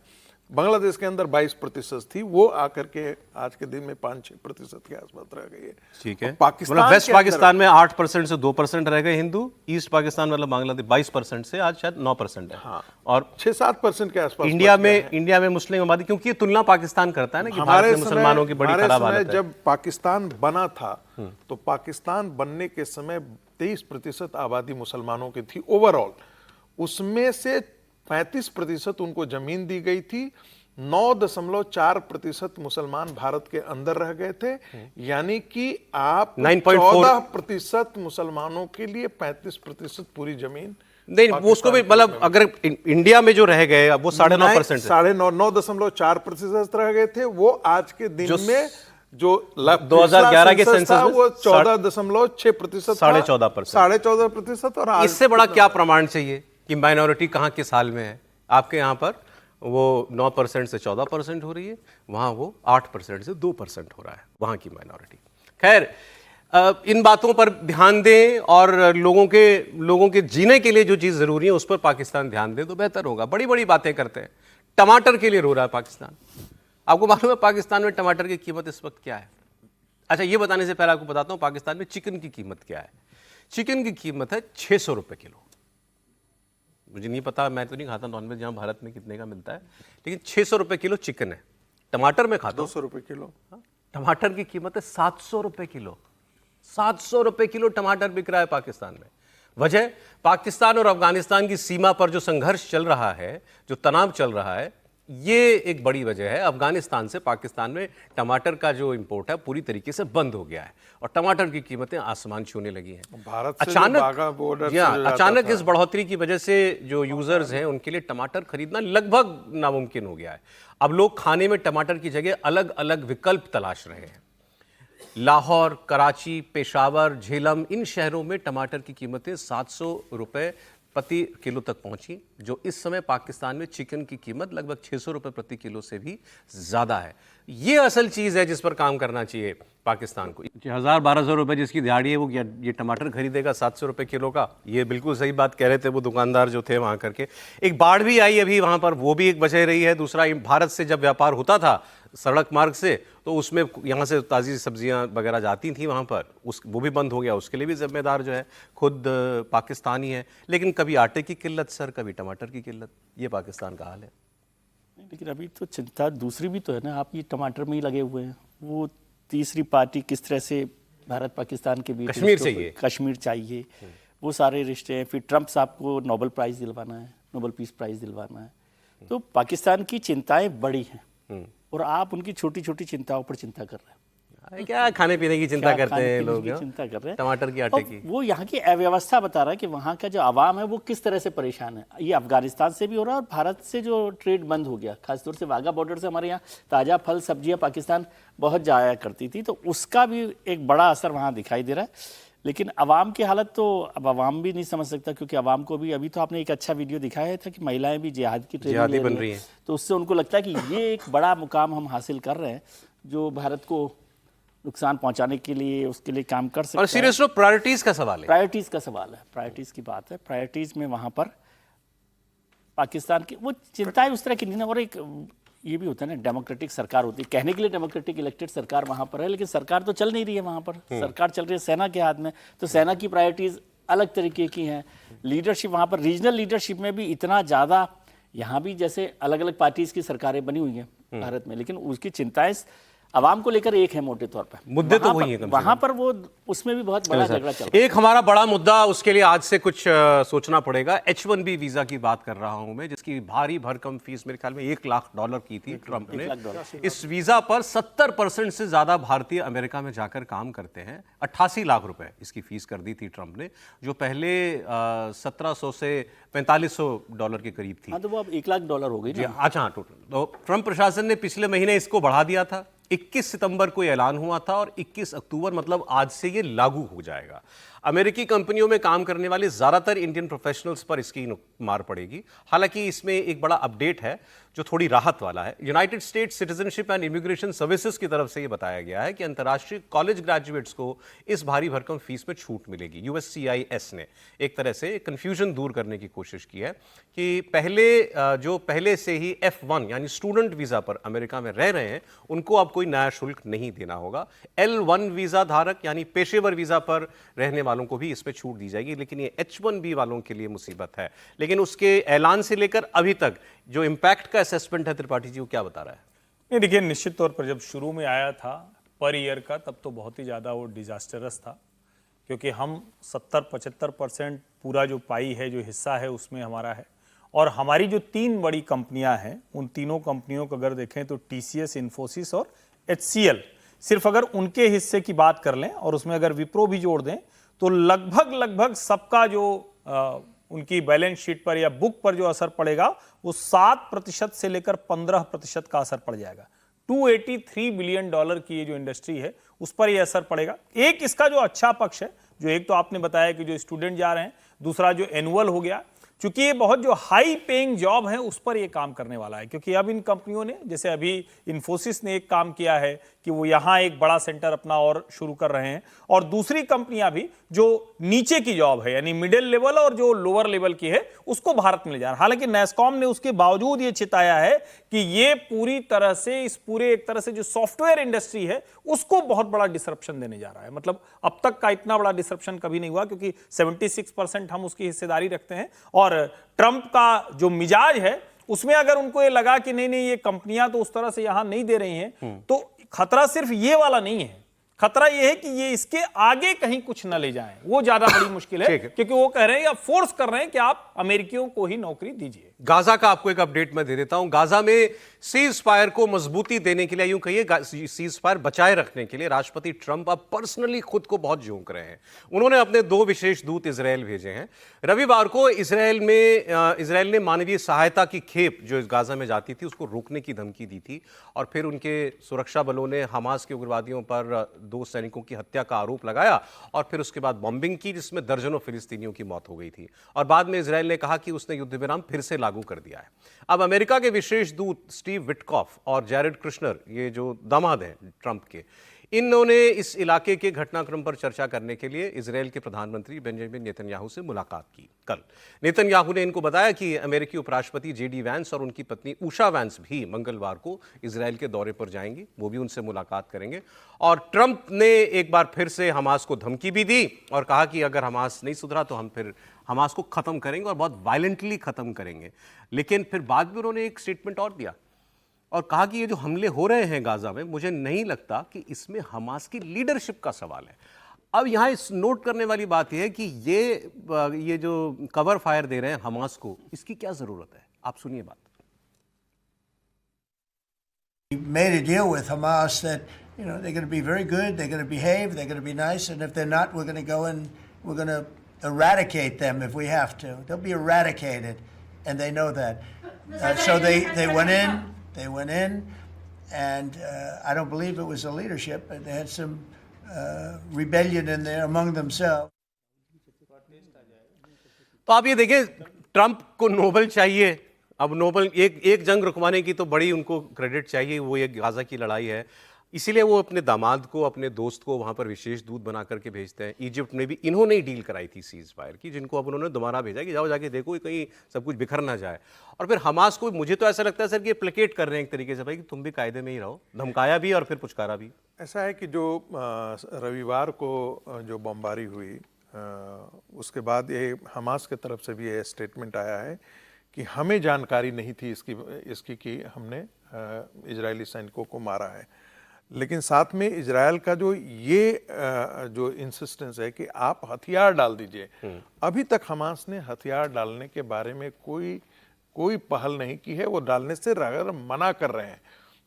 बांग्लादेश के अंदर 22% थी, वो आकर के आज के दिन में 5-6% के आसपास रह गई है। ठीक है, और पाकिस्तान मतलब वेस्ट के अंदर- पाकिस्तान में 8% से 2% रह गए हिंदू, ईस्ट पाकिस्तान मतलब बांग्लादेश 22% से आज शायद 9% है। हाँ, और 6-7% के आसपास इंडिया में मुस्लिम आबादी, क्योंकि ये तुलना पाकिस्तान करता है ना कि भारत में मुसलमानों की बड़ी हमारे खराब समय हालत है। जब पाकिस्तान बना था तो पाकिस्तान बनने के समय 23% आबादी मुसलमानों की थी ओवरऑल, उसमें से 35% उनको जमीन दी गई थी, 9.4% मुसलमान भारत के अंदर रह गए थे, यानी कि आप 9.4 14% मुसलमानों के लिए 35% पूरी जमीन। नहीं, वो उसको भी मतलब अगर इंडिया में जो रह गए अब वो 9.5% है। 9.4% रह गए थे, वो आज के दिन में जो 2011 के सेंसस में वो 14.6% 14.5% और आज इससे बड़ा क्या प्रमाण चाहिए कि माइनॉरिटी कहाँ किस हाल में है? आपके यहाँ पर वो 9% से 14% हो रही है, वहाँ वो 8% से 2% हो रहा है वहाँ की माइनॉरिटी। खैर, इन बातों पर ध्यान दें और लोगों के जीने के लिए जो चीज़ ज़रूरी है उस पर पाकिस्तान ध्यान दे तो बेहतर होगा। बड़ी बड़ी बातें करते हैं, टमाटर के लिए रो रहा है पाकिस्तान। आपको मालूम है पाकिस्तान में टमाटर की कीमत इस वक्त क्या है? अच्छा, ये बताने से पहले आपको बताता हूँ पाकिस्तान में चिकन की कीमत क्या है। चिकन की कीमत है 600 रुपये किलो। मुझे नहीं पता, मैं तो नहीं खाता नॉनवेज यहाँ भारत में कितने का मिलता है, लेकिन 600 रुपये किलो चिकन है। टमाटर में खाता हूँ 200 रुपये किलो। टमाटर की कीमत है 700 रुपये किलो। 700 रुपये किलो टमाटर बिक रहा है पाकिस्तान में। वजह, पाकिस्तान और अफगानिस्तान की सीमा पर जो संघर्ष चल रहा है, जो तनाव चल रहा है, ये एक बड़ी वजह है। अफगानिस्तान से पाकिस्तान में टमाटर का जो इंपोर्ट है पूरी तरीके से बंद हो गया है और टमाटर की कीमतें आसमान छूने लगी हैं। भारत से जो बाघा बॉर्डर से जो जाता अचानक था। इस बढ़ोतरी की वजह से जो यूजर्स हैं उनके लिए टमाटर खरीदना लगभग नामुमकिन हो गया है। अब लोग खाने में टमाटर की जगह अलग अलग विकल्प तलाश रहे हैं। लाहौर, कराची, पेशावर, झेलम, इन शहरों में टमाटर की कीमतें 700 रुपये प्रति किलो तक पहुंची, जो इस समय पाकिस्तान में चिकन की कीमत लगभग 600 रुपये प्रति किलो से भी ज़्यादा है। ये असल चीज़ है जिस पर काम करना चाहिए पाकिस्तान को। 1000-1200 रुपये जिसकी दिहाड़ी है वो ये टमाटर खरीदेगा 700 रुपये किलो का? ये बिल्कुल सही बात कह रहे थे वो दुकानदार जो थे वहाँ करके। एक बाढ़ भी आई अभी वहाँ पर, वो भी एक वजह रही है। दूसरा, भारत से जब व्यापार होता था सड़क मार्ग से, तो उसमें यहाँ से ताज़ी सब्जियाँ वगैरह जाती थी वहाँ पर, वो भी बंद हो गया। उसके लिए भी जिम्मेदार जो है खुद पाकिस्तानी है। लेकिन कभी आटे की किल्लत सर, कभी टमाटर की किल्लत, ये पाकिस्तान का हाल है। लेकिन अभी तो चिंता दूसरी भी तो है ना, आप ये टमाटर में ही लगे हुए हैं। वो तीसरी पार्टी किस तरह से भारत पाकिस्तान के बीच कश्मीर चाहिए, कश्मीर चाहिए, वो सारे रिश्ते हैं। फिर ट्रंप साहब को नोबेल प्राइज़ दिलवाना है, नोबेल पीस प्राइज़ दिलवाना है। तो पाकिस्तान की चिंताएं बड़ी हैं और आप उनकी छोटी छोटी चिंताओं पर चिंता कर रहे हैं। क्या खाने पीने की चिंता करते हैं लोग, चिंता कर रहे हैं टमाटर की, आटे की। वो यहाँ की अव्यवस्था बता रहा है कि वहाँ का जो आवाम है वो किस तरह से परेशान है। ये अफगानिस्तान से भी हो रहा है और भारत से जो ट्रेड बंद हो गया, खासतौर से वाघा बॉर्डर से हमारे यहाँ ताज़ा फल सब्जियाँ पाकिस्तान बहुत जाया करती थी, तो उसका भी एक बड़ा असर वहाँ दिखाई दे रहा है। लेकिन अवाम की हालत तो अब अवाम भी नहीं समझ सकता, क्योंकि अवाम को भी, अभी तो आपने एक अच्छा वीडियो दिखाया था कि महिलाएं भी जिहाद की ट्रेनिंग ले रही हैं, तो उससे उनको लगता है कि ये एक बड़ा मुकाम हम हासिल कर रहे हैं जो भारत को नुकसान पहुंचाने के लिए, उसके लिए काम कर सकते हैं। और सीरियसली प्रायोरिटीज का सवाल है, प्रायोरिटीज का सवाल है, प्रायोरिटीज की बात है। प्रायोरिटीज में वहाँ पर पाकिस्तान की वो चिंताएं उस तरह की नहीं ना। और एक ये भी होता है ना, डेमोक्रेटिक सरकार होती है, कहने के लिए डेमोक्रेटिक इलेक्टेड सरकार वहाँ पर है, लेकिन सरकार तो चल नहीं रही है वहाँ पर। सरकार चल रही है सेना के हाथ में, तो सेना की प्रायोरिटीज अलग तरीके की हैं। लीडरशिप वहाँ पर, रीजनल लीडरशिप में भी इतना ज़्यादा, यहाँ भी जैसे अलग अलग पार्टीज की सरकारें बनी हुई हैं भारत में, लेकिन उसकी चिंताएं आवाम को लेकर एक है मोटे तौर पर। मुद्दे तो वही है, वहाँ पर वो उसमें भी बहुत बड़ा झगड़ा चल रहा है। एक हमारा बड़ा मुद्दा, उसके लिए आज से कुछ सोचना पड़ेगा। H1B वीजा की बात कर रहा हूं मैं, जिसकी भारी भरकम फीस मेरे ख्याल में $1 लाख की थी ट्रंप ने। इस वीजा पर 70% से ज्यादा भारतीय अमेरिका में जाकर काम करते हैं। 88 लाख रुपए इसकी फीस कर दी थी ट्रंप ने, जो पहले 1700 से $4500 के करीब थी। हाँ, तो वो अब $1 लाख हो गई ना। अच्छा, हाँ, टोटल। तो ट्रंप प्रशासन ने पिछले महीने इसको बढ़ा दिया था। 21 सितंबर को ऐलान हुआ था और 21 अक्टूबर मतलब आज से ये लागू हो जाएगा। अमेरिकी कंपनियों में काम करने वाले ज़्यादातर इंडियन प्रोफेशनल्स पर इसकी मार पड़ेगी। हालांकि इसमें एक बड़ा अपडेट है, जो थोड़ी राहत वाला है। United states citizenship and immigration services की तरफ से ये बताया गया है कि अंतर्राष्ट्रीय कॉलेज ग्रेजुएट्स को इस भारी भरकम फीस में छूट मिलेगी। यूएससीआईएस ने एक तरह से कंफ्यूजन दूर करने की कोशिश की है कि पहले से ही F1 यानी स्टूडेंट वीजा पर अमेरिका में रह रहे हैं उनको अब कोई नया शुल्क नहीं देना होगा। L1 वीजा धारक यानी पेशेवर वीजा पर रहने वालों को भी इसमें छूट दी जाएगी, लेकिन ये H1B वालों के लिए मुसीबत है। लेकिन उसके ऐलान से लेकर अभी तक जो इम्पैक्ट का असेसमेंट है त्रिपाठी जी, वो क्या बता रहा है? नहीं, देखिए निश्चित तौर पर जब शुरू में आया था पर ईयर का, तब तो बहुत ही ज़्यादा वो डिजास्टरस था, क्योंकि हम 70-75% पूरा जो पाई है, जो हिस्सा है उसमें हमारा है। और हमारी जो 3 बड़ी कंपनियां हैं, उन तीनों कंपनियों को अगर देखें तो TCS, इन्फोसिस और HCL, सिर्फ अगर उनके हिस्से की बात कर लें और उसमें अगर विप्रो भी जोड़ दें तो लगभग सबका जो उनकी बैलेंस शीट पर या बुक पर जो असर पड़ेगा वो 7% से लेकर 15% का असर पड़ जाएगा। $283 बिलियन की ये जो इंडस्ट्री है उस पर ये असर पड़ेगा। एक इसका जो अच्छा पक्ष है, जो एक तो आपने बताया कि जो स्टूडेंट जा रहे हैं, दूसरा जो एनुअल हो गया, क्योंकि ये बहुत जो हाई पेइंग जॉब है उस पर ये काम करने वाला है। क्योंकि अब इन कंपनियों ने, जैसे अभी इन्फोसिस ने एक काम किया है कि वो यहाँ एक बड़ा सेंटर अपना और शुरू कर रहे हैं, और दूसरी कंपनियां भी जो नीचे की जॉब है यानी मिडिल लेवल और जो लोअर लेवल की है उसको भारत में ले जा रहा है। हालांकि नैस्कॉम ने उसके बावजूद ये चिताया है कि ये पूरी तरह से इस पूरे एक तरह से जो सॉफ्टवेयर इंडस्ट्री है उसको बहुत बड़ा डिसरप्शन देने जा रहा है। मतलब अब तक का इतना बड़ा डिसरप्शन कभी नहीं हुआ, क्योंकि 76% हम उसकी हिस्सेदारी रखते हैं। और ट्रंप का जो मिजाज है उसमें अगर उनको ये लगा कि नहीं ये कंपनियां तो उस तरह से यहां नहीं दे रही हैं, तो खतरा सिर्फ ये वाला नहीं है, खतरा ये है कि ये इसके आगे कहीं कुछ न ले जाएं, वो ज्यादा बड़ी मुश्किल है। क्योंकि वो कह रहे हैं या फोर्स कर रहे हैं कि आप अमेरिकियों को ही नौकरी दीजिए। गाजा का आपको एक अपडेट मैं दे देता हूं। गाजा में सीज फायर को मजबूती देने के लिए, यूं कहिए सीज फायर बचाए रखने के लिए राष्ट्रपति ट्रंप अब पर्सनली खुद को बहुत झोंक रहे हैं। उन्होंने अपने 2 विशेष दूत इजरायल भेजे हैं। रविवार को इजरायल ने मानवीय सहायता की खेप जो इस गाजा में जाती थी उसको रोकने की धमकी दी थी, और फिर उनके सुरक्षा बलों ने हमास के उग्रवादियों पर 2 सैनिकों की हत्या का आरोप लगाया और फिर उसके बाद बॉम्बिंग की, जिसमें दर्जनों फिलिस्तीनियों की मौत हो गई थी। और बाद में इजरायल ने कहा कि उसने युद्ध विराम फिर से लागू कर दिया है। अब अमेरिका के विशेष दूत स्टीव विटकॉफ और जैरेड कुशनर, ये जो दामाद हैं ट्रंप के, इन्होंने इस इलाके के घटनाक्रम पर चर्चा करने के लिए इजरायल के प्रधानमंत्री बेंजामिन नेतन्याहू से मुलाकात की। कल नेतन्याहू ने इनको बताया कि अमेरिकी उपराष्ट्रपति JD वैंस और उनकी पत्नी उषा वैंस भी मंगलवार को इजरायल के दौरे पर जाएंगी, वो भी उनसे मुलाकात करेंगे। और ट्रंप ने एक बार फिर से हमास को धमकी भी दी और कहा कि अगर हमास नहीं सुधरा तो हम फिर हमास को खत्म करेंगे और बहुत वायलेंटली खत्म करेंगे। लेकिन फिर बाद में उन्होंने एक स्टेटमेंट और दिया और कहा कि ये जो हमले हो रहे हैं गाजा में, मुझे नहीं लगता कि इसमें हमास की लीडरशिप का सवाल है। अब यहाँ इस नोट करने वाली बात यह है कि ये जो कवर फायर दे रहे हैं हमास को, इसकी क्या जरूरत है? आप सुनिए बात। Made a deal with Hamas that they're going to be very good, they're going to behave, they're going to be nice, and if they're not, we're going to go in, we're going to eradicate them if we have to. They'll be eradicated, and they know that. So they went in, and I don't believe it was the leadership, but they had some rebellion in there among themselves. तो आप ये देखिए, Trump को Nobel चाहिए। अब Nobel एक जंग रुकवाने की तो बड़ी उनको क्रेडिट चाहिए, वो ये गाजा की लड़ाई है। इसीलिए वो अपने दामाद को, अपने दोस्त को वहां पर विशेष दूत बना करके भेजते हैं। इजिप्ट में भी इन्होंने ही डील कराई थी सीज फायर की, जिनको अब उन्होंने दोबारा भेजा कि जाओ जाके देखो कहीं सब कुछ बिखर ना जाए। और फिर हमास को, मुझे तो ऐसा लगता है सर कि ये प्लेकेट कर रहे हैं एक तरीके से, भाई कि तुम भी कायदे में ही रहो, धमकाया भी और फिर पुचकारा भी। ऐसा है कि जो रविवार को जो बमबारी हुई, उसके बाद ये हमास की तरफ से भी ये स्टेटमेंट आया है कि हमें जानकारी नहीं थी इसकी कि हमने इजरायली सैनिकों को मारा है। लेकिन साथ में इजरायल का जो इंसिस्टेंस है कि आप हथियार डाल दीजिए, अभी तक हमास ने हथियार डालने के बारे में कोई पहल नहीं की है, वो डालने से रगर मना कर रहे हैं।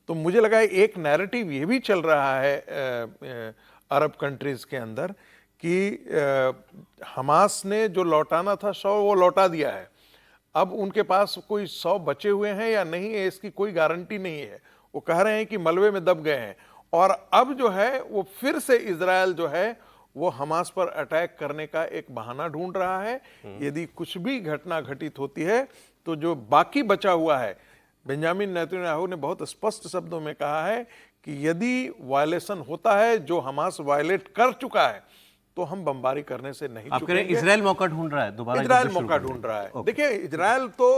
तो मुझे लगा एक नैरेटिव ये भी चल रहा है अरब कंट्रीज के अंदर कि हमास ने जो लौटाना था 100 वो लौटा दिया है, अब उनके पास कोई 100 बचे हुए हैं या नहीं है इसकी कोई गारंटी नहीं है। वो कह रहे हैं कि मलबे में दब गए हैं, और अब जो है वो फिर से इजरायल जो है वो हमास पर अटैक करने का एक बहाना ढूंढ रहा है। यदि कुछ भी घटना घटित होती है तो जो बाकी बचा हुआ है, बेंजामिन नेतन्याहू ने बहुत स्पष्ट शब्दों में कहा है कि यदि वायलेशन होता है जो हमास वायलेट कर चुका है तो हम बमबारी करने से नहीं आप कह रहे हैं चूकेंगे। इजराइल मौका ढूंढ रहा है दोबारा इजराइल युद्ध शुरू मौका करने ढूंढ का। रहा है। ओके। देखिए, इजराइल तो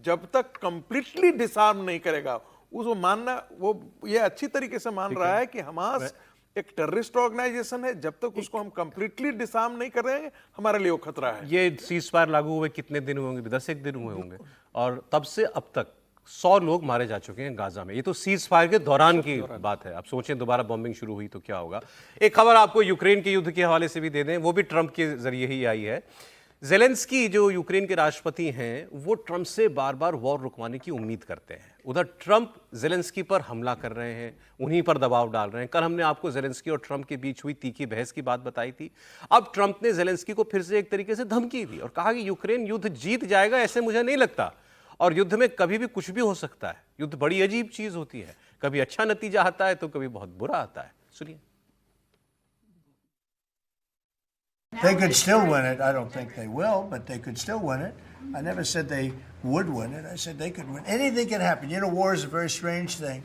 जब तक कंप्लीटली डिसआर्म नहीं करेगा, उसको मानना, वो ये अच्छी तरीके से मान रहा है कि हमास एक टेररिस्ट ऑर्गेनाइजेशन है, जब तक उसको हम कंप्लीटली डिसआर्म नहीं कर रहे हैं हमारे लिए वो खतरा है। ये सीज फायर लागू हुए कितने दिन हुए होंगे? 10 एक दिन हुए होंगे, और तब से अब तक 100 लोग मारे जा चुके हैं गाजा में। ये तो सीज फायर के दौरान की बात है। अब सोचें दोबारा बॉम्बिंग शुरू हुई तो क्या होगा। एक खबर आपको यूक्रेन के युद्ध के हवाले से भी दे दें, वो भी ट्रंप के जरिए ही आई है। जेलेंस्की जो यूक्रेन के राष्ट्रपति हैं, वो ट्रंप से बार बार वॉर रुकवाने की उम्मीद करते हैं। उधर ट्रंप जेलेंस्की पर हमला कर रहे हैं, उन्हीं पर दबाव डाल रहे हैं। कल हमने आपको जेलेंस्की और ट्रंप के बीच हुई तीखी बहस की बात बताई थी। अब ट्रंप ने जेलेंस्की को फिर से एक तरीके से धमकी दी और कहा कि यूक्रेन युद्ध जीत जाएगा, ऐसे मुझे नहीं लगता, और युद्ध में कभी भी कुछ भी हो सकता है। युद्ध बड़ी अजीब चीज होती है, कभी अच्छा नतीजा आता है तो कभी बहुत बुरा आता है। सुनिए। They could still win it. I don't think they will, but they could still win it. I never said they would win it. I said they could win. Anything can happen. You know, war is a very strange thing.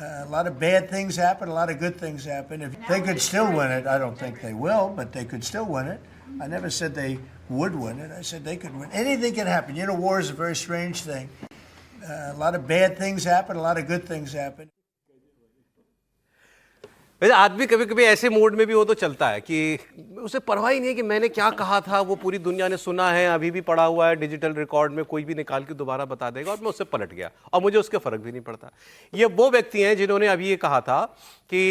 A lot of bad things happen, a lot of good things happen. If they could still win it, I don't think they will, but they could still win it. I never said they would win it. I said they could win. Anything can happen. You know, war is a very strange thing. A lot of bad things happen, a lot of good things happen. वैसे आदमी कभी कभी ऐसे mood में भी हो तो चलता है कि उसे परवाह ही नहीं है कि मैंने क्या कहा था, वो पूरी दुनिया ने सुना है, अभी भी पड़ा हुआ है डिजिटल रिकॉर्ड में, कोई भी निकाल के दोबारा बता देगा और मैं उससे पलट गया और मुझे उसका फर्क भी नहीं पड़ता। ये वो व्यक्ति हैं जिन्होंने अभी ये कहा था कि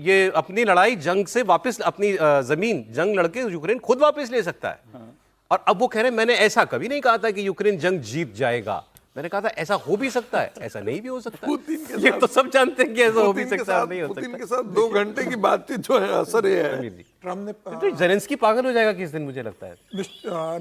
ये अपनी लड़ाई जंग से वापस, अपनी जमीन जंग लड़के यूक्रेन खुद वापस ले सकता है। और अब वो कह रहे हैं मैंने ऐसा कभी नहीं कहा था कि यूक्रेन जंग जीत जाएगा, मैंने कहा था ऐसा हो भी सकता है, ऐसा नहीं भी हो सकता। ये तो सब जानते हैं कि ऐसा हो भी सकता है, नहीं हो सकता। पुतिन के साथ 2 घंटे की बातचीत जो है असर ये है। ट्रम्प ने तो जेलेंस्की पागल हो जाएगा किस दिन, मुझे लगता है।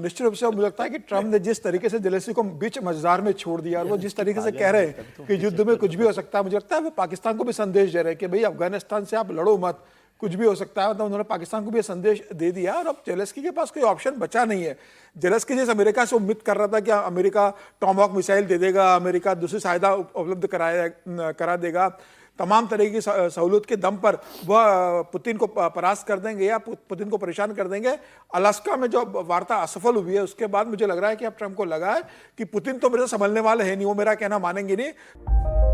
निश्चित रूप से मुझे लगता है कि ट्रम्प ने जिस तरीके से जेलेंस्की को बीच मझधार में छोड़ दिया और वो जिस तरीके से कह रहे हैं कि युद्ध में कुछ भी हो सकता है, मुझे लगता है वो पाकिस्तान को भी संदेश दे रहे हैं कि भाई अफगानिस्तान से आप लड़ो मत, कुछ भी हो सकता है। मतलब उन्होंने पाकिस्तान को भी संदेश दे दिया और अब जेलेंस्की के पास कोई ऑप्शन बचा नहीं है। जेलेंस्की जैसे अमेरिका से उम्मीद कर रहा था कि अमेरिका टॉमहॉक मिसाइल दे देगा, अमेरिका दूसरी सहायता उपलब्ध करा देगा, तमाम तरह की सहूलत के दम पर वह पुतिन को परास्त कर देंगे या पुतिन को परेशान कर देंगे। अलास्का में जो वार्ता असफल हुई है उसके बाद मुझे लग रहा है कि अब ट्रंप को लगा है कि पुतिन तो मेरे से संभलने वाले हैं नहीं, वो मेरा कहना मानेंगे नहीं।